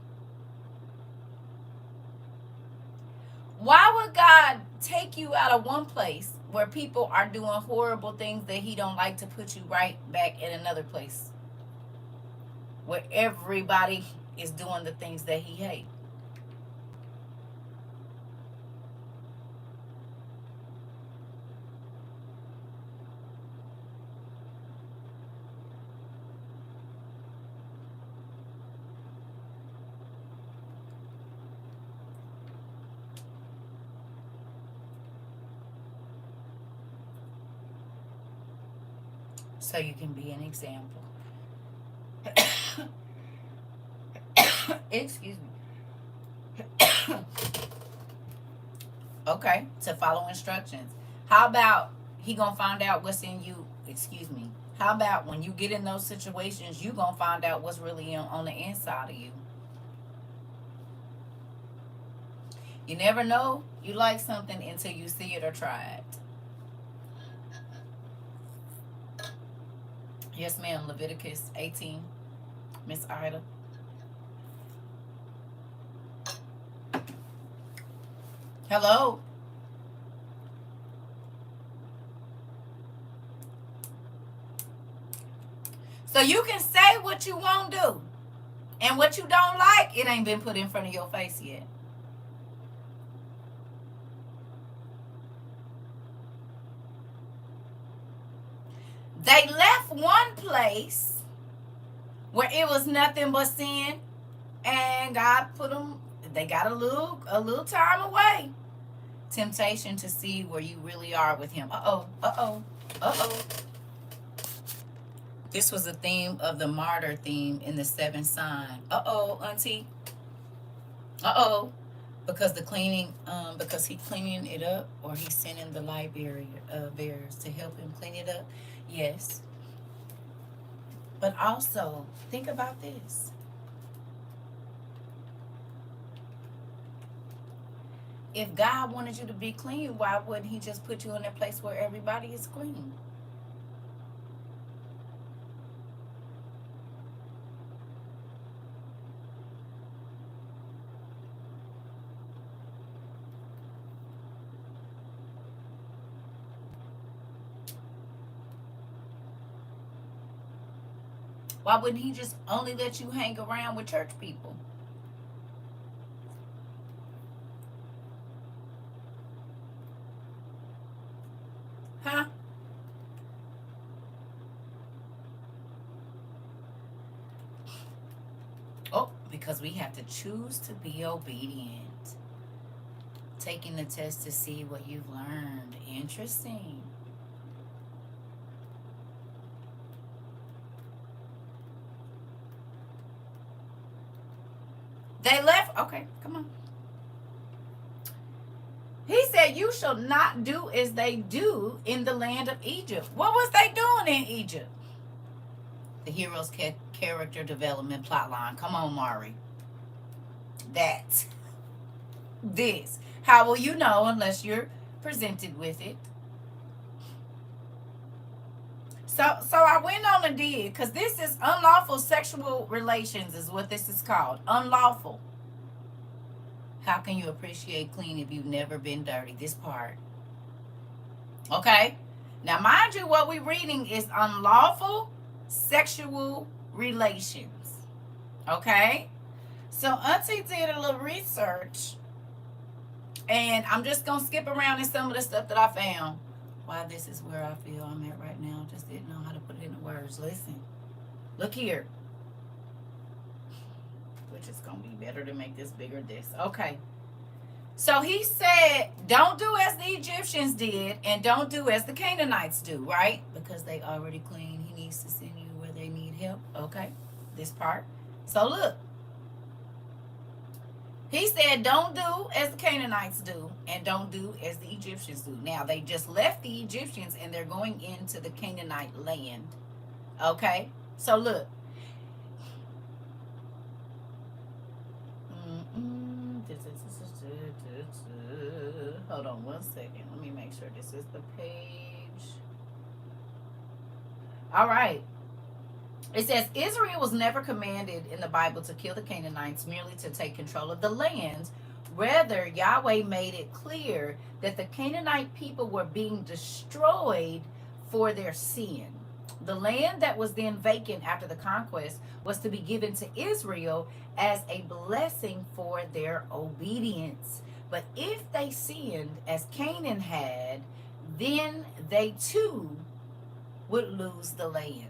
Why would God take you out of one place where people are doing horrible things that he don't like to put you right back in another place where everybody is doing the things that he hates? so you can be an example. Excuse me. Okay, to follow instructions. How about he gonna find out what's in you? Excuse me. How about when you get in those situations, you gonna find out what's really on the inside of you? You never know you like something until you see it or try it. Yes, ma'am. Leviticus 18. Miss Ida. Hello. So you can say what you won't do. And what you don't like, it ain't been put in front of your face yet. They left one place where it was nothing but sin, and God put them. They got a little time away. Temptation to see where you really are with Him. Uh oh. This was the theme of the martyr theme in the seventh sign. Auntie. Because because he cleaning it up, or he's sending the light bearers to help him clean it up. Yes. But also, think about this. If God wanted you to be clean, why wouldn't He just put you in a place where everybody is clean? Why wouldn't He just only let you hang around with church people? Huh? Oh, because we have to choose to be obedient. Taking the test to see what you've learned. Interesting. They left. Okay, come on. He said, you shall not do as they do in the land of Egypt. What was they doing in Egypt? The hero's character development plotline. Come on, Mari. That. This. How will you know unless you're presented with it? So I went on and did, because this is unlawful sexual relations is what this is called. Unlawful. How can you appreciate clean if you've never been dirty? This part. Okay? Now, mind you, what we're reading is unlawful sexual relations. Okay? So Auntie did a little research, and I'm just going to skip around in some of the stuff that I found. Why this is where I feel I'm at right now. Just didn't know how to put it into words. Listen. Look here. Which is going to be better to make this bigger this. Okay. So he said, don't do as the Egyptians did, and don't do as the Canaanites do, right? Because they already clean. He needs to send you where they need help. Okay. This part. So look. He said, don't do as the Canaanites do, and don't do as the Egyptians do. Now, they just left the Egyptians, and they're going into the Canaanite land. Okay? So, look. Hold on one second. Let me make sure this is the page. All right. It says, Israel was never commanded in the Bible to kill the Canaanites merely to take control of the land. Rather, Yahweh made it clear that the Canaanite people were being destroyed for their sin. The land that was then vacant after the conquest was to be given to Israel as a blessing for their obedience. But if they sinned as Canaan had, then they too would lose the land.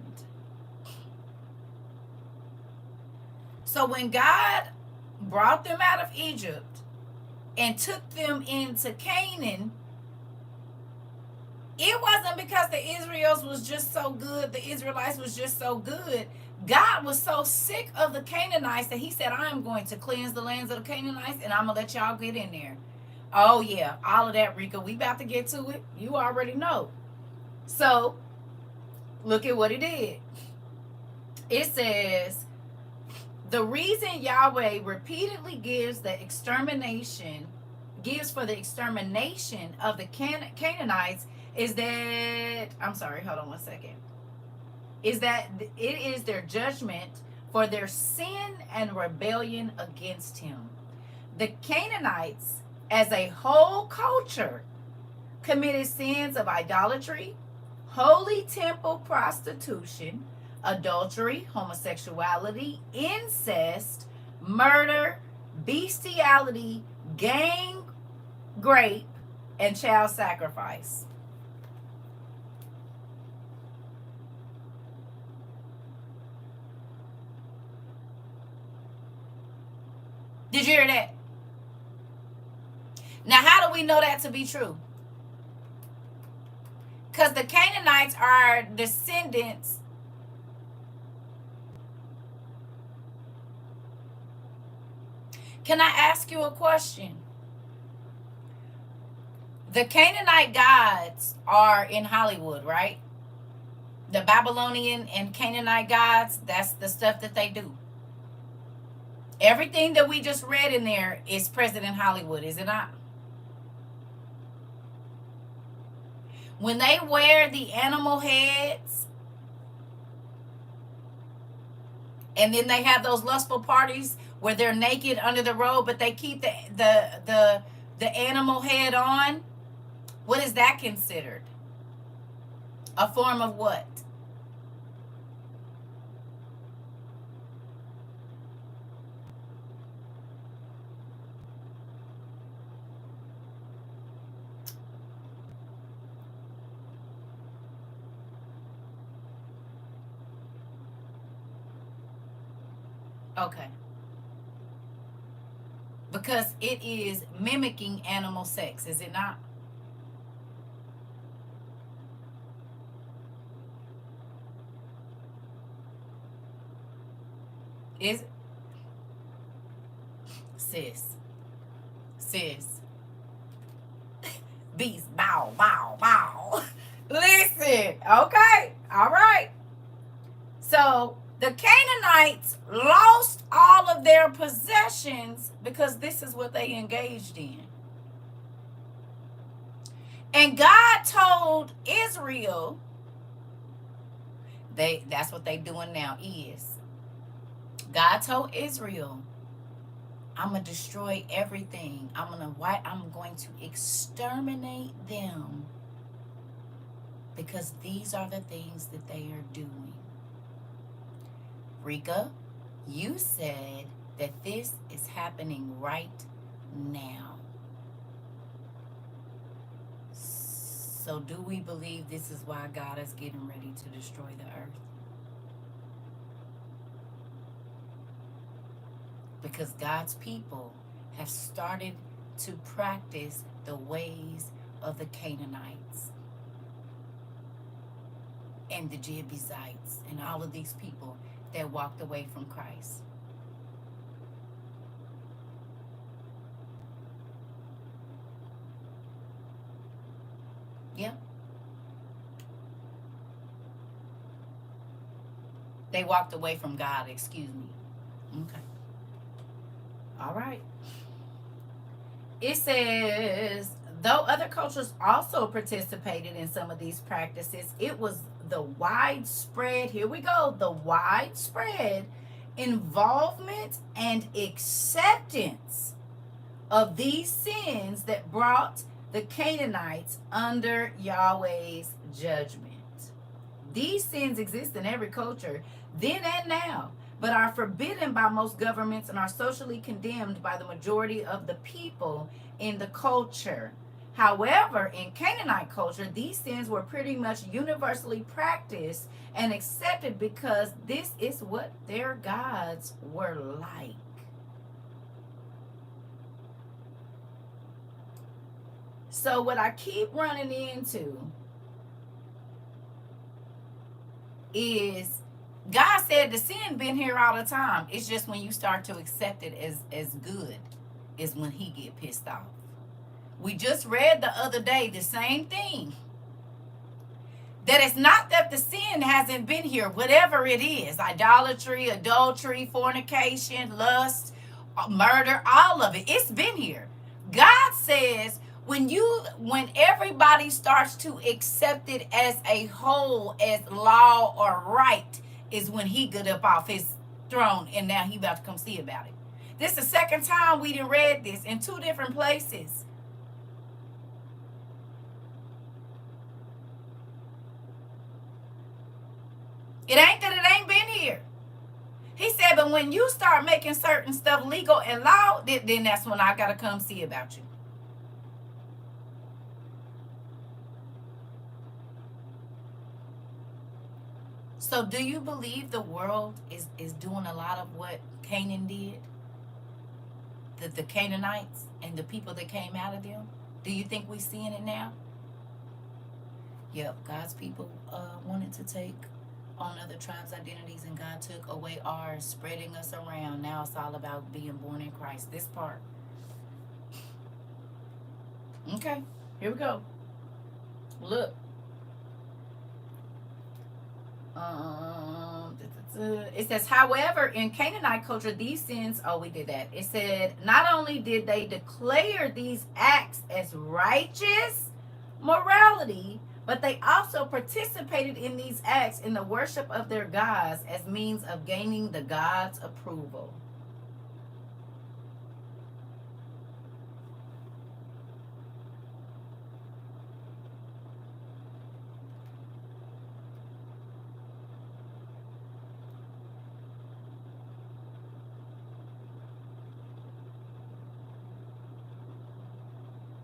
So when God brought them out of Egypt and took them into Canaan, It wasn't because the Israelites was just so good. The Israelites was just so good. God was so sick of the Canaanites that he said, I am going to cleanse the lands of the Canaanites and I'm going to let y'all get in there. Oh, yeah. All of that, Rika. We about to get to it. You already know. So, look at what he did. It says, the reason Yahweh repeatedly gives for the extermination of the Canaanites is that, I'm sorry, hold on one second, is that it is their judgment for their sin and rebellion against him. The Canaanites, as a whole culture, committed sins of idolatry, holy temple prostitution, adultery, homosexuality, incest, murder, bestiality, gang rape, and child sacrifice. Did you hear that? Now, how do we know that to be true? Because the Canaanites are descendants. Can I ask you a question? The Canaanite gods are in Hollywood, right? The Babylonian and Canaanite gods, that's the stuff that they do. Everything that we just read in there is present in Hollywood, is it not? When they wear the animal heads and then they have those lustful parties where they're naked under the robe, but they keep the animal head on, what is that considered? A form of what? Okay. Because it is mimicking animal sex, is it not? Is sis, sis, beast, bow, bow, bow. Listen, okay, all right. So the Canaanites lost all of their possessions because this is what they engaged in. And God told Israel, that's what they doing now is. God told Israel, I'm going to destroy everything. I'm going to exterminate them because these are the things that they are doing. Rika, you said that this is happening right now. So do we believe this is why God is getting ready to destroy the earth? Because God's people have started to practice the ways of the Canaanites and the Jebusites and all of these people that walked away from Christ. Yeah. They walked away from God, excuse me. Okay. All right. It says, though other cultures also participated in some of these practices, it was the widespread, here we go, the widespread involvement and acceptance of these sins that brought the Canaanites under Yahweh's judgment. These sins exist in every culture, then and now, but are forbidden by most governments and are socially condemned by the majority of the people in the culture. However, in Canaanite culture, these sins were pretty much universally practiced and accepted because this is what their gods were like. So what I keep running into is God said the sin been here all the time. It's just when you start to accept it as good is when he get pissed off. We just read the other day the same thing. That it's not that the sin hasn't been here, whatever it is, idolatry, adultery, fornication, lust, murder, all of it, it's been here. God says when everybody starts to accept it as a whole, as law or right, is when he got up off his throne and now he about to come see about it. This is the second time we done read this in two different places. It ain't that it ain't been here. He said, but when you start making certain stuff legal and law, then that's when I got to come see about you. So do you believe the world is doing a lot of what Canaan did? The Canaanites and the people that came out of them? Do you think we're seeing it now? Yep, God's people wanted to take on other tribes' identities, and God took away ours, spreading us around. Now it's all about being born in Christ. This part. Okay, here we go. Look. It says, however, in Canaanite culture, these sins, we did that. It said, not only did they declare these acts as righteous morality, but they also participated in these acts in the worship of their gods as means of gaining the gods' approval.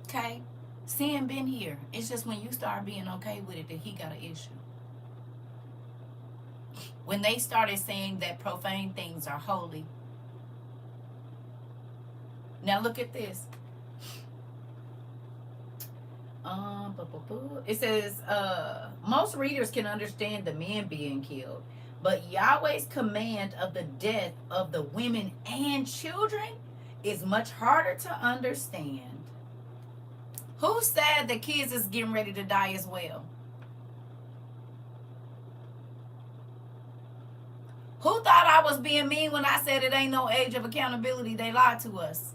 Okay? Sin been here. It's just when you start being okay with it that he got an issue. When they started saying that profane things are holy. Now look at this. It says, most readers can understand the men being killed, but Yahweh's command of the death of the women and children is much harder to understand. Who said the kids is getting ready to die as well? Who thought I was being mean when I said it ain't no age of accountability? They lied to us.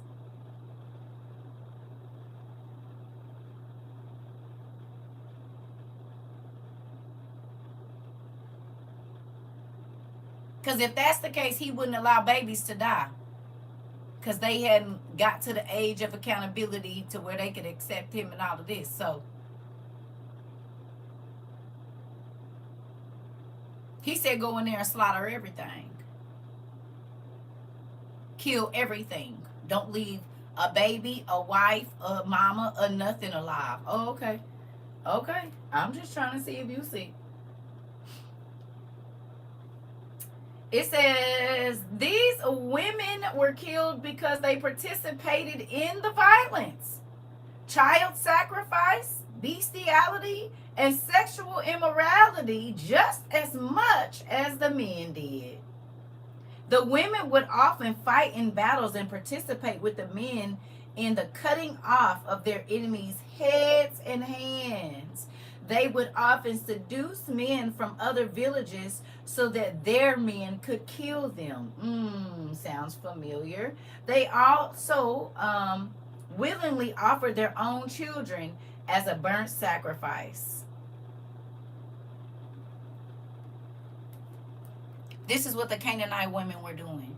Because if that's the case, he wouldn't allow babies to die. Because they hadn't got to the age of accountability to where they could accept him and all of this. So he said go in there and slaughter everything. Kill everything. Don't leave a baby, a wife, a mama, or nothing alive. Oh, okay. Okay. I'm just trying to see if you see. It says these women were killed because they participated in the violence, child sacrifice, bestiality, and sexual immorality just as much as the men did. The women would often fight in battles and participate with the men in the cutting off of their enemies' heads and hands. They would often seduce men from other villages so that their men could kill them. Sounds familiar. They also willingly offered their own children as a burnt sacrifice. This is what the Canaanite women were doing.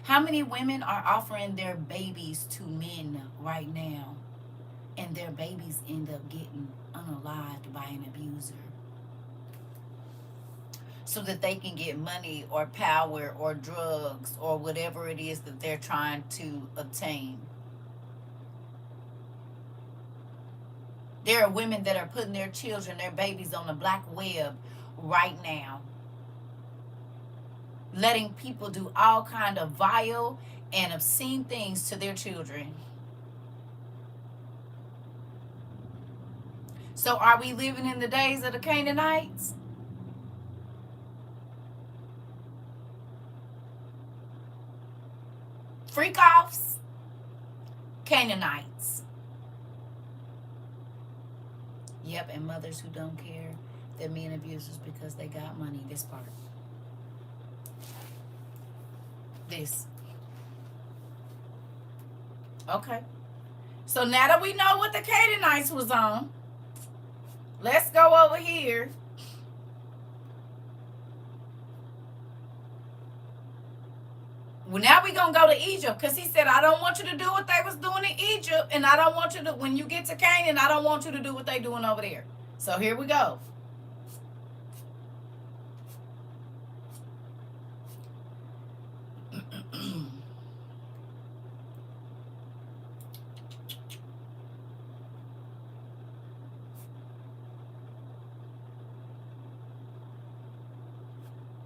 How many women are offering their babies to men right now? And their babies end up getting unalived by an abuser so that they can get money or power or drugs or whatever it is that they're trying to obtain. There are women that are putting their children, their babies on the black web right now, letting people do all kind of vile and obscene things to their children. So are we living in the days of the Canaanites? Freak offs? Canaanites. Yep, and mothers who don't care that men abusers because they got money. This part. This. Okay. So now that we know what the Canaanites was on, let's go over here. Well, now we're going to go to Egypt because he said, I don't want you to do what they was doing in Egypt, and I don't want you to, when you get to Canaan, I don't want you to do what they doing over there. So here we go.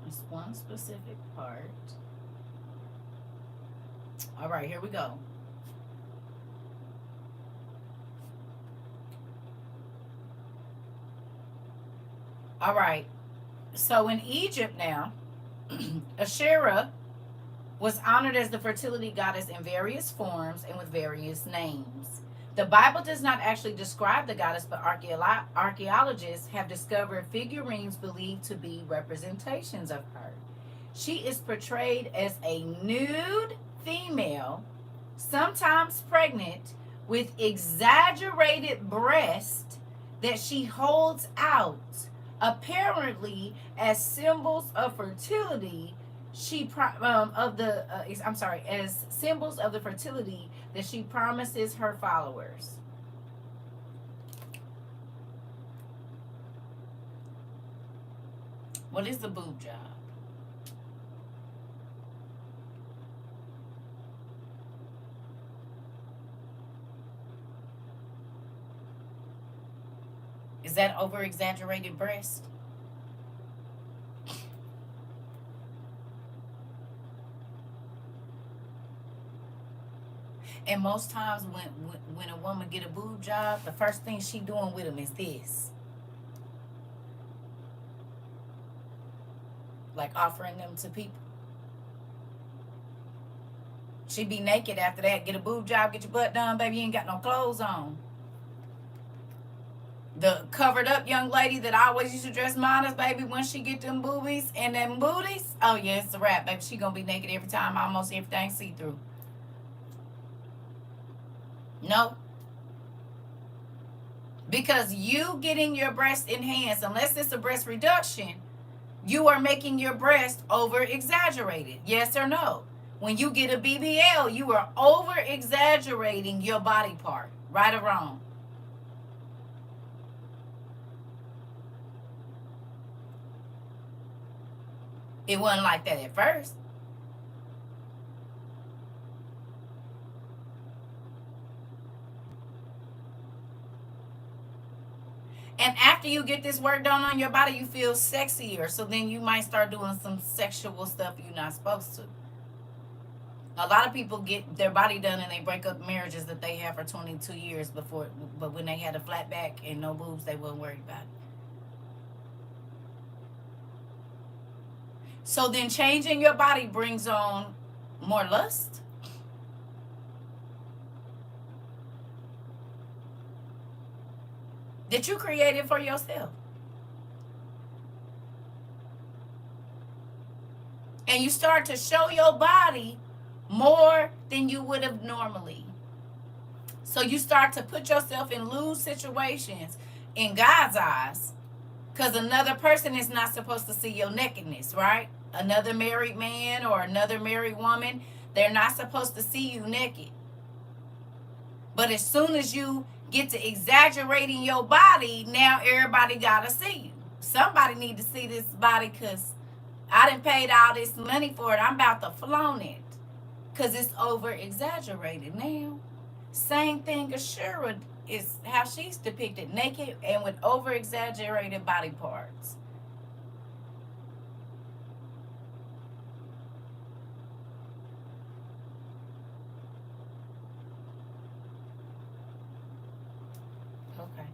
It's one specific part. All right, here we go. All right. So in Egypt now, Asherah was honored as the fertility goddess in various forms and with various names. The Bible does not actually describe the goddess, but archaeologists have discovered figurines believed to be representations of her. She is portrayed as a nude female, sometimes pregnant, with exaggerated breasts that she holds out, apparently as symbols of fertility. As symbols of the fertility that she promises her followers. What is the boob job? Is that over exaggerated breast? And most times when a woman get a boob job, the first thing she doing with them is this. Like offering them to people. She be naked after that. Get a boob job, get your butt done, baby. You ain't got no clothes on. The covered up young lady that always used to dress modest, baby, when she get them boobies and them booties, oh yeah, it's a wrap, baby. She gonna be naked every time, almost everything see-through. No. Because you getting your breast enhanced, unless it's a breast reduction, you are making your breast over exaggerated. Yes or no? When you get a BBL, you are over exaggerating your body part. Right or wrong? It wasn't like that at first. And after you get this work done on your body, you feel sexier. So then you might start doing some sexual stuff you're not supposed to. A lot of people get their body done and they break up marriages that they have for 22 years before. But when they had a flat back and no boobs, they weren't worried about it. So then changing your body brings on more lust. That you created for yourself. And you start to show your body more than you would have normally. So you start to put yourself in loose situations in God's eyes, because another person is not supposed to see your nakedness, right? Another married man or another married woman, they're not supposed to see you naked. But as soon as you get to exaggerating your body, now everybody gotta see you. Somebody need to see this body, because I done paid all this money for it. I'm about to flaunt it because it's over exaggerated now. Same thing Ashura is how she's depicted, naked and with over exaggerated body parts. Okay.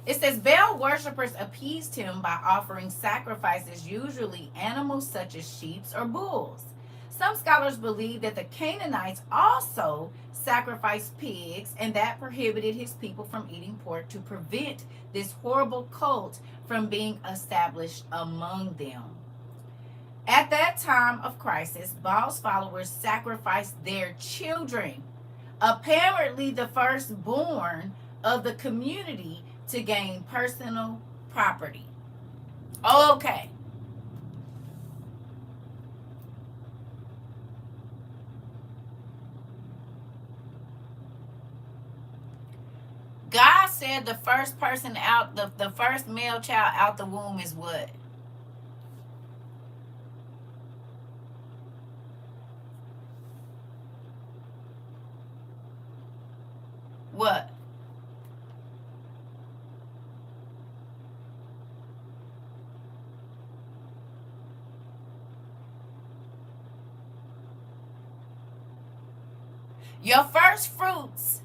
It says Baal worshippers appeased him by offering sacrifices, usually animals such as sheep or bulls. Some scholars believe that the Canaanites also sacrificed pigs, and that prohibited his people from eating pork to prevent this horrible cult from being established among them. At that time of crisis, Baal's followers sacrificed their children, apparently the firstborn of the community, to gain personal property. Okay. God said the first person out, the first male child out the womb is what? What? Your first fruits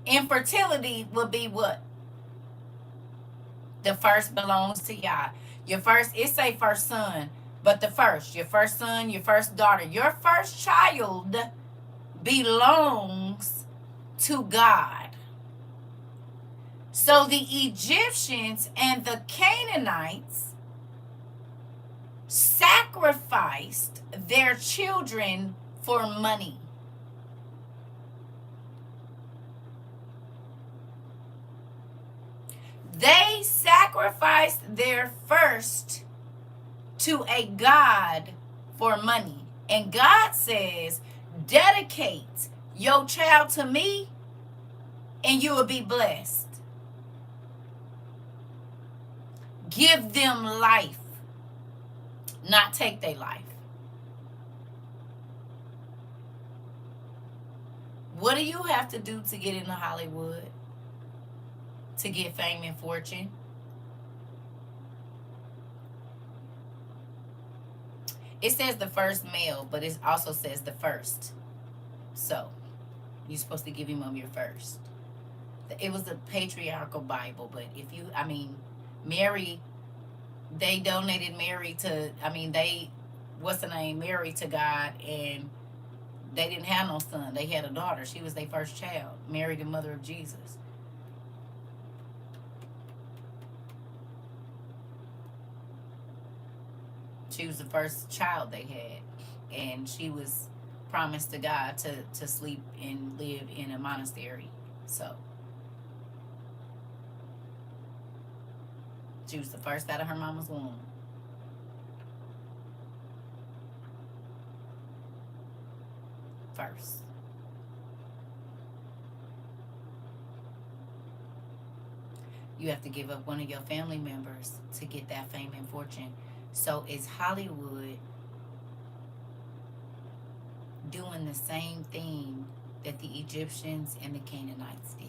infertility will be what? The first belongs to Yah. Your first, it say first son, but the first, your first son, your first daughter, your first child belongs to God. So the Egyptians and the Canaanites sacrificed their children for money. They sacrificed their first to a God for money. And God says, dedicate your child to me and you will be blessed. Give them life, not take their life. What do you have to do to get into Hollywood? To get fame and fortune? It says the first male, but it also says the first. So, you're supposed to give him your first. It was a patriarchal Bible, but if you, Mary, they donated Mary to, Mary to God, and they didn't have no son. They had a daughter. She was their first child. Mary, the mother of Jesus. She was the first child they had, and she was promised to God to sleep and live in a monastery. So she was the first out of her mama's womb. First. You have to give up one of your family members to get that fame and fortune. So is Hollywood doing the same thing that the Egyptians and the Canaanites did?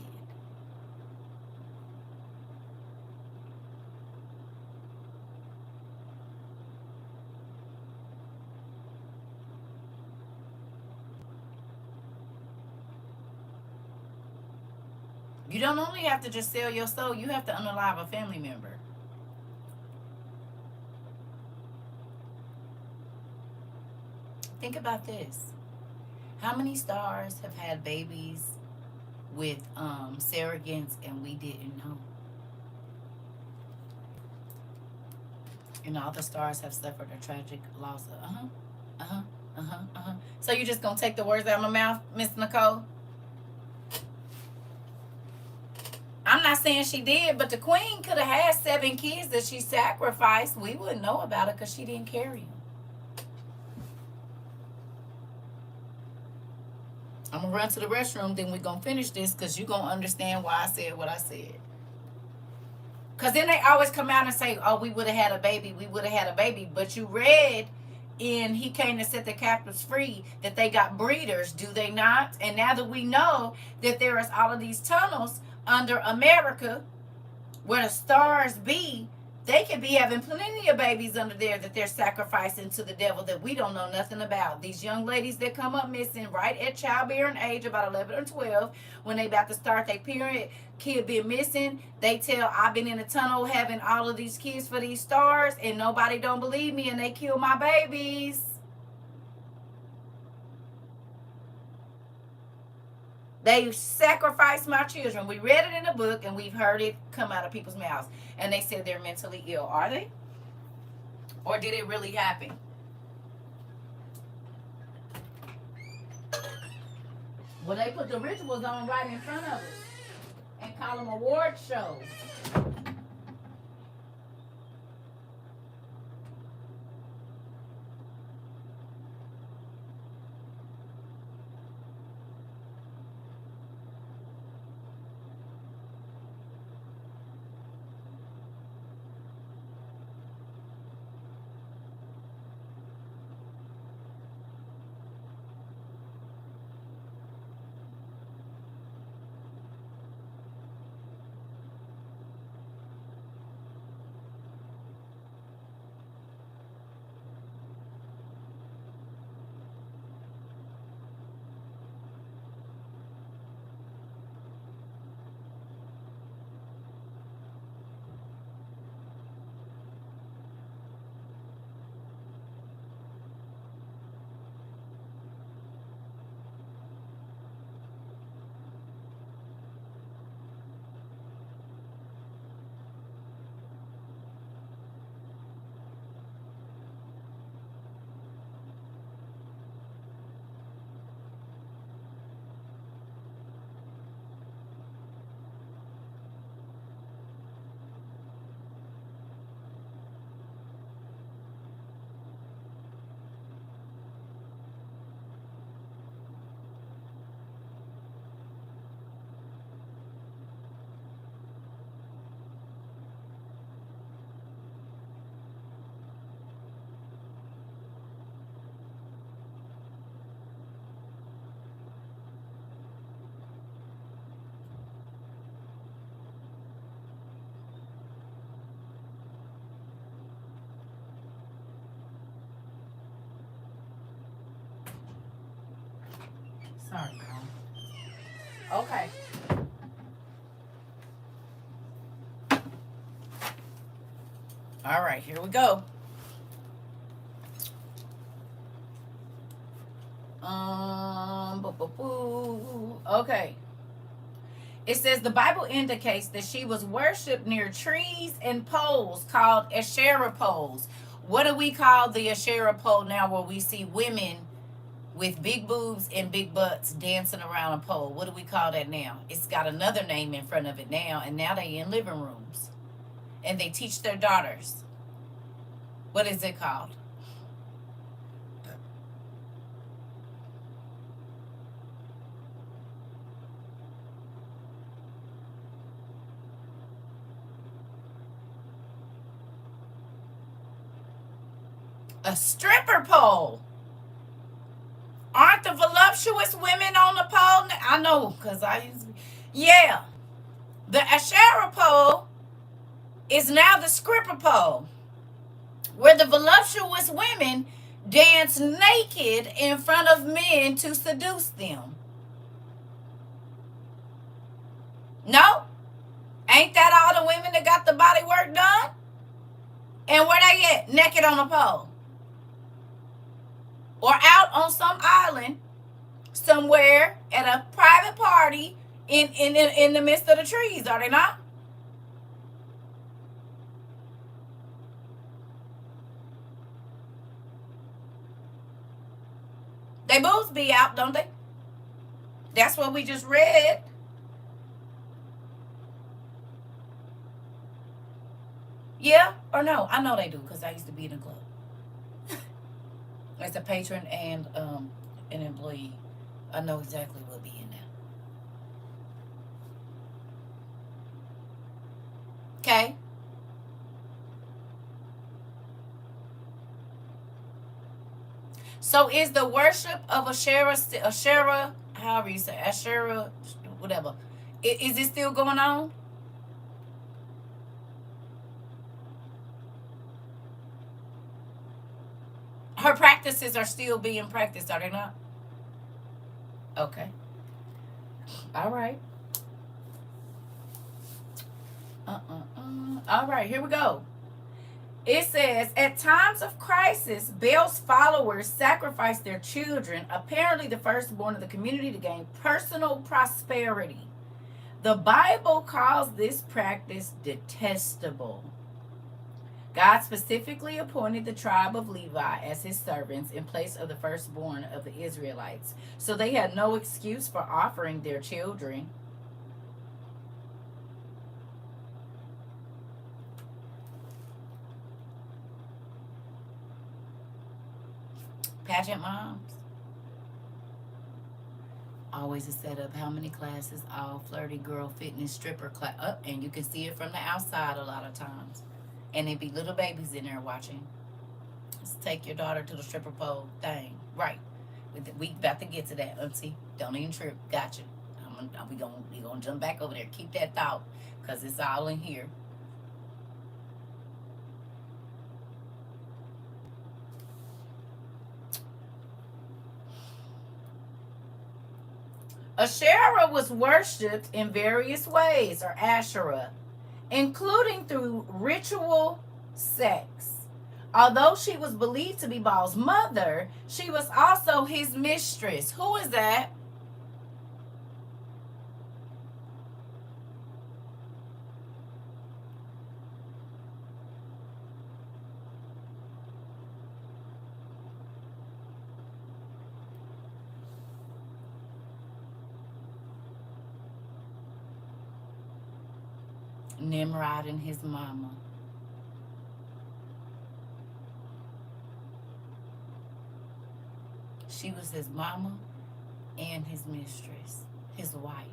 You don't only have to just sell your soul, you have to unalive a family member. Think about this. How many stars have had babies with surrogates and we didn't know? And all the stars have suffered a tragic loss of So you just gonna take the words out of my mouth, Miss Nicole? I'm not saying she did, but the queen could have had 7 kids that she sacrificed. We wouldn't know about it because she didn't carry them. I'm going to run to the restroom, then we're going to finish this because you're going to understand why I said what I said. Because then they always come out and say, oh, we would have had a baby, we would have had a baby. But you read in He Came to Set the Captives Free that they got breeders, do they not? And now that we know that there is all of these tunnels under America where the stars be, They could be having plenty of babies under there that they're sacrificing to the devil that we don't know nothing about. These young ladies that come up missing right at childbearing age, about 11 or 12, when they about to start their period, kid been missing. They tell, I've been in a tunnel having all of these kids for these stars, and nobody don't believe me, and they kill my babies. They sacrificed my children. We read it in a book, and we've heard it come out of people's mouths. And they said they're mentally ill. Are they? Or did it really happen? Well, they put the rituals on right in front of us and call them award shows. Sorry, Mom. Okay. All right, here we go. Okay. It says the Bible indicates that she was worshipped near trees and poles called Asherah poles. What do we call the Asherah pole now where we see women with big boobs and big butts dancing around a pole? What do we call that now? It's got another name in front of it now, and now they in living rooms. And they teach their daughters. What is it called? A stripper pole. Aren't the voluptuous women on the pole? I know, because I used to be. Yeah. The Asherah pole is now the stripper pole, where the voluptuous women dance naked in front of men to seduce them. No? Ain't that all the women that got the body work done? And where they at? Naked on a pole. Or out on some island somewhere at a private party in the midst of the trees, are they not? They boobs be out, don't they? That's what we just read. Yeah or no? I know they do because I used to be in a club. As a patron and an employee, I know exactly what be in there. Okay. So is the worship of Asherah, however you say, Asherah, whatever, is it still going on? Her practices are still being practiced, are they not? Okay. All right. All right, here we go. It says, at times of crisis, Baal's followers sacrificed their children, apparently the firstborn of the community, to gain personal prosperity. The Bible calls this practice detestable. God specifically appointed the tribe of Levi as his servants in place of the firstborn of the Israelites. So they had no excuse for offering their children. Pageant moms. Always a setup. How many classes? All flirty girl fitness stripper class. And you can see it from the outside a lot of times. And it be little babies in there watching. Let's take your daughter to the stripper pole thing. Right. We about to get to that, auntie. Don't even trip. Gotcha. We gonna jump back over there. Keep that thought, because it's all in here. Asherah was worshipped in various ways, or Asherah, including through ritual sex. Although she was believed to be Baal's mother, she was also his mistress. Who is that? Nimrod and his mama. She was his mama and his mistress, his wife.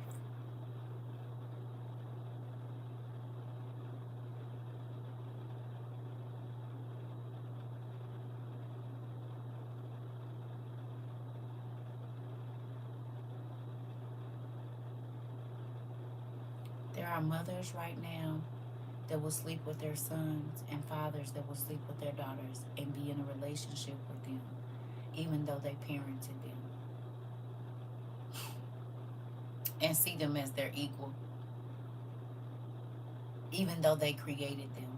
There are mothers right now that will sleep with their sons and fathers that will sleep with their daughters and be in a relationship with them, even though they parented them, and see them as their equal, even though they created them.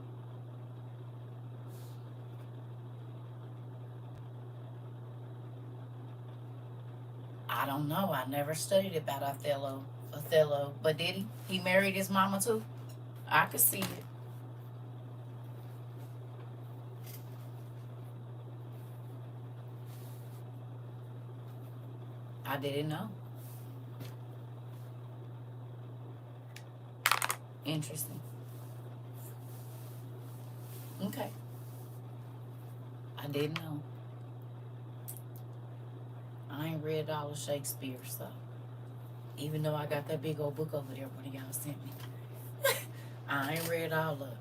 I don't know. I never studied about Othello, but did he? He married his mama too? I could see it. I didn't know. Interesting. Okay. I didn't know. I ain't read all of Shakespeare, so even though I got that big old book over there, one of y'all sent me, I ain't read all of it.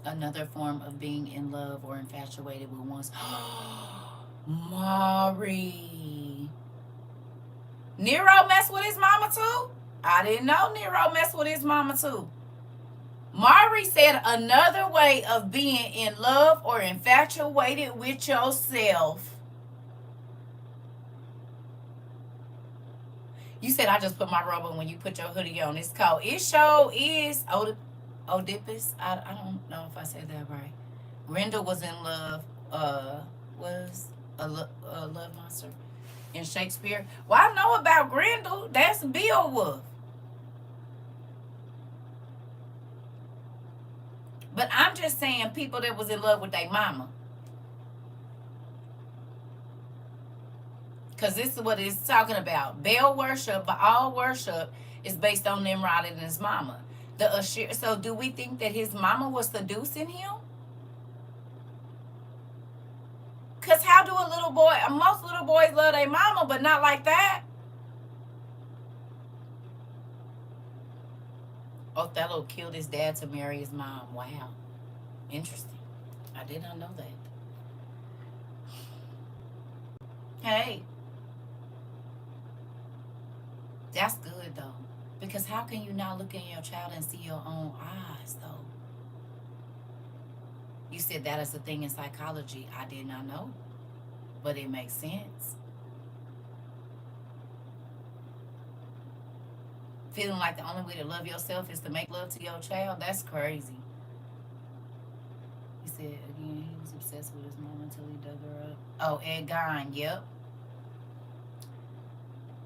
Another form of being in love or infatuated with one's Mari. Nero messed with his mama too? I didn't know Nero messed with his mama too. Mari said another way of being in love or infatuated with yourself. You said I just put my robe on when you put your hoodie on. It's cold. It show is Oedipus. I don't know if I said that right. Grendel was in love. Was a love monster in Shakespeare. Well, I know about Grendel. That's Beowulf. But I'm just saying people that was in love with their mama. Because this is what it's talking about. Baal worship, Baal worship is based on Nimrod and his mama. So do we think that his mama was seducing him? Because how do a little boy, most little boys love their mama, but not like that. Othello killed his dad to marry his mom. Wow. Interesting. I did not know that. Hey, that's good though. Because how can you not look in your child and see your own eyes though? You said that is a thing in psychology. I did not know, but it makes sense. Feeling like the only way to love yourself is to make love to your child. That's crazy. He said again, he was obsessed with his mom until he dug her up. Oh, Ed Gein, yep.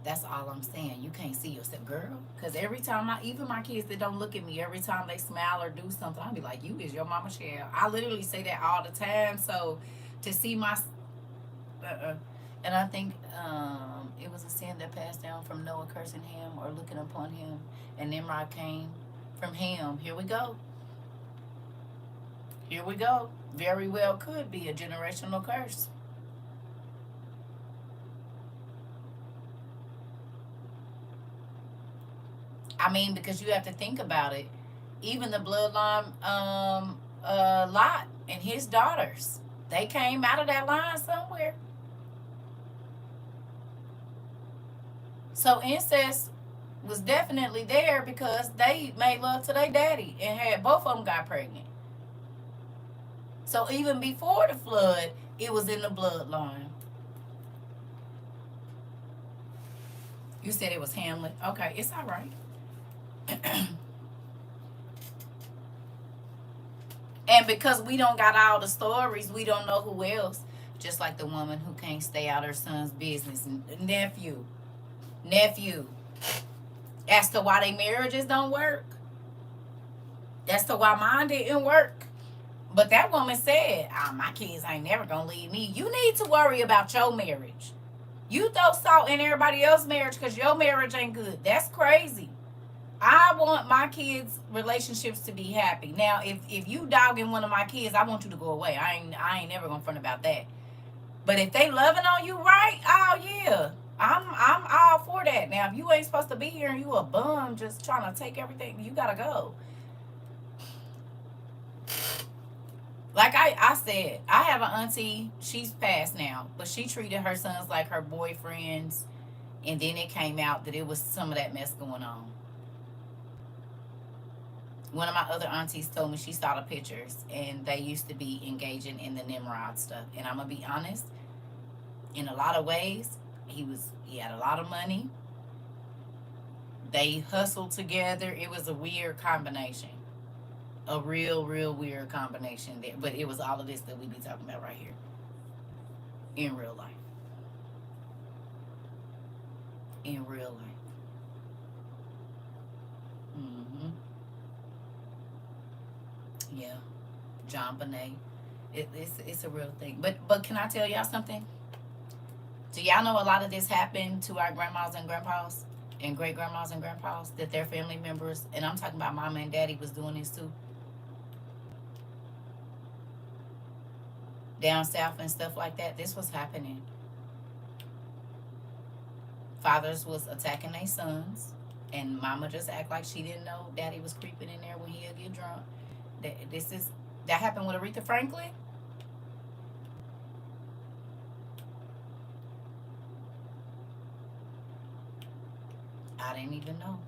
That's all I'm saying. You can't see yourself, girl. Because every time even my kids that don't look at me, every time they smile or do something, I'll be like, you is your mama child. I literally say that all the time. So to see my, and I think it was a sin that passed down from Noah cursing him or looking upon him, and Nimrod came from him. Here we go. Here we go. Very well could be a generational curse. I mean, because you have to think about it. Even the bloodline, Lot and his daughters, they came out of that line somewhere. So incest was definitely there because they made love to their daddy and had both of them got pregnant. So even before the flood, it was in the bloodline. You said it was Hamlet. Okay, it's all right. And because we don't got all the stories, we don't know who else. Just like the woman who can't stay out her son's business. Nephew. As to why their marriages don't work. As to why mine didn't work. But that woman said, my kids ain't never gonna leave me. You need to worry about your marriage. You throw salt in everybody else's marriage because your marriage ain't good. That's crazy. I want my kids' relationships to be happy. Now, if you dogging one of my kids, I want you to go away. I ain't never gonna front about that. But if they loving on you right, oh yeah. I'm all for that. Now, if you ain't supposed to be here and you a bum just trying to take everything, you gotta go. Like I said, I have an auntie, she's passed now, but she treated her sons like her boyfriends, and then it came out that it was some of that mess going on. One of my other aunties told me she saw the pictures and they used to be engaging in the Nimrod stuff. And I'm gonna be honest, in a lot of ways, he had a lot of money. They hustled together. It was a weird combination. A real weird combination there. But it was all of this that we be talking about right here. In real life. In real life. Mm-hmm. Yeah. John Bonet. It's a real thing. But can I tell y'all something? Do y'all know a lot of this happened to our grandmas and grandpas and great grandmas and grandpas that their family members, and I'm talking about mama and daddy, was doing this too? Down south and stuff like that. This was happening. Fathers was attacking their sons, and mama just act like she didn't know daddy was creeping in there when he'd get drunk. That happened with Aretha Franklin. I didn't even know.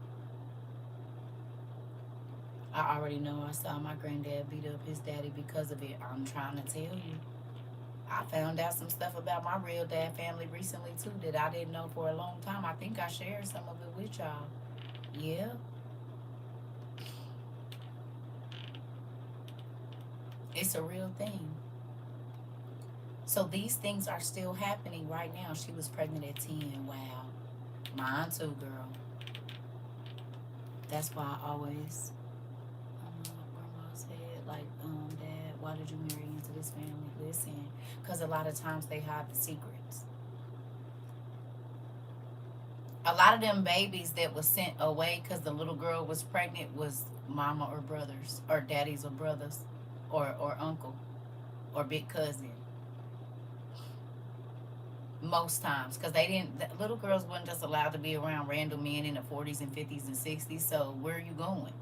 I already know I saw my granddad beat up his daddy because of it. I'm trying to tell you. I found out some stuff about my real dad family recently too that I didn't know for a long time. I think I shared some of it with y'all. Yeah. It's a real thing. So these things are still happening right now. She was pregnant at 10. Wow. Mine too, girl. That's why I always, grandma said, like, Dad, why did you marry into this family? Listen, because a lot of times they hide the secrets. A lot of them babies that was sent away because the little girl was pregnant was mama or brothers, or daddies or brothers, or uncle, or big cousin. Most times, because little girls weren't just allowed to be around random men in the 40s and 50s and 60s. So where are you going?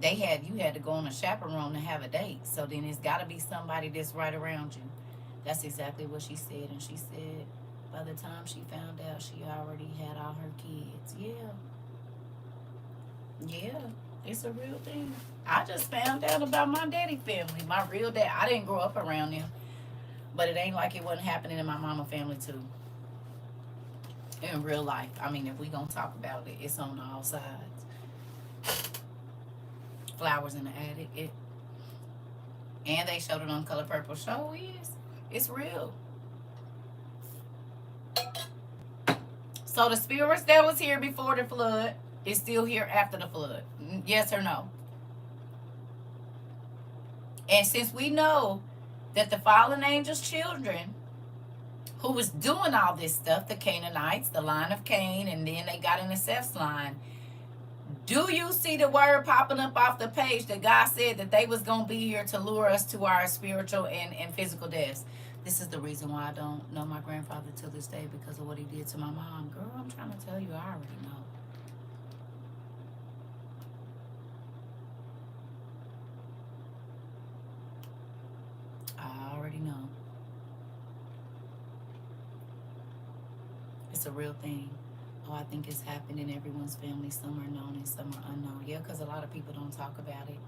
You had to go on a chaperone to have a date. So then it's got to be somebody that's right around you. That's exactly what she said. And she said by the time she found out, she already had all her kids. Yeah. Yeah. It's a real thing. I just found out about my daddy family, my real dad. I didn't grow up around them, but it ain't like it wasn't happening in my mama family too. In real life, I mean, if we gonna talk about it, it's on all sides. Flowers in the attic. And they showed it on Color Purple. Show is. It's real. So the spirits that was here before the flood is still here after the flood. Yes or no? And since we know that the fallen angels' children who was doing all this stuff, the Canaanites, the line of Cain, and then they got in the Seth's line, do you see the word popping up off the page that God said that they was going to be here to lure us to our spiritual and physical deaths? This is the reason why I don't know my grandfather till this day, because of what he did to my mom. Girl, I'm trying to tell you, I already know. I already know. It's a real thing. Oh, I think it's happened in everyone's family. Some are known and some are unknown. Yeah, because a lot of people don't talk about it.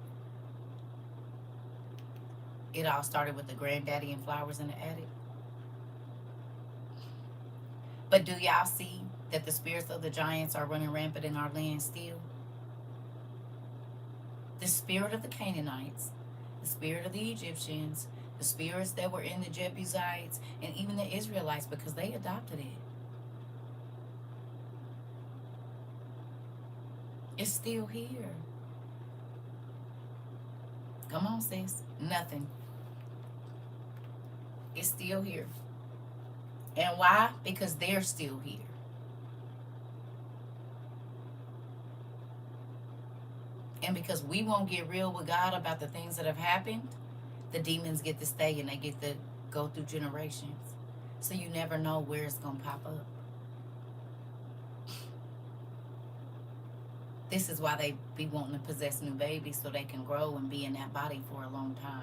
It all started with the granddaddy and flowers in the attic. But do y'all see that the spirits of the giants are running rampant in our land still? The spirit of the Canaanites, the spirit of the Egyptians, the spirits that were in the Jebusites, and even the Israelites, because they adopted it. It's still here. Come on, sis. Nothing. It's still here. And why? Because they're still here. And because we won't get real with God about the things that have happened, the demons get to stay and they get to go through generations. So you never know where it's going to pop up. This is why they be wanting to possess new babies, so they can grow and be in that body for a long time.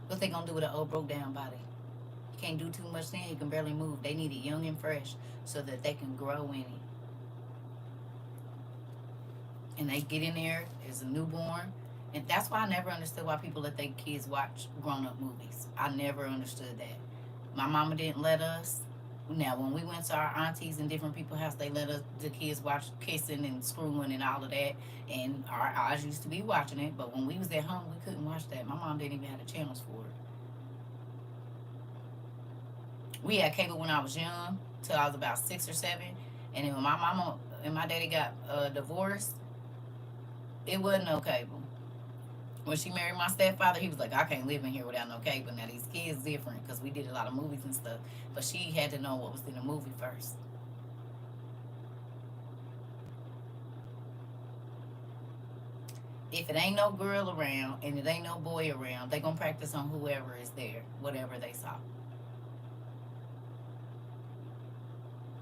What they gonna do with an old broke down body? You can't do too much then, you can barely move. They need it young and fresh so that they can grow in it. And they get in there as a newborn. And that's why I never understood why people let their kids watch grown-up movies. I never understood that. My mama didn't let us. Now, when we went to our aunties and different people's house, they let us, the kids, watch kissing and screwing and all of that. And our eyes used to be watching it. But when we was at home, we couldn't watch that. My mom didn't even have the channels for it. We had cable when I was young, till I was about 6 or 7. And then when my mama and my daddy got divorced, it wasn't no cable. When she married my stepfather, he was like, I can't live in here without no cable. Now, these kids different because we did a lot of movies and stuff. But she had to know what was in the movie first. If it ain't no girl around and it ain't no boy around, they going to practice on whoever is there, whatever they saw.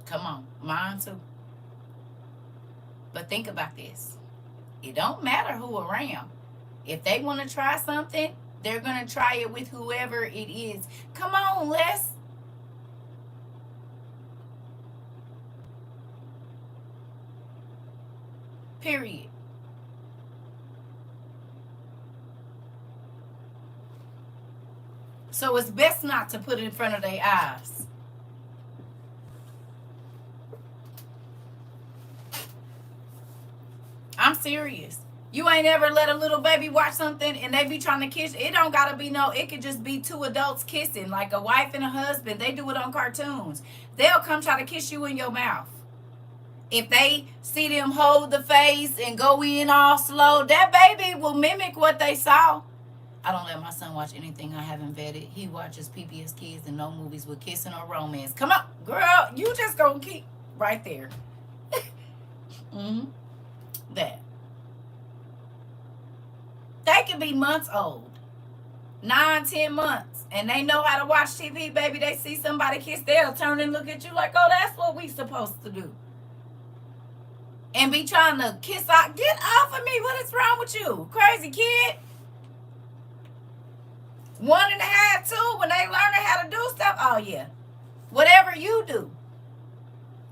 Come on, mine too. But think about this. It don't matter who around. If they want to try something, they're going to try it with whoever it is. Come on, Les. Period. So it's best not to put it in front of their eyes. I'm serious. You ain't ever let a little baby watch something and they be trying to kiss. It don't gotta be no, it could just be two adults kissing, like a wife and a husband. They do it on cartoons. They'll come try to kiss you in your mouth. If they see them hold the face and go in all slow, that baby will mimic what they saw. I don't let my son watch anything I haven't vetted. He watches PBS Kids and no movies with kissing or romance. Come on, girl, you just gonna keep right there. That. They can be months old, 9, 10 months, and they know how to watch TV, baby. They see somebody kiss, they'll turn and look at you like, oh, that's what we supposed to do. And be trying to kiss out. Get off of me. What is wrong with you? Crazy kid. 1.5, 2, when they learn how to do stuff, oh, yeah. Whatever you do.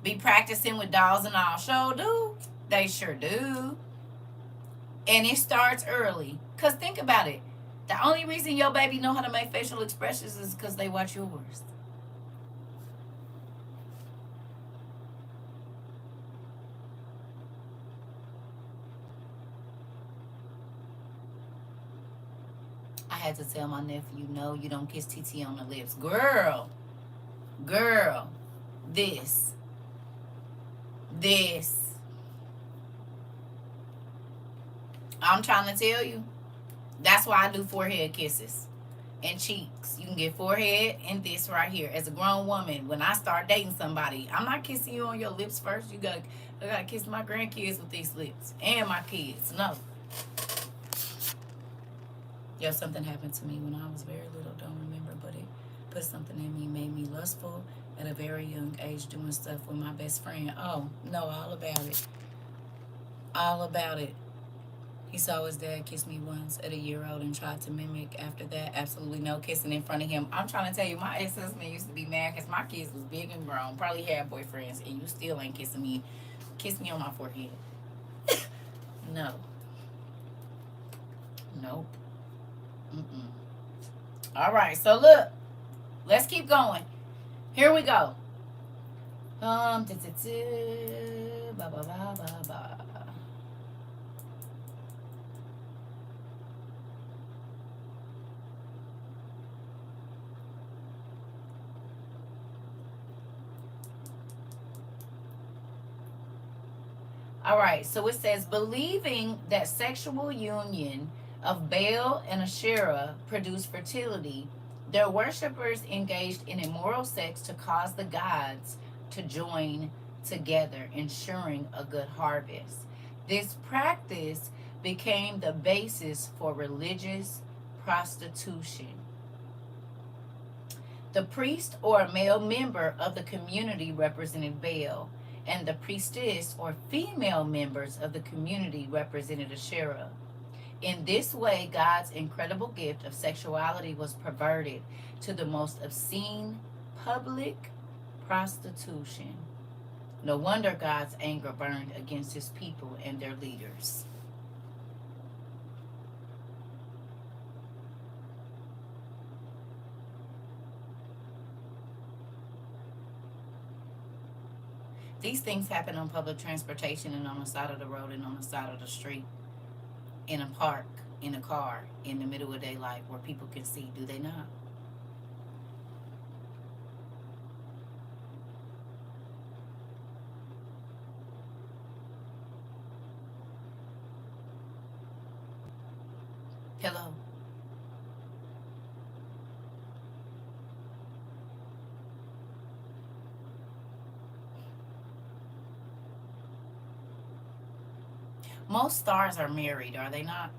Be practicing with dolls and all. Sure do. They sure do. And it starts early. Because think about it. The only reason your baby know how to make facial expressions is because they watch yours. I had to tell my nephew, no, you don't kiss TT on the lips. Girl, this. I'm trying to tell you. That's why I do forehead kisses and cheeks. You can get forehead and this right here. As a grown woman, when I start dating somebody, I'm not kissing you on your lips first. I gotta kiss my grandkids with these lips and my kids. No. Yo, something happened to me when I was very little. Don't remember, but it put something in me, made me lustful at a very young age, doing stuff with my best friend. Oh no, all about it. All about it. He saw his dad kiss me once at a year old and tried to mimic after that. Absolutely no kissing in front of him. I'm trying to tell you, my ex-husband used to be mad because my kids was big and grown, probably had boyfriends, and you still ain't kissing me. Kiss me on my forehead. No. Nope. Mm-mm. All right, so look. Let's keep going. Here we go. Ba, ba, ba, ba, ba. All right, so it says, believing that sexual union of Baal and Asherah produced fertility, their worshippers engaged in immoral sex to cause the gods to join together, ensuring a good harvest. This practice became the basis for religious prostitution. The priest or a male member of the community represented Baal, and the priestess or female members of the community represented Asherah. In this way, God's incredible gift of sexuality was perverted to the most obscene public prostitution. No wonder God's anger burned against his people and their leaders. These things happen on public transportation and on the side of the road and on the side of the street, in a park, in a car, in the middle of daylight where people can see, do they not? Hello? Most stars are married, are they not?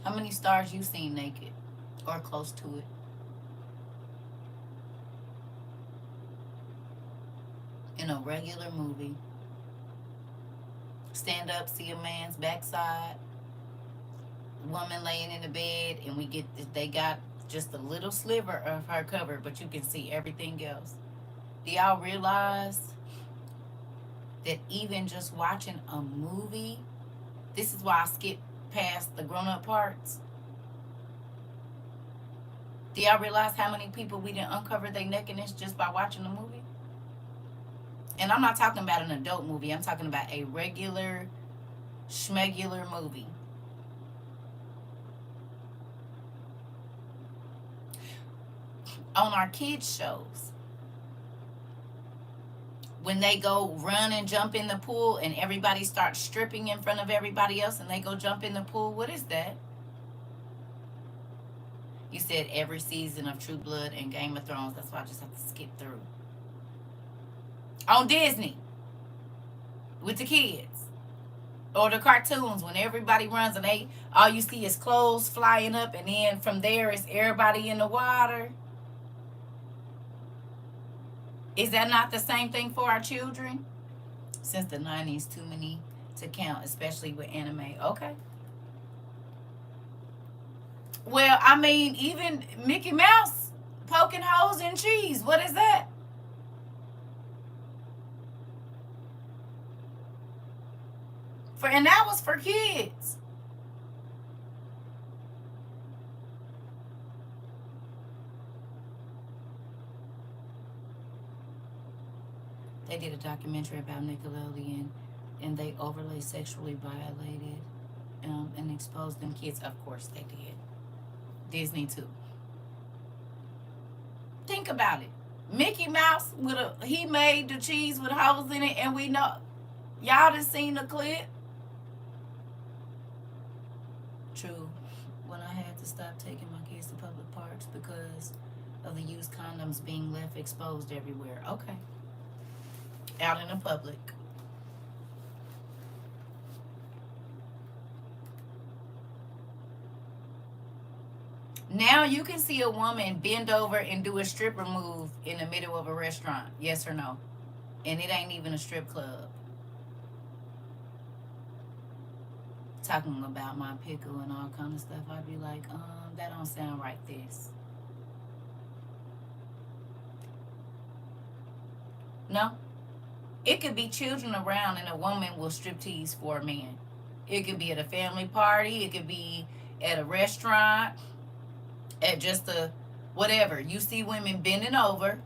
How many stars you seen naked or close to it? In a regular movie. Stand up, see a man's backside, woman laying in the bed, and they got just a little sliver of her covered, but you can see everything else. Do y'all realize that even just watching a movie, this is why I skip past the grown-up parts. Do y'all realize how many people we didn't uncover their nakedness just by watching a movie? And I'm not talking about an adult movie. I'm talking about a regular, schmegular movie. On our kids' shows, when they go run and jump in the pool and everybody starts stripping in front of everybody else and they go jump in the pool, what is that? You said every season of True Blood and Game of Thrones. That's why I just have to skip through. On Disney, with the kids. Or the cartoons, when everybody runs and all you see is clothes flying up, and then from there is everybody in the water. Is that not the same thing for our children? Since the 90s, too many to count, especially with anime. Okay. Well, I mean, even Mickey Mouse poking holes in cheese. What is that? And that was for kids. They did a documentary about Nickelodeon, and they overly sexually violated and exposed them kids. Of course, they did. Disney too. Think about it. Mickey Mouse he made the cheese with holes in it, and we know y'all done seen the clip. True. When I had to stop taking my kids to public parks because of the used condoms being left exposed everywhere. Okay. Out in the public. Now you can see a woman bend over and do a stripper move in the middle of a restaurant. Yes or no? And it ain't even a strip club. Talking about my pickle and all kind of stuff. I'd be like, that don't sound right, this. No? It could be children around and a woman will striptease for a man. It could be at a family party. It could be at a restaurant. At just a whatever. You see women bending over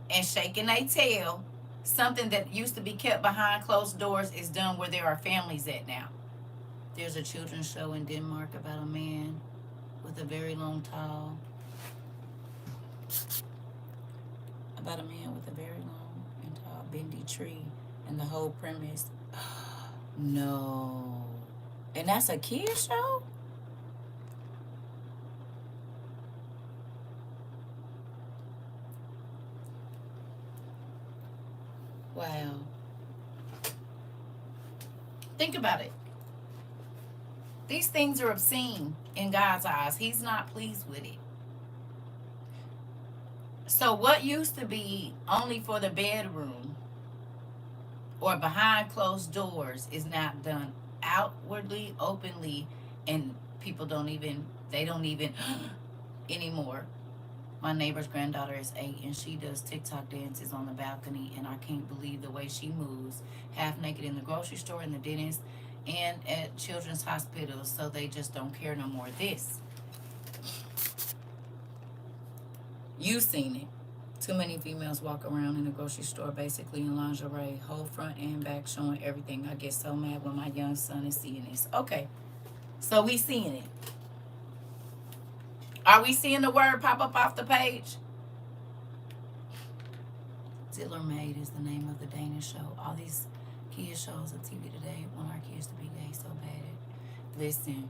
and shaking their tail. Something that used to be kept behind closed doors is done where there are families at now. There's a children's show in Denmark about a man with a very long, tall. About a man with a very long and tall bendy tree. And the whole premise. No. And that's a kid's show? Wow. Think about it. These things are obscene in God's eyes. He's not pleased with it. So what used to be only for the bedroom or behind closed doors is now done outwardly, openly, and people don't even anymore. My neighbor's granddaughter is 8 and she does TikTok dances on the balcony, and I can't believe the way she moves, half naked in the grocery store, in the dentist, and at children's hospitals. So they just don't care no more. This. You've seen it. Too many females walk around in the grocery store basically in lingerie, whole front and back, showing everything. I get so mad when my young son is seeing this. Okay, so we seeing it. Are we seeing the word pop up off the page? Ziller Maid is the name of the Danish show. All these kids shows on TV today want our kids to be gay so bad. Listen.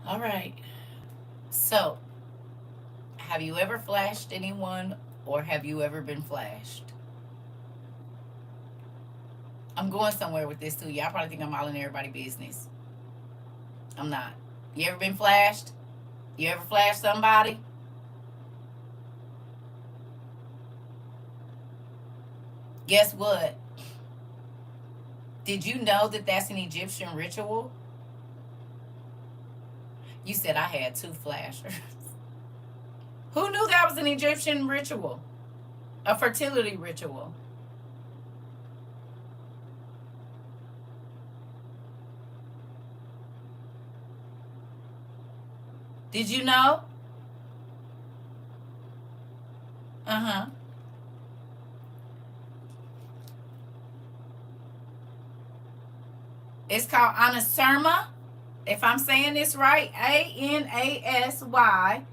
All right. So, have you ever flashed anyone, or have you ever been flashed? I'm going somewhere with this too. Y'all probably think I'm all in everybody's business. I'm not. You ever been flashed? You ever flashed somebody? Guess what? Did you know that that's an Egyptian ritual? You said I had 2 flashers. Who knew that was an Egyptian ritual? A fertility ritual. Did you know? Uh-huh. It's called Anasyrma. If I'm saying this right, Anasyrma.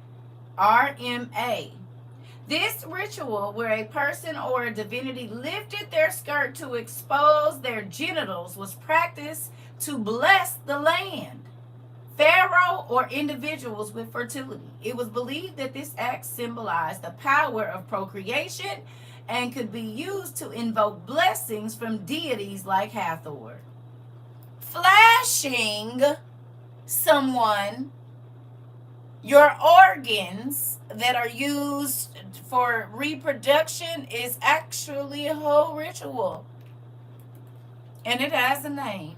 This ritual, where a person or a divinity lifted their skirt to expose their genitals, was practiced to bless the land, Pharaoh, or individuals with fertility. It was believed that this act symbolized the power of procreation and could be used to invoke blessings from deities like Hathor. Flashing someone Your organs that are used for reproduction is actually a whole ritual, and it has a name.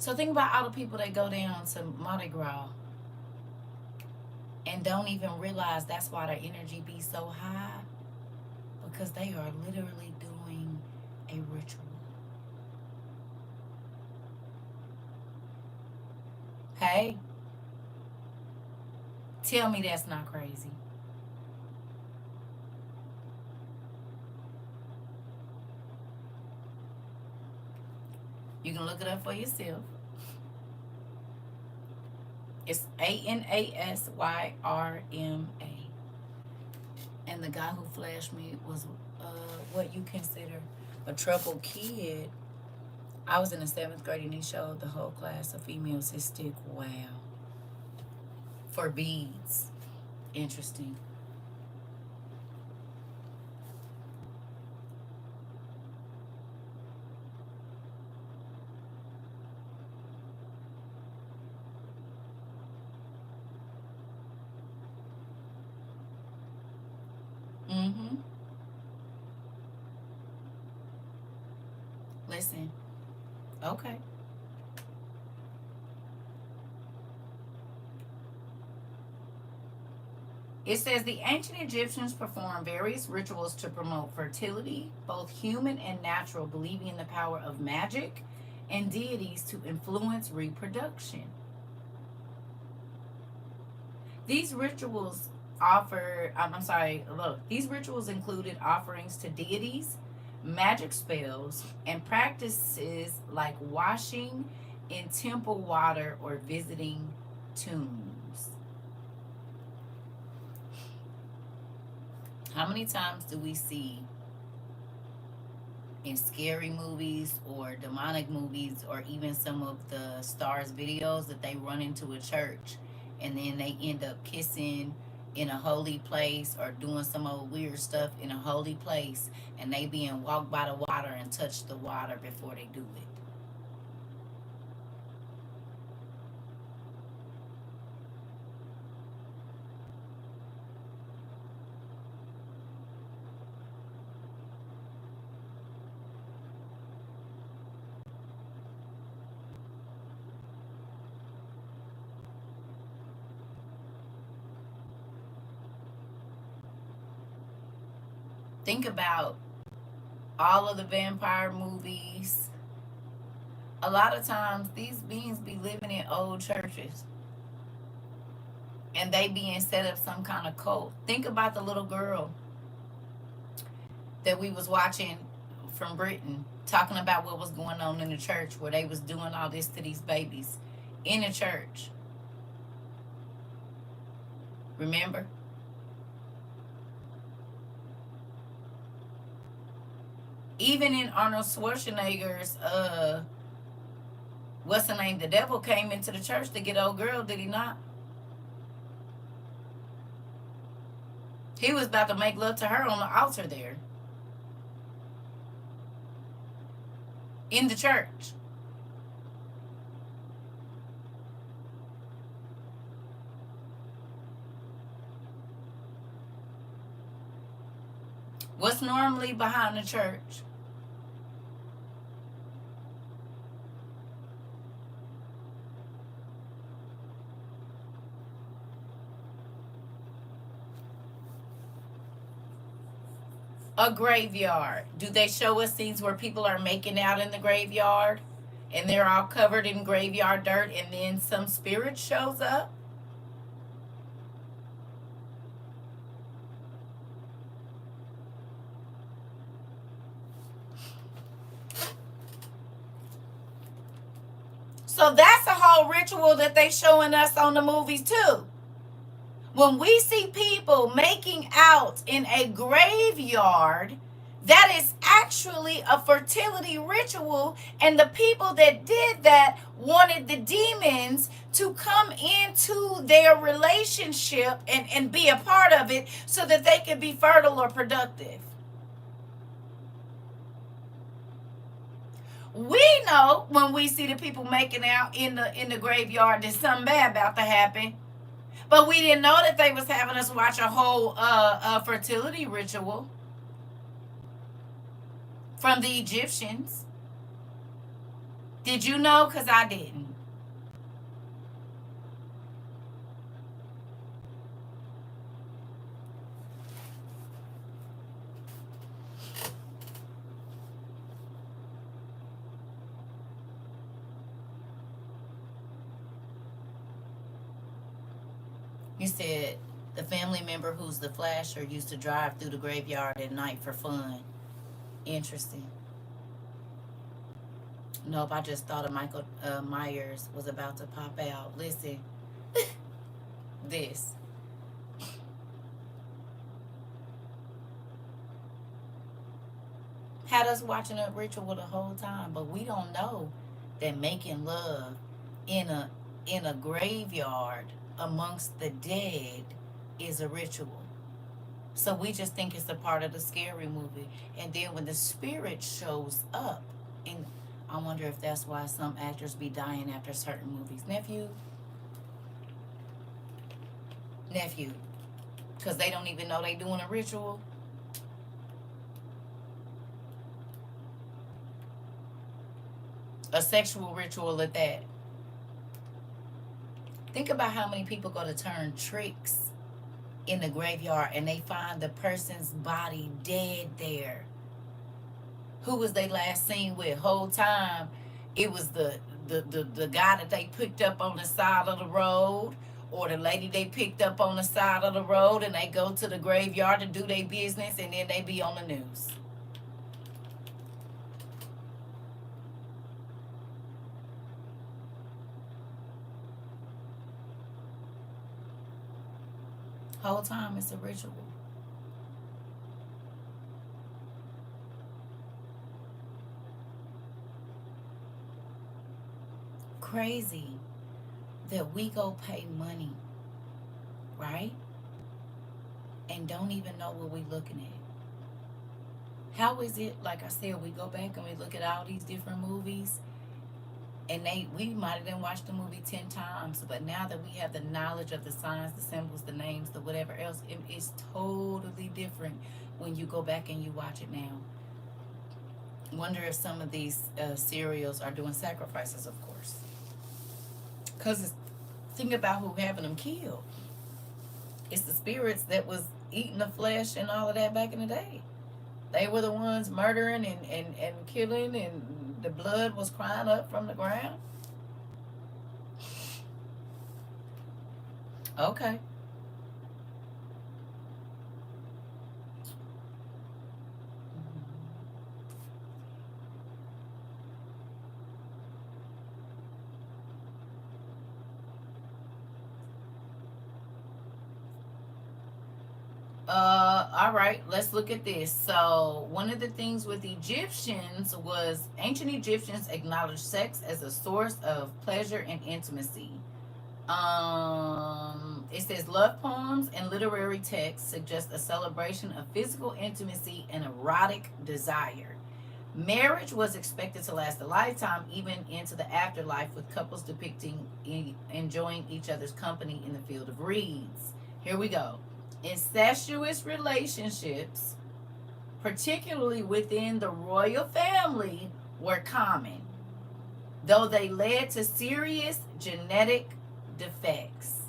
So think about all the people that go down to Mardi Gras and don't even realize that's why their energy be so high, because they are literally doing a ritual. Hey, tell me that's not crazy. You can look it up for yourself. It's ANASYRMA. And the guy who flashed me was what you consider a troubled kid. I was in the seventh grade and he showed the whole class of females his stick. Wow. For beads. Interesting. Mm-hmm. Listen. Okay. It says the ancient Egyptians performed various rituals to promote fertility, both human and natural, believing in the power of magic and deities to influence reproduction. These rituals I'm sorry, look, these rituals included offerings to deities, magic spells, and practices like washing in temple water or visiting tombs. How many times do we see in scary movies or demonic movies or even some of the stars videos that they run into a church and then they end up kissing in a holy place or doing some old weird stuff in a holy place, and they being walked by the water and touch the water before they do it? Think about all of the vampire movies. A lot of times these beings be living in old churches and they being set up some kind of cult. Think about the little girl that we was watching from Britain talking about what was going on in the church where they was doing all this to these babies in the church. Remember? Even in Arnold Schwarzenegger's what's the name? The devil came into the church to get old girl, did he not? He was about to make love to her on the altar there in the church. What's normally behind the church? A graveyard. Do they show us scenes where people are making out in the graveyard and they're all covered in graveyard dirt and then some spirit shows up? So that's a whole ritual that they showing us on the movies too. When we see people making out in a graveyard, that is actually a fertility ritual, and the people that did that wanted the demons to come into their relationship and be a part of it so that they could be fertile or productive. We know when we see the people making out in the graveyard that something bad about to happen. But we didn't know that they was having us watch a whole fertility ritual from the Egyptians. Did you know? Because I didn't. You said the family member who's the flasher used to drive through the graveyard at night for fun. Interesting. Nope, I just thought of Michael Myers was about to pop out. Listen, this. Had us watching a ritual the whole time, but we don't know that making love in a graveyard amongst the dead is a ritual. So we just think it's a part of the scary movie. And then when the spirit shows up, and I wonder if that's why some actors be dying after certain movies. Nephew, because they don't even know they doing a ritual. A sexual ritual at that. Think about how many people go to turn tricks in the graveyard and they find the person's body dead there. Who was they last seen with? Whole time it was the guy that they picked up on the side of the road, or the lady they picked up on the side of the road, and they go to the graveyard to do their business, and then they be on the news. Whole time it's a ritual. Crazy that we go pay money, right? And don't even know what we looking at. How is it, like I said, we go back and we look at all these different movies, and we might have done watched the movie 10 times, but now that we have the knowledge of the signs, the symbols, the names, the whatever else, it's totally different when you go back and you watch it now. Wonder if some of these serials are doing sacrifices, of course. Because think about who having them killed. It's the spirits that was eating the flesh and all of that back in the day. They were the ones murdering and killing, and the blood was crying up from the ground. Okay. All right, let's look at this. So, one of the things with Egyptians was ancient Egyptians acknowledged sex as a source of pleasure and intimacy. It says love poems and literary texts suggest a celebration of physical intimacy and erotic desire. Marriage was expected to last a lifetime, even into the afterlife, with couples depicting enjoying each other's company in the field of reeds. Here we go. Incestuous relationships, particularly within the royal family, were common, though they led to serious genetic defects.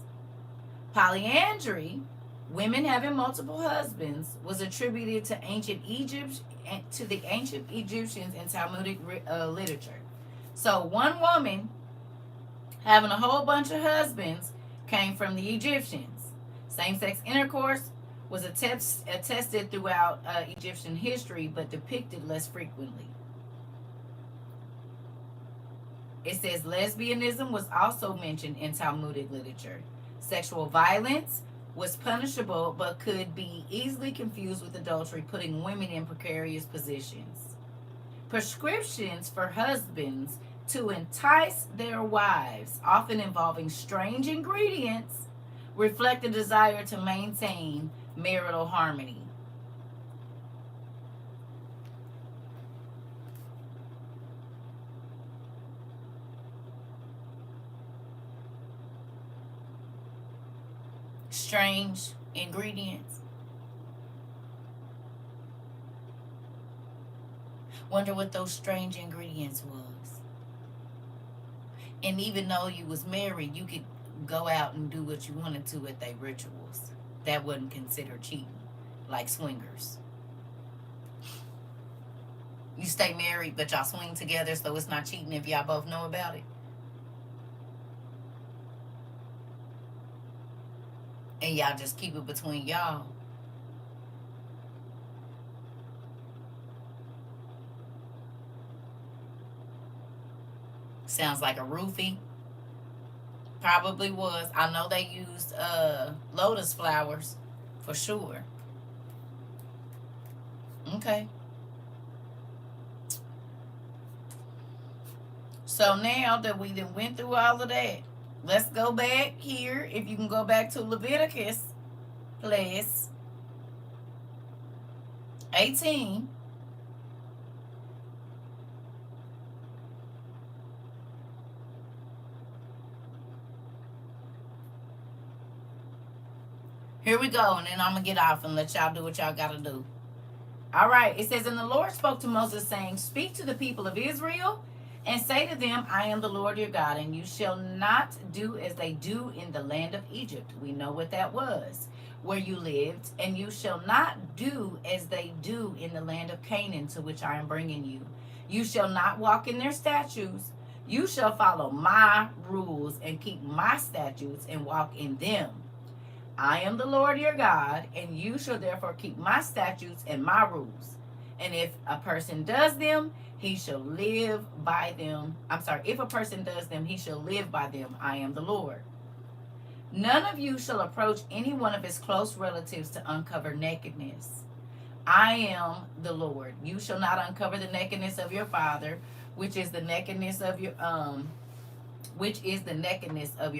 Polyandry, women having multiple husbands, was attributed to the ancient Egyptians in Talmudic literature. So one woman having a whole bunch of husbands came from the Egyptians. Same-sex intercourse was attested throughout Egyptian history, but depicted less frequently. It says lesbianism was also mentioned in Talmudic literature. Sexual violence was punishable, but could be easily confused with adultery, putting women in precarious positions. Prescriptions for husbands to entice their wives, often involving strange ingredients, reflect a desire to maintain marital harmony. Strange ingredients. Wonder what those strange ingredients was. And even though you was married, you could go out and do what you wanted to at their rituals. That wasn't considered cheating, like swingers. You stay married, but y'all swing together, so it's not cheating if y'all both know about it. And y'all just keep it between y'all. Sounds like a roofie. Probably was. I know they used lotus flowers for sure. Okay. So now that we done went through all of that, let's go back here. If you can go back to Leviticus, please. 18. Here we go, and then I'm going to get off and let y'all do what y'all got to do. All right, it says, and the Lord spoke to Moses, saying, speak to the people of Israel, and say to them, I am the Lord your God, and you shall not do as they do in the land of Egypt. We know what that was, where you lived. And you shall not do as they do in the land of Canaan, to which I am bringing you. You shall not walk in their statutes. You shall follow my rules and keep my statutes and walk in them. I am the Lord your God, and you shall therefore keep my statutes and my rules. And if a person does them, he shall live by them. If a person does them, he shall live by them. I am the Lord. None of you shall approach any one of his close relatives to uncover nakedness. I am the Lord. You shall not uncover the nakedness of your father, which is the nakedness of your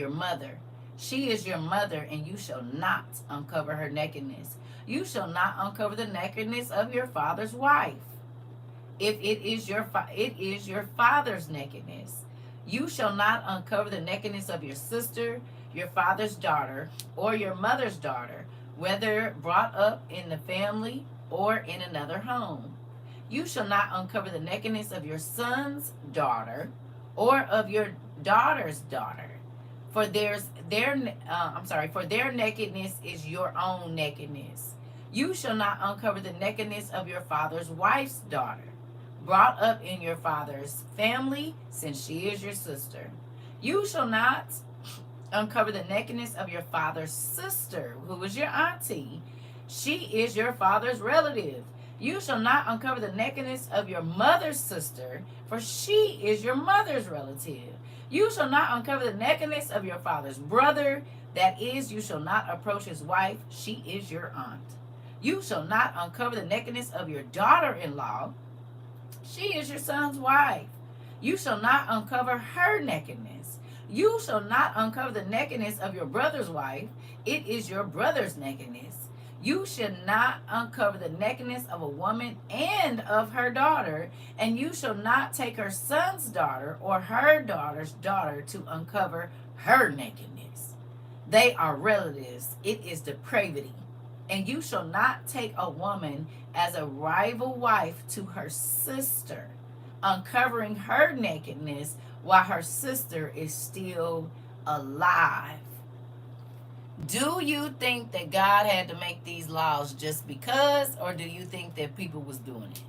mother. She is your mother, and you shall not uncover her nakedness. You shall not uncover the nakedness of your father's wife. If it is your father's nakedness. You shall not uncover the nakedness of your sister, your father's daughter, or your mother's daughter, whether brought up in the family or in another home. You shall not uncover the nakedness of your son's daughter or of your daughter's daughter. For their nakedness is your own nakedness. You shall not uncover the nakedness of your father's wife's daughter, brought up in your father's family, since she is your sister. You shall not uncover the nakedness of your father's sister, who is your auntie. She is your father's relative. You shall not uncover the nakedness of your mother's sister, for she is your mother's relative. You shall not uncover the nakedness of your father's brother. That is, you shall not approach his wife. She is your aunt. You shall not uncover the nakedness of your daughter-in-law. She is your son's wife. You shall not uncover her nakedness. You shall not uncover the nakedness of your brother's wife. It is your brother's nakedness. You should not uncover the nakedness of a woman and of her daughter, and you shall not take her son's daughter or her daughter's daughter to uncover her nakedness. They are relatives. It is depravity. And you shall not take a woman as a rival wife to her sister, uncovering her nakedness while her sister is still alive. Do you think that God had to make these laws just because, or do you think that people was doing it?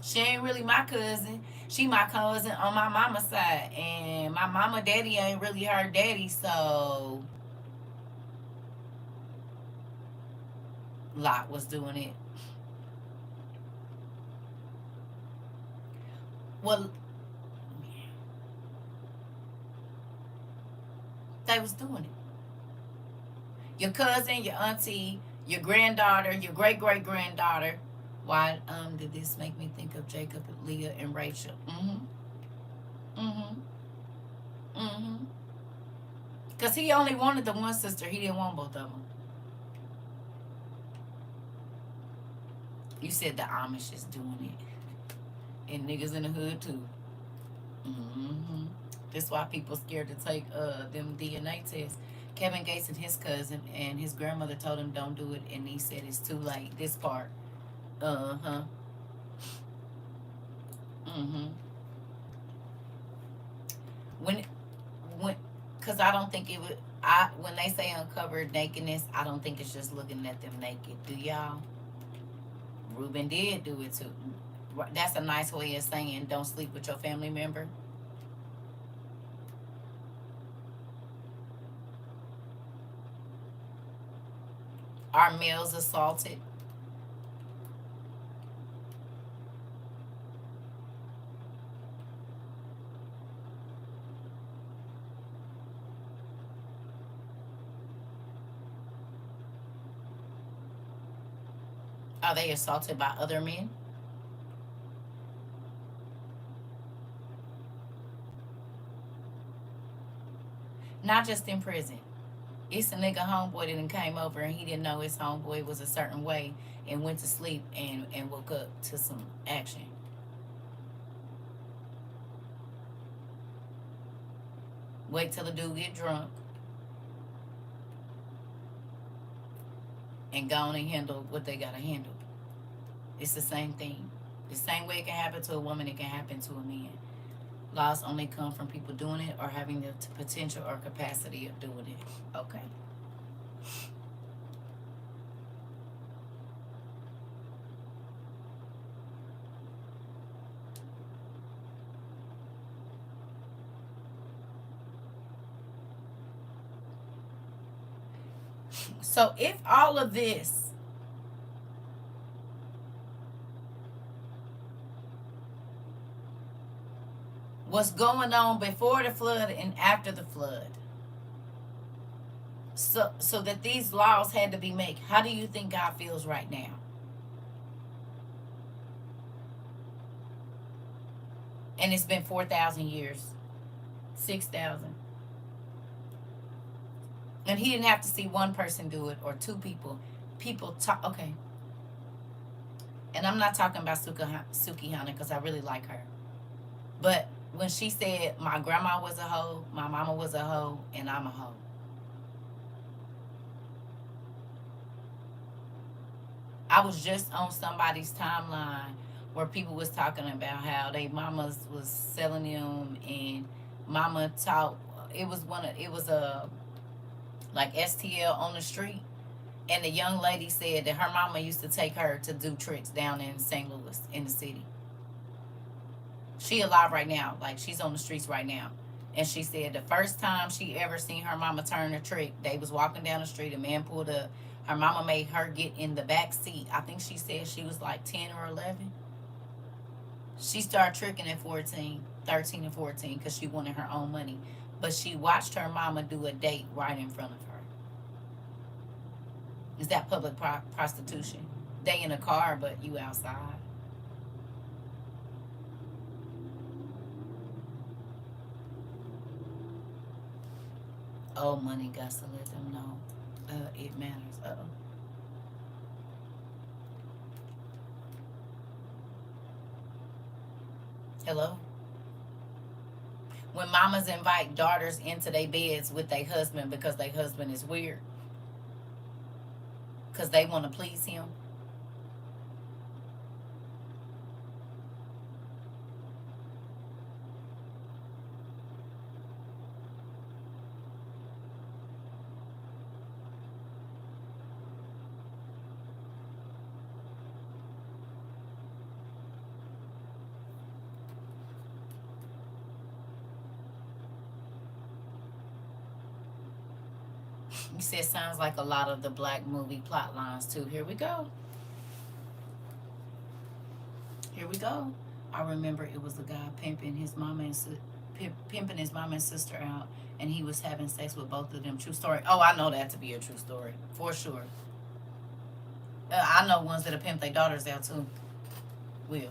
She ain't really my cousin. She my cousin on my mama's side, and my mama daddy ain't really her daddy, so Lot was doing it. Well, they was doing it. Your cousin, your auntie, Your granddaughter, your great-great-granddaughter. Why did this make me think of Jacob, Leah, and Rachel? Mm-hmm. Because he only wanted the one sister. He didn't want both of them. You said the Amish is doing it. And niggas in the hood, too. Mm-hmm. That's why people scared to take them DNA tests. Kevin Gates and his cousin and his grandmother told him don't do it, and he said it's too late. This part. Uh-huh. Mm-hmm. When when because I don't think it would when they say uncovered nakedness, I don't think it's just looking at them naked. Do y'all? Ruben did do it too. That's a nice way of saying don't sleep with your family member. Are males assaulted? Are they assaulted by other men? Not just in prison. It's a nigga homeboy that done came over and he didn't know his homeboy was a certain way and went to sleep and woke up to some action. Wait till the dude get drunk and go on and handle what they gotta handle. It's the same thing. The same way it can happen to a woman, it can happen to a man. Laws only come from people doing it or having the potential or capacity of doing it. Okay. So if all of this was going on before the flood and after the flood, so that these laws had to be made, how do you think God feels right now? And it's been 4,000 years, 6,000. And he didn't have to see one person do it or two people. People talk, okay. And I'm not talking about Suki Hana because I really like her. But when she said, my grandma was a hoe, my mama was a hoe, and I'm a hoe. I was just on somebody's timeline where people was talking about how they mamas was selling them and mama taught, it was a like STL on the street. And the young lady said that her mama used to take her to do tricks down in St. Louis in the city. She alive right now, like she's on the streets right now. And she said the first time she ever seen her mama turn a trick, they was walking down the street, a man pulled up. Her mama made her get in the back seat. I think she said she was like 10 or 11. She started tricking at 14, 13 and 14 because she wanted her own money. But she watched her mama do a date right in front of her. Is that public prostitution? They in a car, but you outside. Oh, money got to let them know it matters. Uh-oh. Hello? When mamas invite daughters into their beds with their husband because their husband is weird, because they want to please him. You said sounds like a lot of the black movie plot lines too. Here we go. Here we go. I remember it was a guy pimping his mama and pimping his mama and sister out, and he was having sex with both of them. True story. Oh, I know that to be a true story for sure. I know ones that have pimped their daughters out too. Will.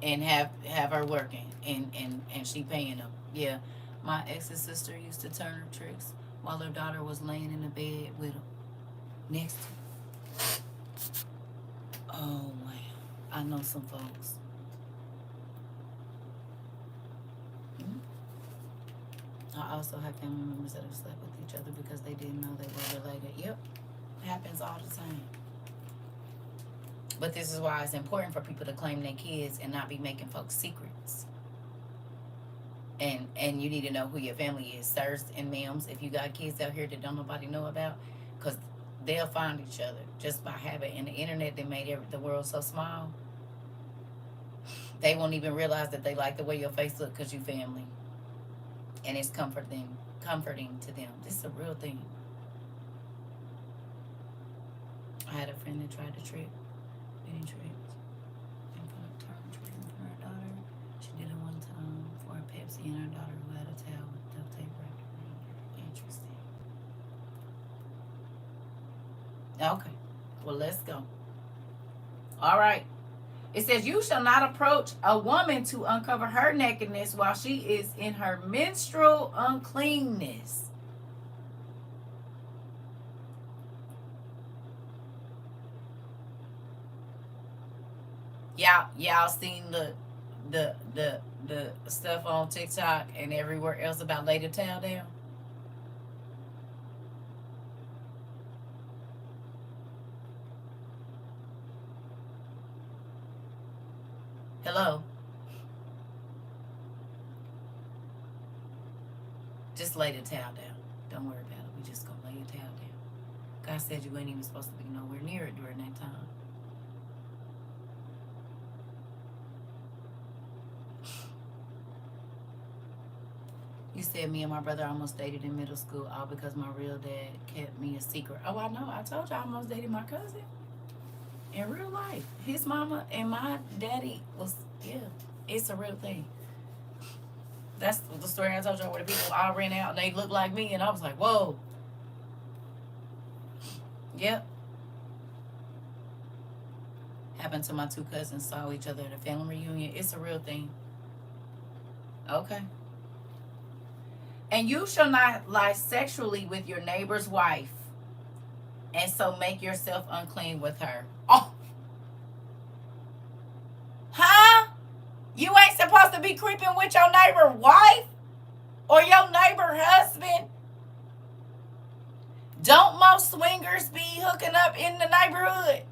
And have her working and she paying them. Yeah. My ex's sister used to turn her tricks while her daughter was laying in the bed with him next to. Oh man, I know some folks. Mhm. I also have family members that have slept with each other because they didn't know they were related. Yep, happens all the time. But this is why it's important for people to claim their kids and not be making folks secrets. And you need to know who your family is, sirs and ma'ams. If you got kids out here that don't nobody know about, because they'll find each other just by habit. And the internet that made the world so small, they won't even realize that they like the way your face look because you family, and it's comforting to them. This is a real thing. I had a friend that tried to trick, many tricks, and put a turn tricking for her daughter. She did it one time for a Pepsi and her daughter who had a towel with duct tape wrapped around her. Interesting. Okay, well let's go. All right. It says, you shall not approach a woman to uncover her nakedness while she is in her menstrual uncleanness. Y'all seen the stuff on TikTok and everywhere else about lay the towel down? Hello? Just lay the towel down. Don't worry about it. We just gonna lay the towel down. God said you ain't even supposed to be nowhere near it during that time. You said me and my brother almost dated in middle school, all because my real dad kept me a secret. Oh, I know. I told you I almost dated my cousin in real life. His mama and my daddy was, yeah, it's a real thing. That's the story I told you where the people all ran out and they looked like me, and I was like, whoa. Yep. Happened to my two cousins, saw each other at a family reunion. It's a real thing. Okay. And you shall not lie sexually with your neighbor's wife, and so make yourself unclean with her. Oh, huh? You ain't supposed to be creeping with your neighbor's wife or your neighbor husband. Don't most swingers be hooking up in the neighborhood?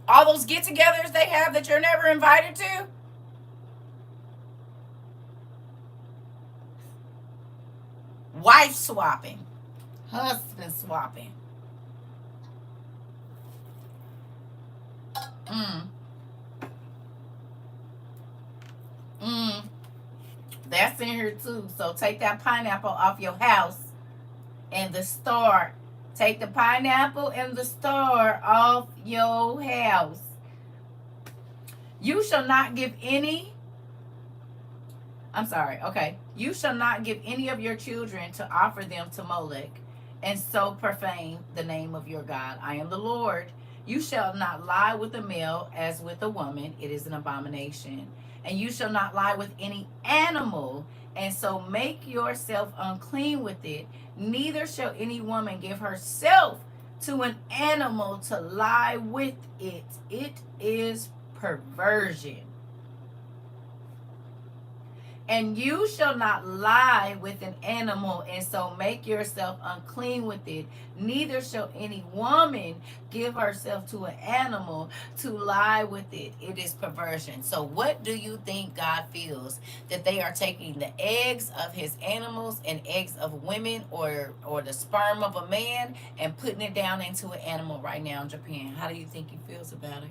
All those get-togethers they have that you're never invited to? Wife swapping, husband swapping. Mm. Mm. That's in here too. So take that pineapple off your house and the star. Take the pineapple and the star off your house. You shall not give any. I'm sorry. Okay. You shall not give any of your children to offer them to Molech, and so profane the name of your God. I am the Lord. You shall not lie with a male as with a woman. It is an abomination. And you shall not lie with any animal, and so make yourself unclean with it. Neither shall any woman give herself to an animal to lie with it. It is perversion. And you shall not lie with an animal, and so make yourself unclean with it. Neither shall any woman give herself to an animal to lie with it. It is perversion. So what do you think God feels? That they are taking the eggs of his animals and eggs of women, or the sperm of a man, and putting it down into an animal right now in Japan? How do you think he feels about it?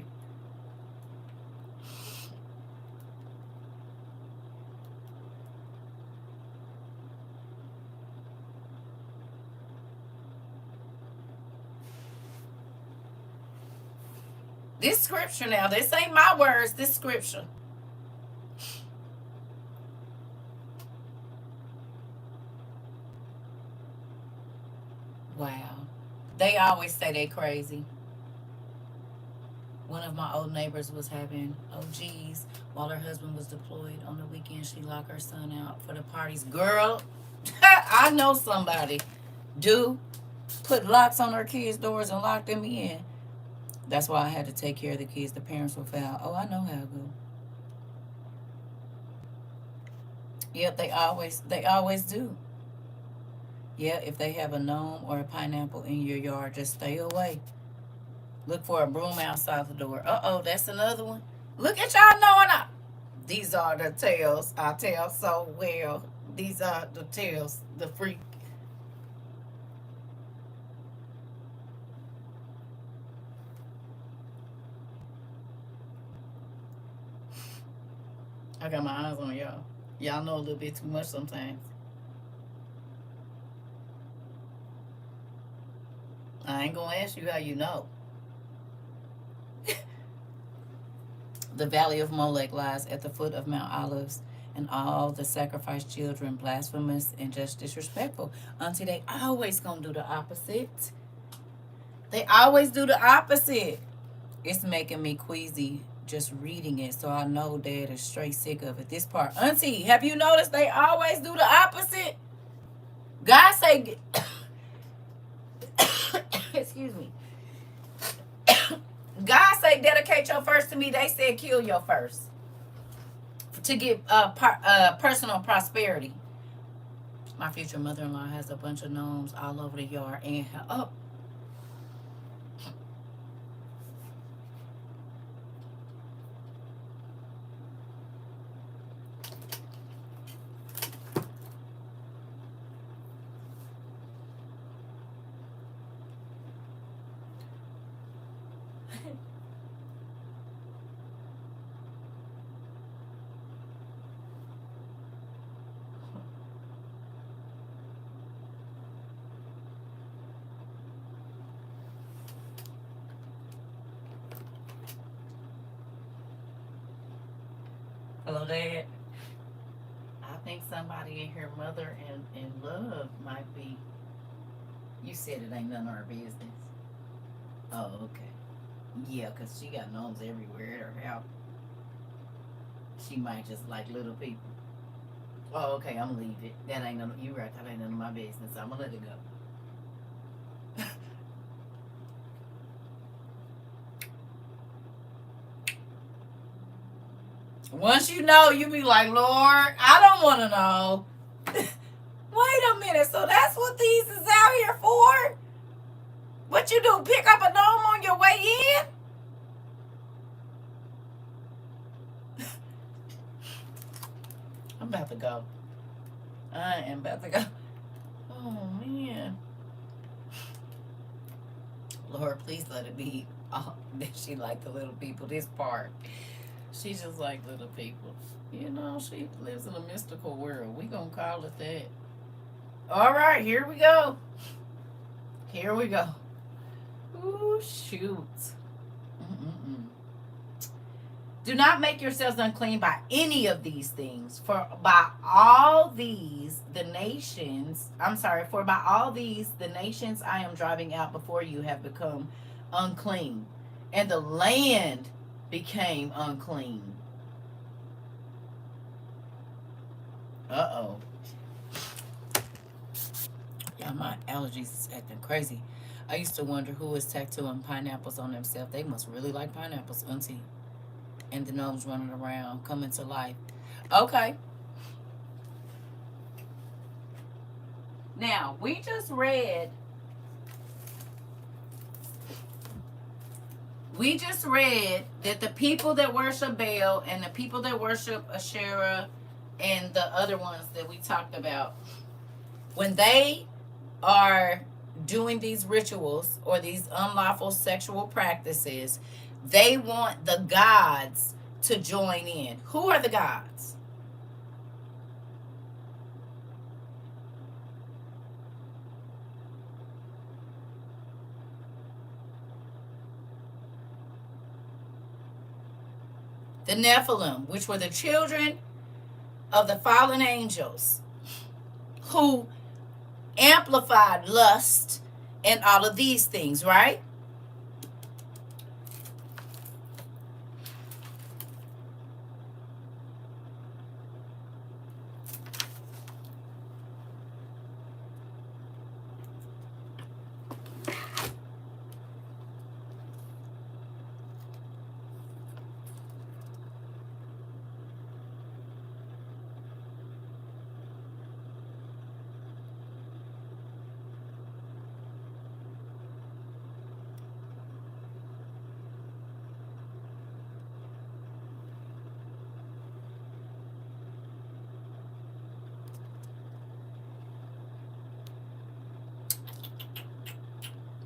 This scripture now, this ain't my words, this scripture. Wow. They always say they crazy. One of my old neighbors was having OGs while her husband was deployed. On the weekend, she locked her son out for the parties. Girl, I know somebody do put locks on her kids' doors and lock them in. That's why I had to take care of the kids. The parents were foul. Oh, I know how it go. Yep, they always do. Yeah, if they have a gnome or a pineapple in your yard, just stay away. Look for a broom outside the door. Uh-oh, that's another one. Look at y'all knowing I. These are the tales I tell so well. These are the tales, the freak. I got my eyes on y'all. Y'all know a little bit too much sometimes. I ain't gonna ask you how you know. The valley of Molech lies at the foot of Mount Olives, and all the sacrificed children blasphemous and just disrespectful. Auntie, they always gonna do the opposite. They always do the opposite. It's making me queasy just reading it, so I know Dad is straight sick of it. This part, Auntie, have you noticed they always do the opposite? God say, excuse me. God say dedicate your first to me. They said kill your first to get personal prosperity. My future mother-in-law has a bunch of gnomes all over the yard, and oh, hello, Dad. I think somebody in here, mother and love, might be. You said it ain't none of our business. Oh, okay. Yeah, cause she got gnomes everywhere at her house. She might just like little people. Oh, okay. I'm gonna leave it. That ain't none. You right. That ain't none of my business. I'm gonna let it go. Once you know, you be like, Lord, I don't want to know. Wait a minute. So that's what these is out here for? What you do? Pick up a gnome on your way in? I'm about to go. I am about to go. Oh man. Lord, please let it be that she like the little people. This part. She just like little people. You know, she lives in a mystical world. We gonna call it that. All right, here we go. Here we go. Ooh, shoot. Mm-mm-mm. Do not make yourselves unclean by any of these things, for by all these the nations, for by all these the nations I am driving out before you have become unclean, and the land became unclean. Uh-oh. Yeah, my allergies is acting crazy. I used to wonder who is tattooing pineapples on themselves. They must really like pineapples, Auntie. And the gnomes running around, coming to life. Okay. Now, we just read that the people that worship Baal and the people that worship Asherah and the other ones that we talked about, when they are doing these rituals or these unlawful sexual practices, they want the gods to join in. Who are the gods? The Nephilim, which were the children of the fallen angels who amplified lust and all of these things, right?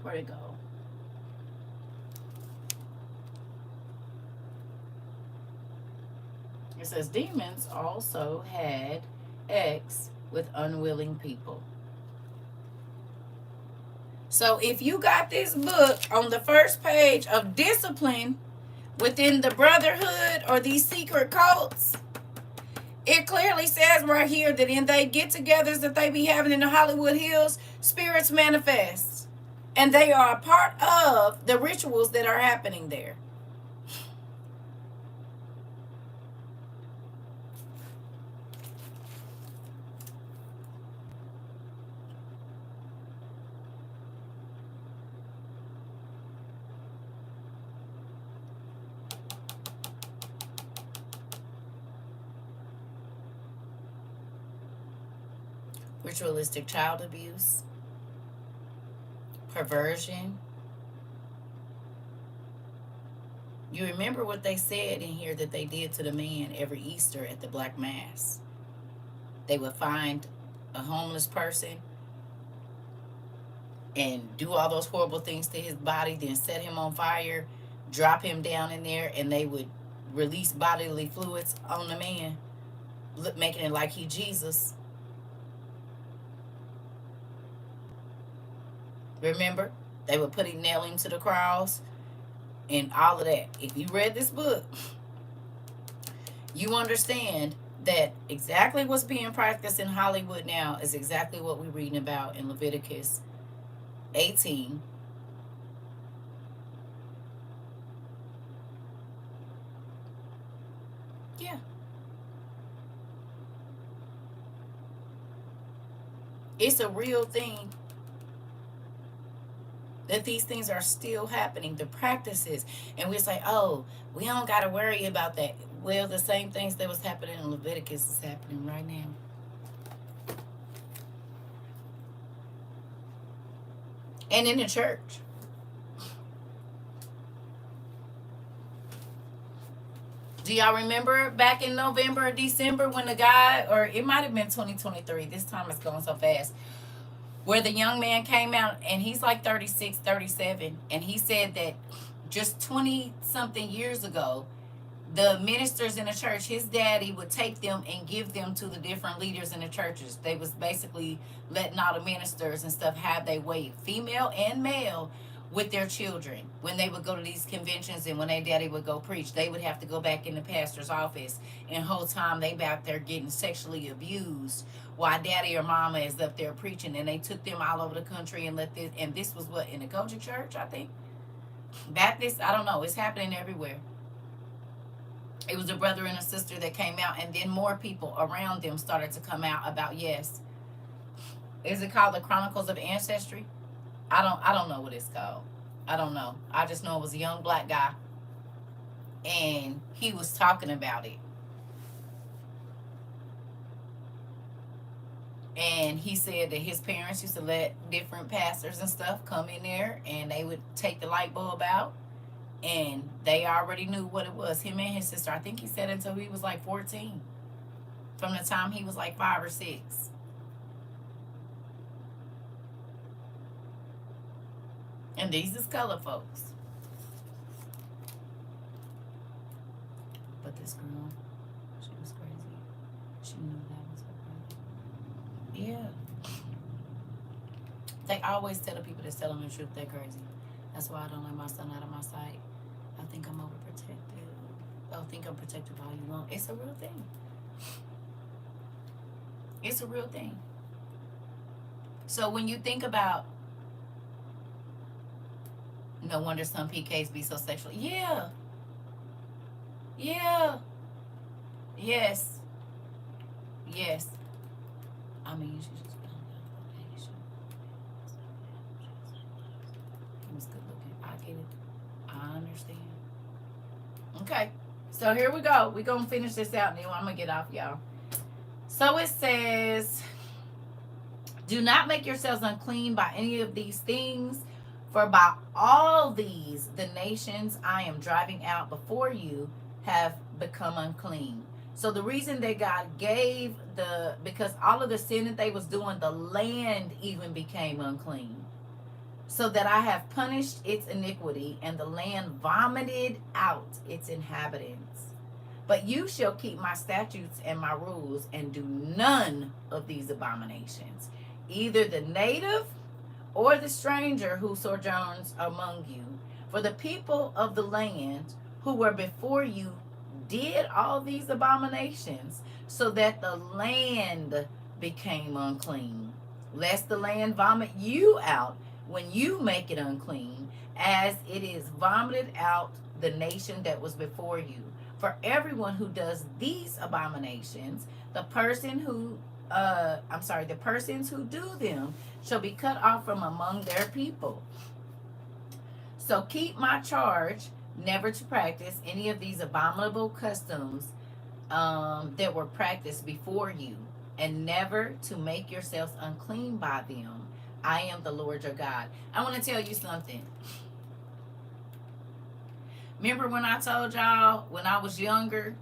Where'd it go? It says demons also had X with unwilling people. So if you got this book on the first page of discipline within the brotherhood or these secret cults, it clearly says right here that in they get-togethers that they be having in the Hollywood Hills, spirits manifest. And they are a part of the rituals that are happening there. Ritualistic child abuse, perversion. You remember what they said in here that they did to the man every Easter at the Black Mass? They would find a homeless person and do all those horrible things to his body, then set him on fire, drop him down in there, and they would release bodily fluids on the man, making it like he Jesus. Remember? They would nail him to the cross and all of that. If you read this book, you understand that exactly what's being practiced in Hollywood now is exactly what we're reading about in Leviticus 18. Yeah. It's a real thing that these things are still happening, the practices. And we say, oh, we don't got to worry about that. Well, the same things that was happening in Leviticus is happening right now. And in the church. Do y'all remember back in November or December when the guy, or it might have been 2023, this time it's going so fast, where the young man came out and he's like 36, 37, and he said that just 20 something years ago, the ministers in the church, his daddy would take them and give them to the different leaders in the churches. They was basically letting all the ministers and stuff have their way, female and male, with their children. When they would go to these conventions and when their daddy would go preach, they would have to go back in the pastor's office, and whole time they back there getting sexually abused while daddy or mama is up there preaching. And they took them all over the country and let this, and this was what, in the Kojic church, I think, Baptist, I don't know, it's happening everywhere. It was a brother and a sister that came out, and then more people around them started to come out about, yes, is it called the Chronicles of Ancestry? I don't know what it's called. I don't know. I just know it was a young black guy, and he was talking about it. And he said that his parents used to let different pastors and stuff come in there, and they would take the light bulb out, and they already knew what it was. Him and his sister, I think he said until he was like 14, from the time he was like 5 or 6. And these is color folks. But this girl, she was crazy. She knew that was her brother. Yeah. They always tell the people that's telling the truth they're crazy. That's why I don't let my son out of my sight. I think I'm overprotective. I think I'm protective all you want. It's a real thing. It's a real thing. So when you think about No wonder some PKs be so sexual. Yeah. Yeah. Yes. Yes. I mean, you should just calm down. He was good looking. I get it. I understand. Okay. So here we go. We're going to finish this out, and then I'm going to get off, y'all. So it says, do not make yourselves unclean by any of these things, for by all these the nations I am driving out before you have become unclean. So the reason that God gave because all of the sin that they was doing, the land even became unclean. So that I have punished its iniquity, and the land vomited out its inhabitants. But you shall keep my statutes and my rules, and do none of these abominations. Either the native or the stranger who sojourns among you. For the people of the land who were before you did all these abominations, so that the land became unclean. Lest the land vomit you out when you make it unclean, as it is vomited out the nation that was before you. For everyone who does these abominations, the persons who do them shall be cut off from among their people. So keep my charge never to practice any of these abominable customs that were practiced before you, and never to make yourselves unclean by them. I am the Lord your God. I want to tell you something. Remember when I told y'all when I was younger,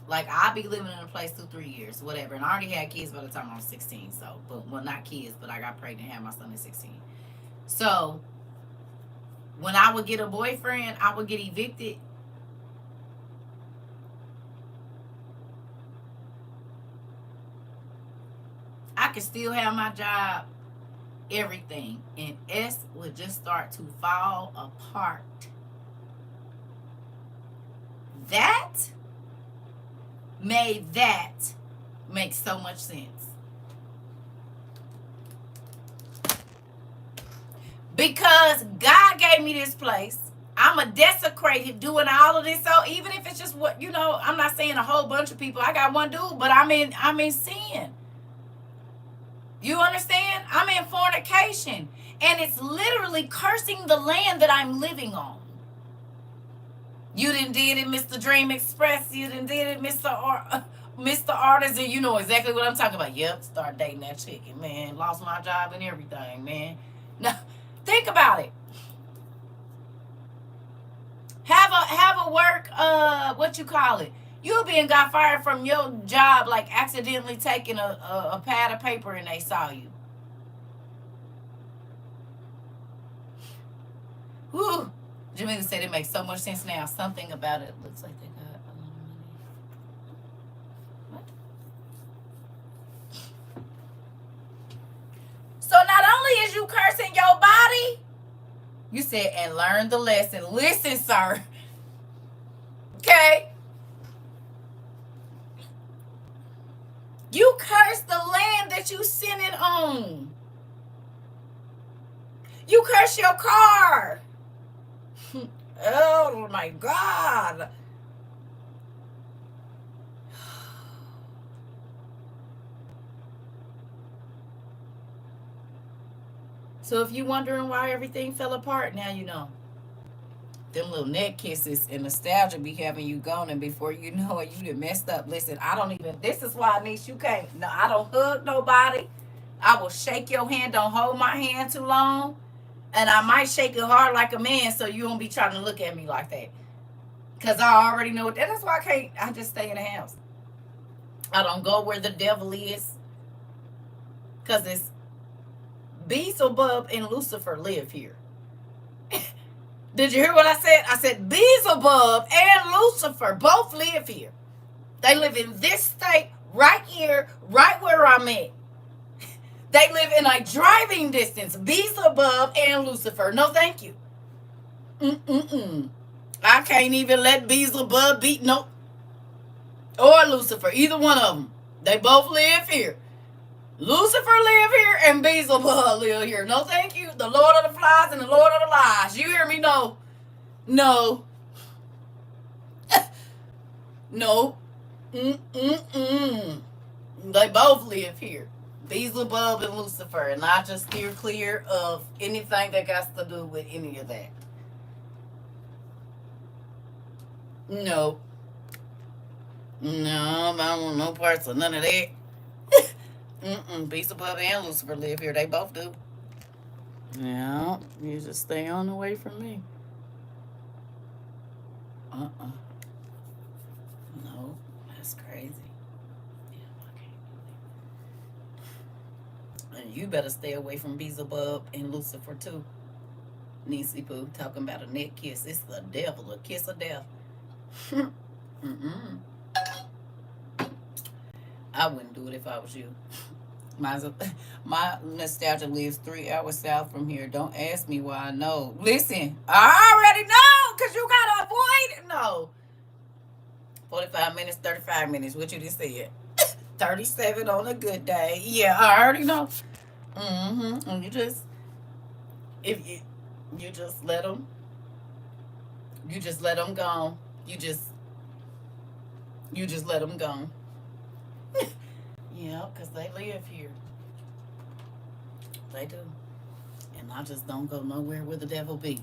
like I'd be living in a place 2-3 years, whatever, and I already had kids by the time I was 16. So, but well, not kids, but I got pregnant and had my son at 16. So when I would get a boyfriend, I would get evicted. I could still have my job, everything, and S would just start to fall apart. That made that make so much sense. Because God gave me this place. I'm a desecrated doing all of this. So even if it's just what, I'm not saying a whole bunch of people. I got one dude, but I'm in sin. You understand? I'm in fornication. And it's literally cursing the land that I'm living on. You done did it, Mr. Dream Express. You done did it, Mr. Artisan. You know exactly what I'm talking about. Yep, start dating that chicken, man. Lost my job and everything, man. Now, think about it. Have a work, what you call it? You been got fired from your job, like accidentally taking a pad of paper and they saw you. Whew. Jamila said it makes so much sense now. Something about it looks like they got a lot of money. What? So not only is you cursing your body, you said, and learn the lesson. Listen, sir. Okay? You curse the land that you sinning on. You curse your car. Oh my God. So if you're wondering why everything fell apart, now you know. Them little neck kisses and nostalgia be having you gone, and before you know it, you done messed up. Listen, this is why, niece, you can't. No, I don't hug nobody. I will shake your hand. Don't hold my hand too long. And I might shake it hard like a man so you won't be trying to look at me like that. Because I already know that. That's why I just stay in the house. I don't go where the devil is. Because it's Beelzebub and Lucifer live here. Did you hear what I said? I said Beelzebub and Lucifer both live here. They live in this state right here, right where I'm at. They live in a driving distance. Beelzebub and Lucifer. No, thank you. I can't even let Beelzebub beat or Lucifer. Either one of them. They both live here. Lucifer live here and Beelzebub live here. No, thank you. The Lord of the Flies and the Lord of the Lies. You hear me? No. No. No. Mm-mm-mm. They both live here. Beelzebub and Lucifer. And I just steer clear of anything that got to do with any of that. No. No, I don't want no parts of none of that. Beelzebub and Lucifer live here. They both do. Yeah, you just stay on away from me. Uh-uh. No, that's crazy. Yeah, I can't. And you better stay away from Beelzebub and Lucifer too. Niecy Poo talking about a neck kiss. It's the devil, a kiss of death. Mm-mm. I wouldn't do it if I was you. My nostalgia lives 3 hours south from here. Don't ask me why I know. Listen, I already know because you got to avoid it. No. 45 minutes, 35 minutes. What you just said? 37 on a good day. Yeah, I already know. And you just, if you just let them, go. You just let them go. Yeah, because they live here. They do. And I just don't go nowhere where the devil be.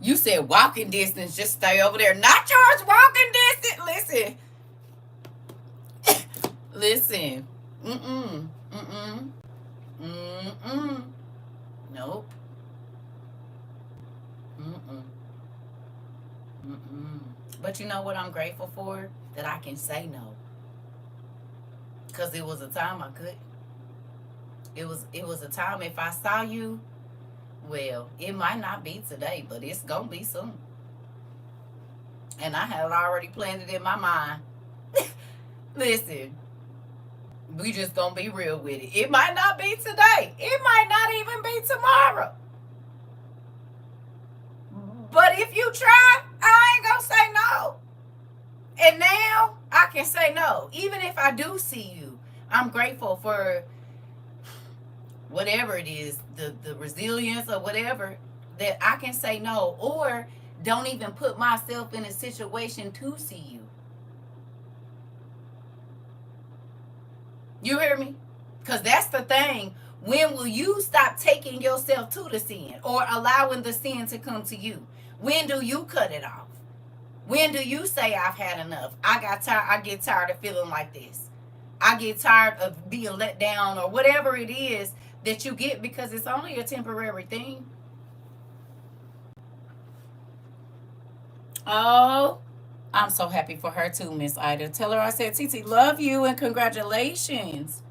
You said walking distance, just stay over there. Not yours, walking distance. Listen. Nope. But you know what I'm grateful for? That I can say no. Because it was a time I could. It was a time if I saw you, well, it might not be today, but it's going to be soon. And I had already planned it in my mind. Listen, we just going to be real with it. It might not be today. It might not even be tomorrow. But if you try, I ain't going to say no. And now I can say no. Even if I do see you, I'm grateful for whatever it is, the resilience or whatever, that I can say no, or don't even put myself in a situation to see you. You hear me? Because that's the thing. When will you stop taking yourself to the sin or allowing the sin to come to you? When do you cut it off? When do you say I've had enough? I get tired of feeling like this. I get tired of being let down or whatever it is that you get, because it's only a temporary thing. Oh, I'm so happy for her too, Miss Ida. Tell her I said, Titi, love you and congratulations.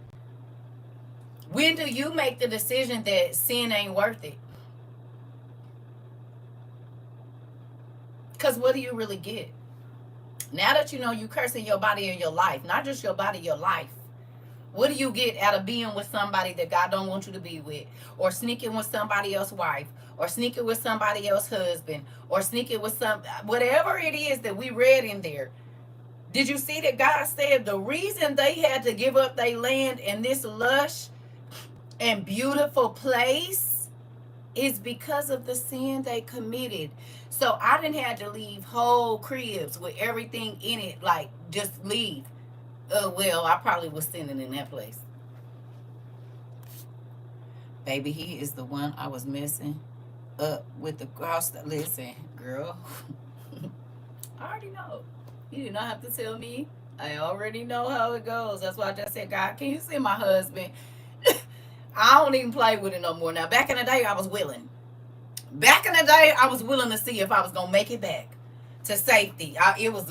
When do you make the decision that sin ain't worth it? Because what do you really get? Now that you know you cursing your body and your life, not just your body, your life. What do you get out of being with somebody that God don't want you to be with? Or sneaking with somebody else's wife? Or sneaking with somebody else's husband? Or sneaking with whatever it is that we read in there. Did you see that God said the reason they had to give up their land in this lush and beautiful place is because of the sin they committed. So I didn't have to leave whole cribs with everything in it, like just leave. Well, I probably was sinning in that place. Baby, he is the one I was messing up with the cross. Listen, girl. I already know. You do not have to tell me. I already know how it goes. That's why I just said, God, can you send my husband? I don't even play with it no more. Now, back in the day, I was willing. Back in the day, I was willing to see if I was gonna make it back to safety. It was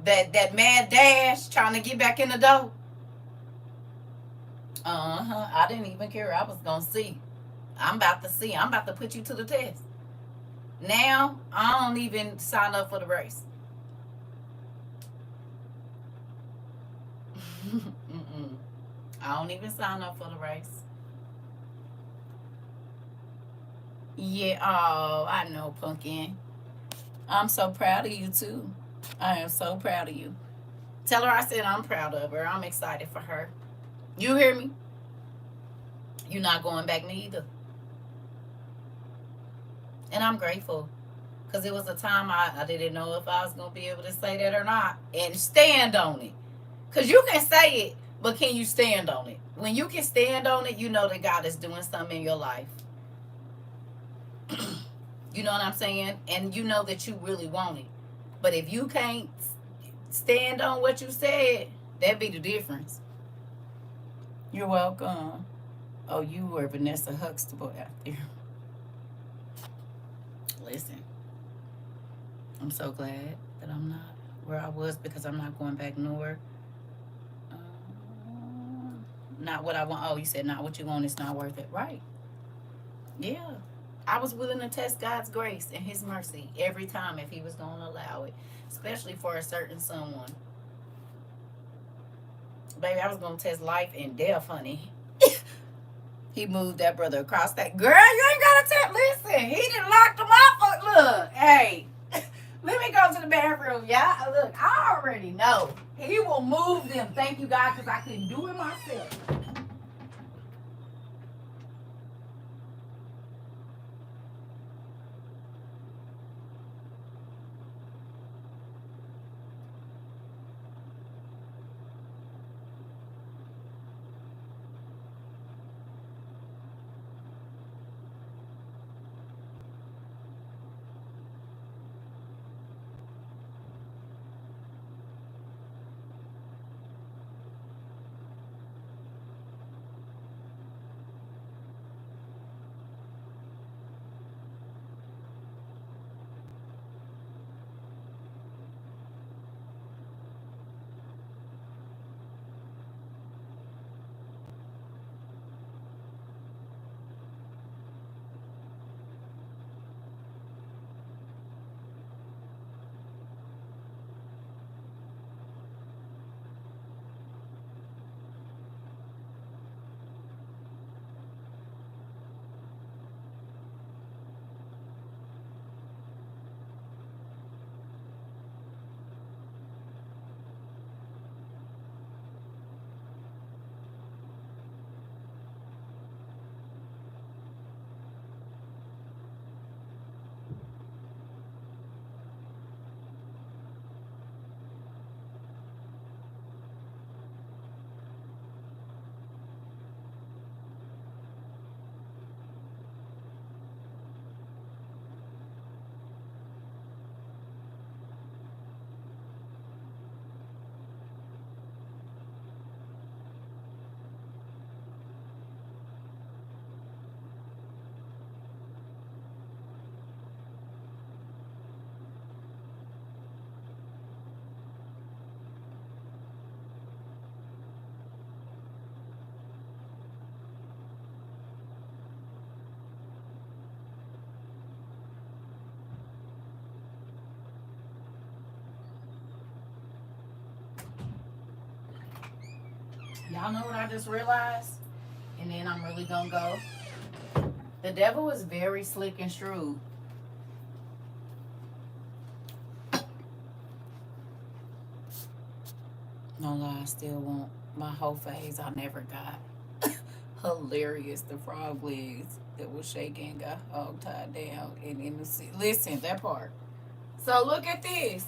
that mad dash trying to get back in the door. I didn't even care. I was gonna see. I'm about to see. I'm about to put you to the test. Now I don't even sign up for the race. I don't even sign up for the race. Yeah, oh, I know, Pumpkin. I'm so proud of you too. I am so proud of you. Tell her I said I'm proud of her. I'm excited for her. You hear me? You're not going back neither. And I'm grateful. Because it was a time I didn't know if I was going to be able to say that or not. And stand on it. Because you can say it, but can you stand on it? When you can stand on it, you know that God is doing something in your life. You know what I'm saying? And you know that you really want it. But if you can't stand on what you said, that'd be the difference. You're welcome. Oh, you were Vanessa Huxtable out there. Listen, I'm so glad that I'm not where I was because I'm not going back nowhere. Uh, Not what I want. Oh, you said not what you want. It's not worth it. Right. Yeah. I was willing to test God's grace and His mercy every time if He was going to allow it, especially for a certain someone. Baby, I was going to test life and death, honey. He moved that brother across that. Girl, you ain't got to tell. Listen, he done locked him up. Look, hey, let me go to the bathroom, y'all. Look, I already know. He will move them. Thank you, God, because I couldn't do it myself. Y'all know what I just realized? And then I'm really going to go. The devil is very slick and shrewd. No lie, I still want my whole phase I never got. Hilarious, the frog legs that was shaking got hog tied down and in the sea. Listen, that part. So look at this.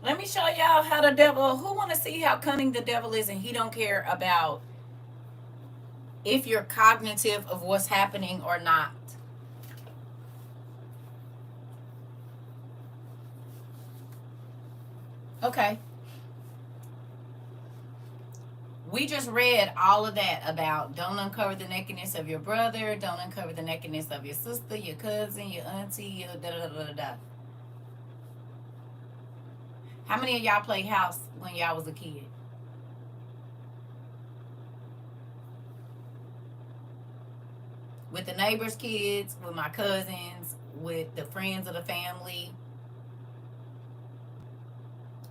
Let me show y'all how the devil. Who want to see how cunning the devil is, and he don't care about if you're cognitive of what's happening or not. Okay. We just read all of that about don't uncover the nakedness of your brother, don't uncover the nakedness of your sister, your cousin, your auntie, your da da da da da. How many of y'all played house when y'all was a kid? With the neighbors' kids, with my cousins, with the friends of the family,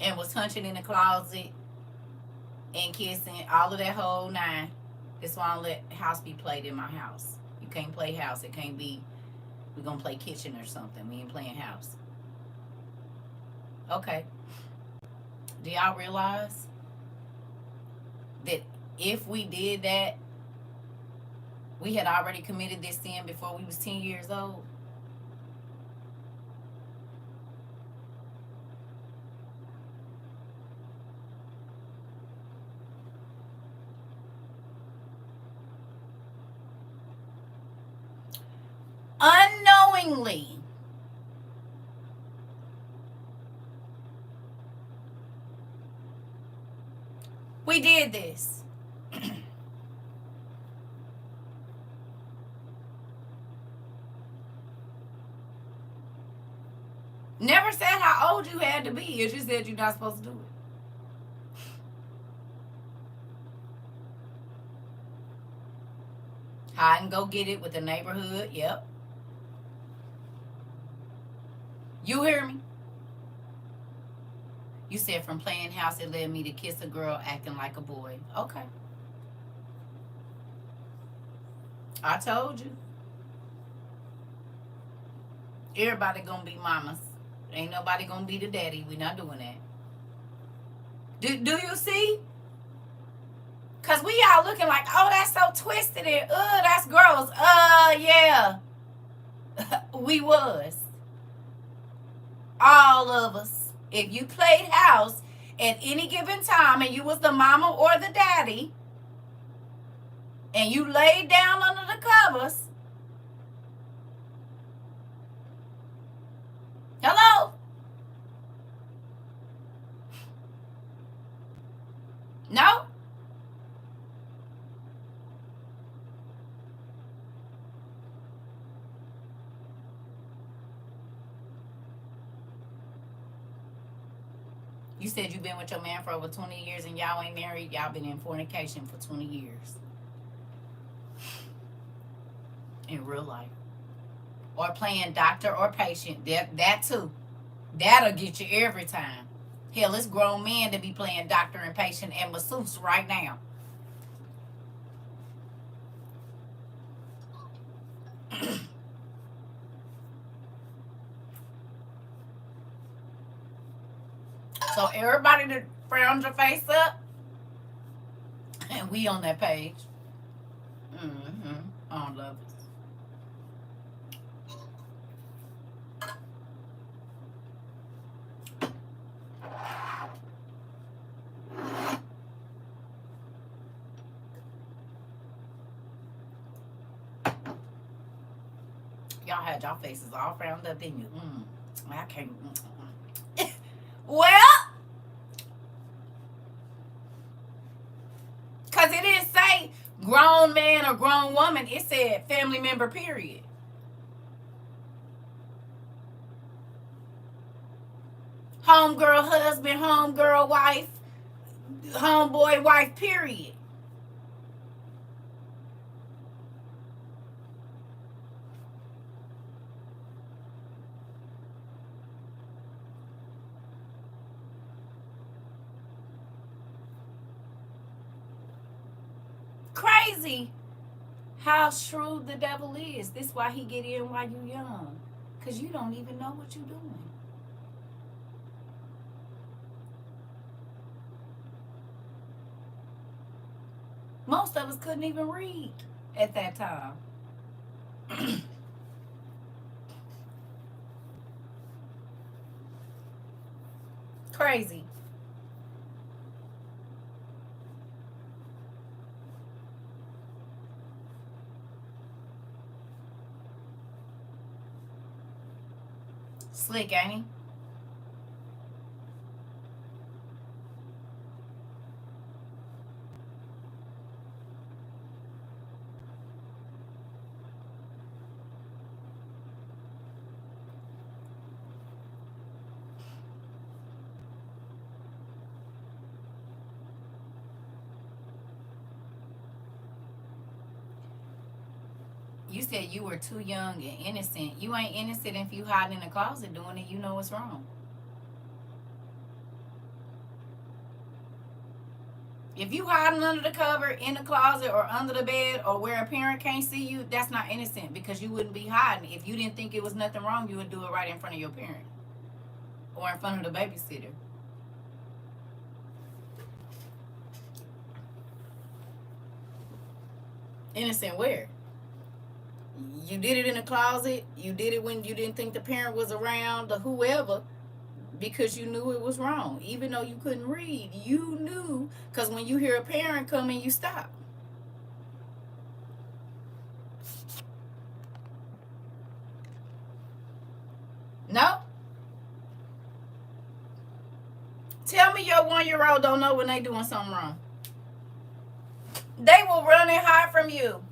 and was hunching in the closet and kissing, all of that whole nine. That's why I don't let house be played in my house. You can't play house. It can't be, we're going to play kitchen or something. We ain't playing house. Okay. Do y'all realize that if we did that, we had already committed this sin before we was 10 years old? Unknowingly. We did this. Never said how old you had to be. It just said you're not supposed to do it. Hide and go get it with the neighborhood. Yep. You hear me? You said from playing house it led me to kiss a girl acting like a boy. Okay. I told you. Everybody gonna be mamas. Ain't nobody gonna be the daddy. We not doing that. Do you see? Cause we all looking like, oh, that's so twisted and that's gross. Yeah. We was. All of us. If you played house at any given time and you was the mama or the daddy and you laid down under the covers, hello? No? You said you've been with your man for over 20 years and y'all ain't married. Y'all been in fornication for 20 years. In real life. Or playing doctor or patient. That too. That'll get you every time. Hell, it's grown men to be playing doctor and patient and masseuse right now. So everybody that frowned your face up, and we on that page. On love us. Y'all had y'all faces all frowned up, didn't you? I can't. Well, because it didn't say grown man or grown woman. It said family member, period. Homegirl, husband, homegirl, wife, homeboy, wife, period. Crazy how shrewd the devil is. This why he get in while you young. Because you don't even know what you're doing. Most of us couldn't even read at that time. Crazy. Slick, ain't he? You said you were too young and innocent. You ain't innocent if you hiding in the closet doing it. You know what's wrong. If you hiding under the cover, in the closet, or under the bed, or where a parent can't see you, that's not innocent because you wouldn't be hiding. If you didn't think it was nothing wrong, you would do it right in front of your parent or in front of the babysitter. Innocent where? You did it in the closet. You did it when you didn't think the parent was around or whoever, because you knew it was wrong. Even though you couldn't read, you knew, because when you hear a parent coming, you stop. No? Tell me your 1-year-old don't know when they doing something wrong. They will run and hide from you.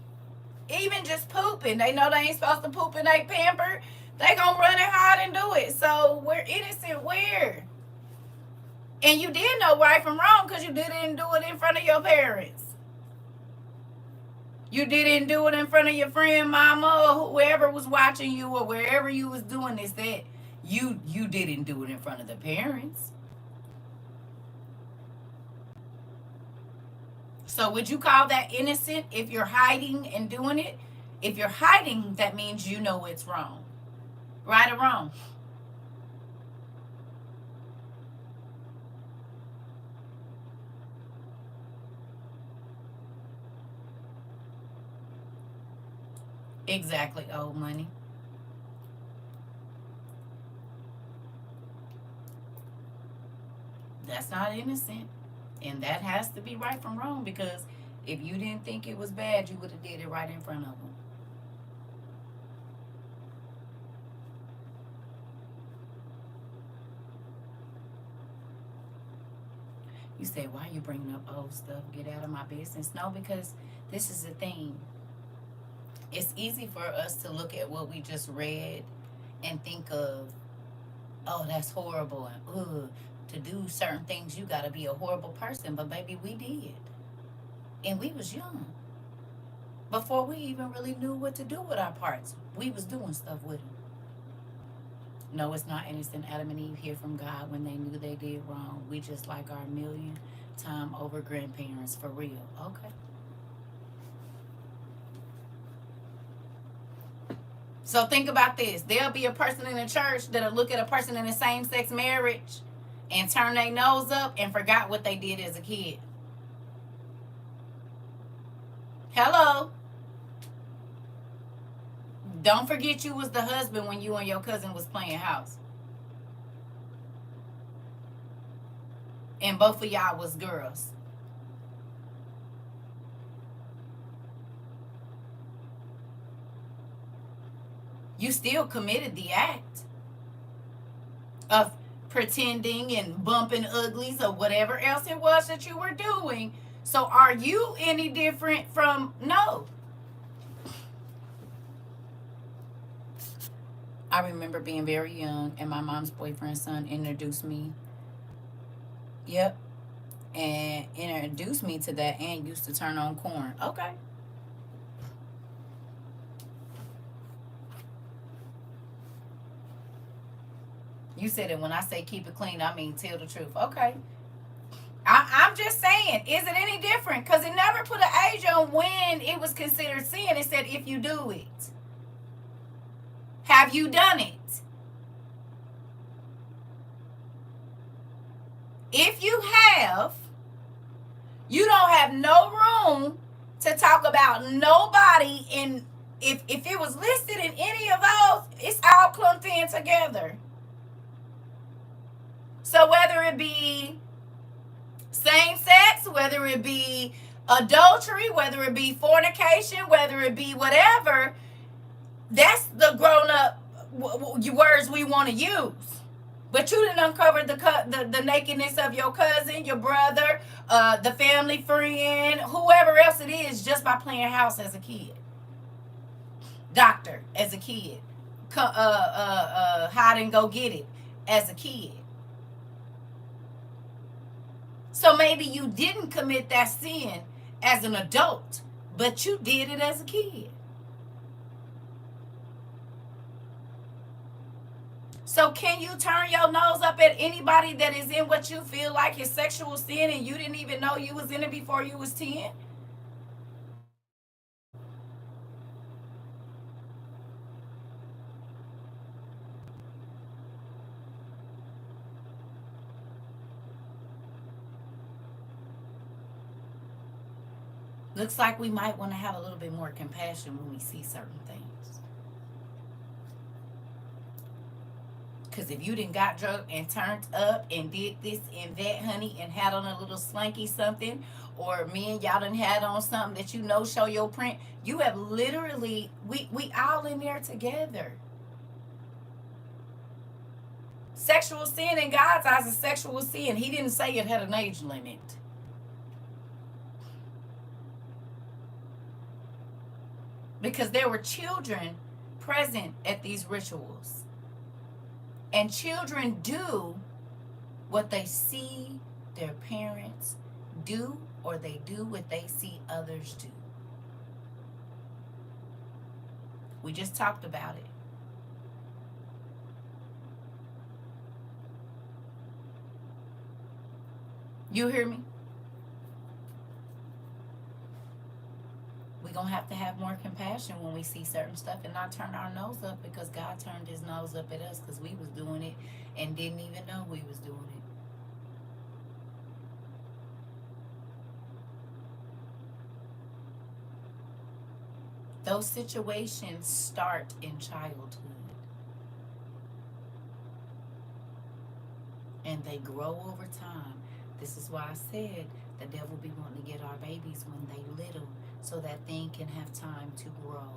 Even just pooping. They know they ain't supposed to poop and they pamper. They gonna run and hide and do it. So we're innocent where? And you did know right from wrong because you didn't do it in front of your parents. You didn't do it in front of your friend, mama, or whoever was watching you, or wherever you was doing this. That you didn't do it in front of the parents. So would you call that innocent if you're hiding and doing it? If you're hiding, that means you know it's wrong. Right or wrong? Exactly, old money. That's not innocent. And that has to be right from wrong, because if you didn't think it was bad, you would have did it right in front of them. You say, why are you bringing up old stuff? Get out of my business. No, because this is the thing. It's easy for us to look at what we just read and think of, oh, that's horrible, and to do certain things, you got to be a horrible person. But baby, we did. And we was young. Before we even really knew what to do with our parts, we was doing stuff with them. No, it's not innocent. Adam and Eve hear from God when they knew they did wrong. We just like our million time over grandparents, for real. Okay. So think about this. There'll be a person in the church that'll look at a person in a same sex marriage and turn their nose up and forgot what they did as a kid. Hello. Don't forget you was the husband when you and your cousin was playing house. And both of y'all was girls. You still committed the act of pretending and bumping uglies or whatever else it was that you were doing. So are you any different from? No. I remember being very young and my mom's boyfriend's son introduced me. Yep. And introduced me to that and used to turn on corn. Okay. You said it when I say keep it clean, I mean tell the truth. Okay. I'm just saying, is it any different? Because it never put an age on when it was considered sin. It said if you do it. Have you done it? If you have, you don't have no room to talk about nobody in. If it was listed in any of those, it's all clumped in together. So whether it be same sex, whether it be adultery, whether it be fornication, whether it be whatever, that's the grown up words we want to use. But you didn't uncover the nakedness of your cousin, your brother, the family friend, whoever else it is, just by playing house as a kid. Doctor as a kid. Hide and go get it as a kid. So maybe you didn't commit that sin as an adult, but you did it as a kid. So can you turn your nose up at anybody that is in what you feel like is sexual sin and you didn't even know you was in it before you was 10? Looks like we might want to have a little bit more compassion when we see certain things. Because if you done got drunk and turned up and did this and that, honey, and had on a little slanky something, or me and y'all done had on something that you know show your print, you have literally, we all in there together. Sexual sin in God's eyes is sexual sin. He didn't say it had an age limit. Because there were children present at these rituals. And children do what they see their parents do, or they do what they see others do. We just talked about it. You hear me? We're going to have more compassion when we see certain stuff and not turn our nose up, because God turned his nose up at us because we was doing it and didn't even know we was doing it. Those situations start in childhood and they grow over time. This is why I said the devil be wanting to get our babies when they little, so that thing can have time to grow.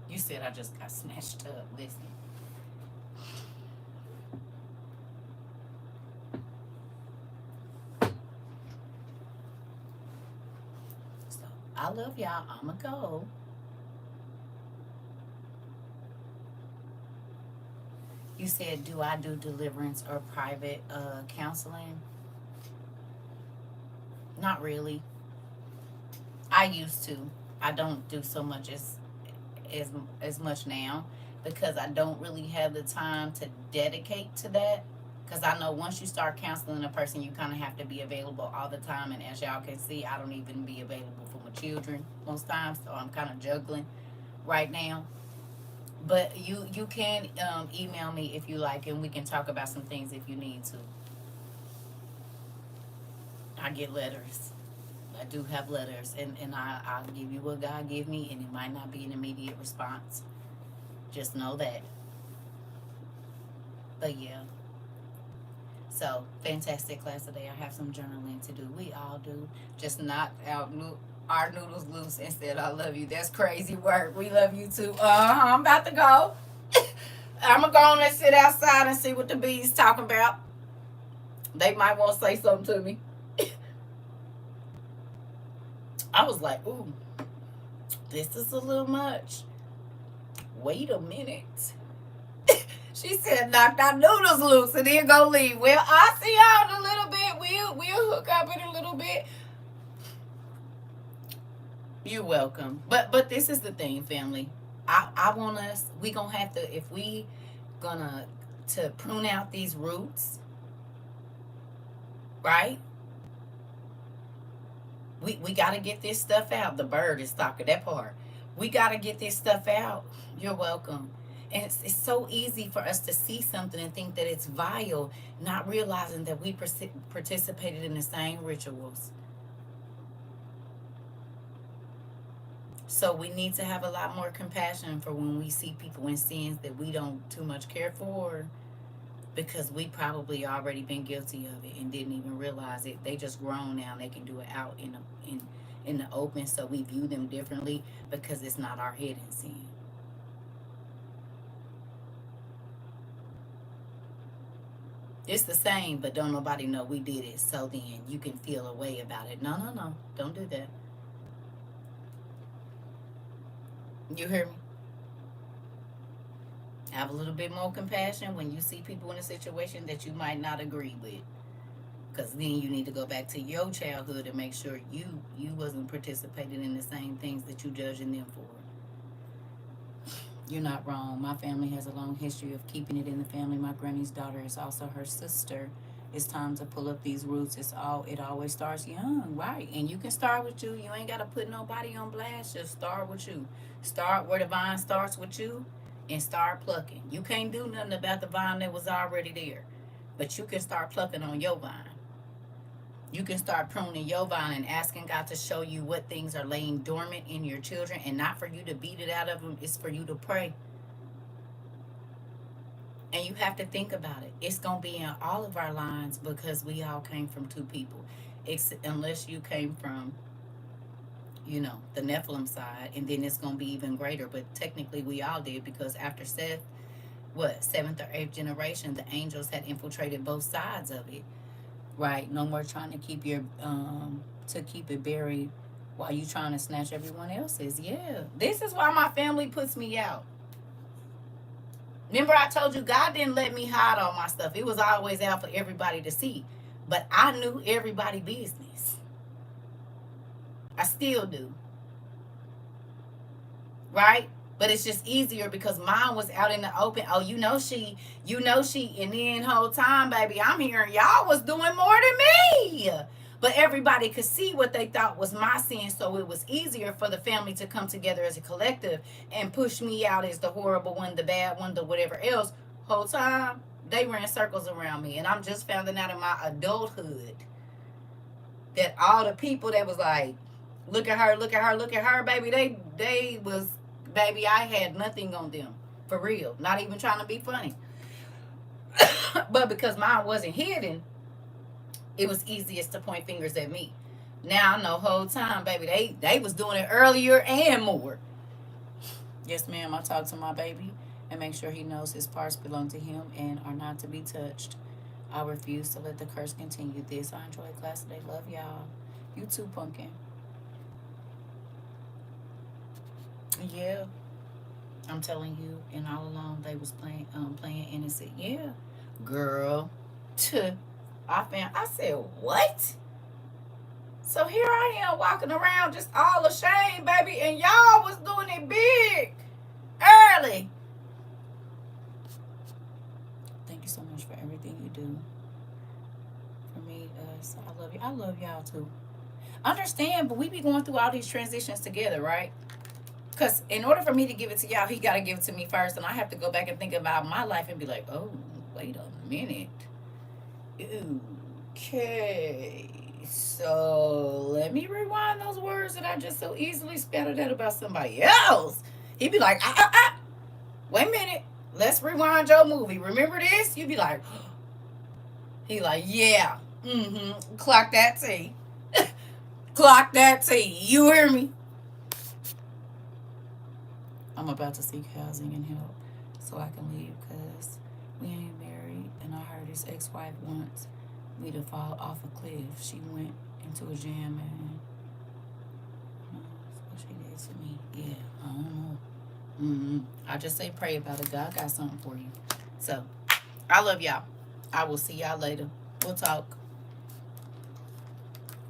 You said I just got snatched up. Listen. So I love y'all. I'ma go. You said, do I do deliverance or private counseling? Not really. I used to. I don't do so much as much now, because I don't really have the time to dedicate to that. Because I know once you start counseling a person, you kind of have to be available all the time. And as y'all can see, I don't even be available for my children most times. So I'm kind of juggling right now. But you can email me if you like, and we can talk about some things if you need to. I get letters. I do have letters, and I'll give you what God give me, and it might not be an immediate response. Just know that. But yeah. So, fantastic class today. I have some journaling to do. We all do. Just knock out our noodles loose and said, I love you. That's crazy work. We love you too. I'm about to go. I'm going to go on and sit outside and see what the bees talking about. They might want to say something to me. I was like, ooh, this is a little much. Wait a minute. She said, knocked our noodles loose and then go leave. Well, I'll see y'all in a little bit. We'll hook up in a little bit. You're welcome. But this is the thing, family. I want us, we gonna have to, if we gonna to prune out these roots, right? We gotta get this stuff out. The bird is talking, that part. We gotta get this stuff out. You're welcome. And it's so easy for us to see something and think that it's vile, not realizing that we participated in the same rituals. So we need to have a lot more compassion for when we see people in sins that we don't too much care for, because we probably already been guilty of it and didn't even realize it. They just grown now. They can do it out in the open, so we view them differently because it's not our hidden sin. It's the same, but don't nobody know we did it, so then you can feel a way about it. No. Don't do that. You hear me? Have a little bit more compassion when you see people in a situation that you might not agree with. Because then you need to go back to your childhood and make sure you wasn't participating in the same things that you judging them for. You're not wrong. My family has a long history of keeping it in the family. My granny's daughter is also her sister, It's time to pull up these roots. It always starts young, right? And you can start with you. You ain't gotta put nobody on blast. Just start with you. Start where the vine starts with you and start plucking. You can't do nothing about the vine that was already there. But you can start plucking on your vine. You can start pruning your vine and asking God to show you what things are laying dormant in your children, and not for you to beat it out of them. It's for you to pray. And you have to think about it. It's going to be in all of our lines because we all came from two people. Unless you came from, the Nephilim side, and then it's going to be even greater. But technically, we all did, because after Seth, what, seventh or eighth generation, the angels had infiltrated both sides of it. Right? No more trying to keep to keep it buried while you trying to snatch everyone else's. Yeah. This is why my family puts me out. Remember, I told you God didn't let me hide all my stuff. It was always out for everybody to see. But I knew everybody's business. I still do. Right? But it's just easier because mine was out in the open. Oh, she. And then whole time, baby, I'm hearing y'all was doing more than me. But everybody could see what they thought was my sin, so it was easier for the family to come together as a collective and push me out as the horrible one, the bad one, the whatever else. Whole time, they ran circles around me. And I'm just finding out in my adulthood that all the people that was like, look at her, baby, they was, baby, I had nothing on them. For real. Not even trying to be funny. But because mine wasn't hidden, it was easiest to point fingers at me. Now I know whole time, baby, they was doing it earlier and more. Yes, ma'am, I talk to my baby and make sure he knows his parts belong to him and are not to be touched. I refuse to let the curse continue. This, I enjoy class today. Love y'all. You too, Pumpkin. Yeah. I'm telling you, and all along they was playing innocent. Yeah. Girl. I said, what? So here I am walking around just all ashamed, baby, and y'all was doing it big, early. Thank you so much for everything you do. For me, us, I love you. I love y'all too. Understand, but we be going through all these transitions together, right? Because in order for me to give it to y'all, he got to give it to me first. And I have to go back and think about my life and be like, oh, wait a minute. Okay. So let me rewind those words that I just so easily spattered out about somebody else. He'd be like, wait a minute. Let's rewind your movie. Remember this? You'd be like, he like, yeah. Mm-hmm. Clock that T. Clock that T. You hear me? I'm about to seek housing and help so I can leave because we ain't married. And I heard his ex-wife wants me to fall off a cliff. She went into a jam and what she did to me. Yeah, I don't know. I just say pray about it. God got something for you. So, I love y'all. I will see y'all later. We'll talk.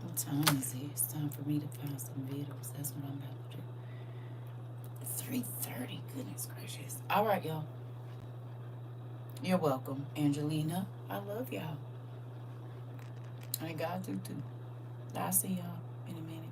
What time is it? It's time for me to find some videos. That's what I'm about to do. 3:30. Goodness gracious. All right, y'all. You're welcome, Angelina. I love y'all. And God do too. I'll see y'all in a minute.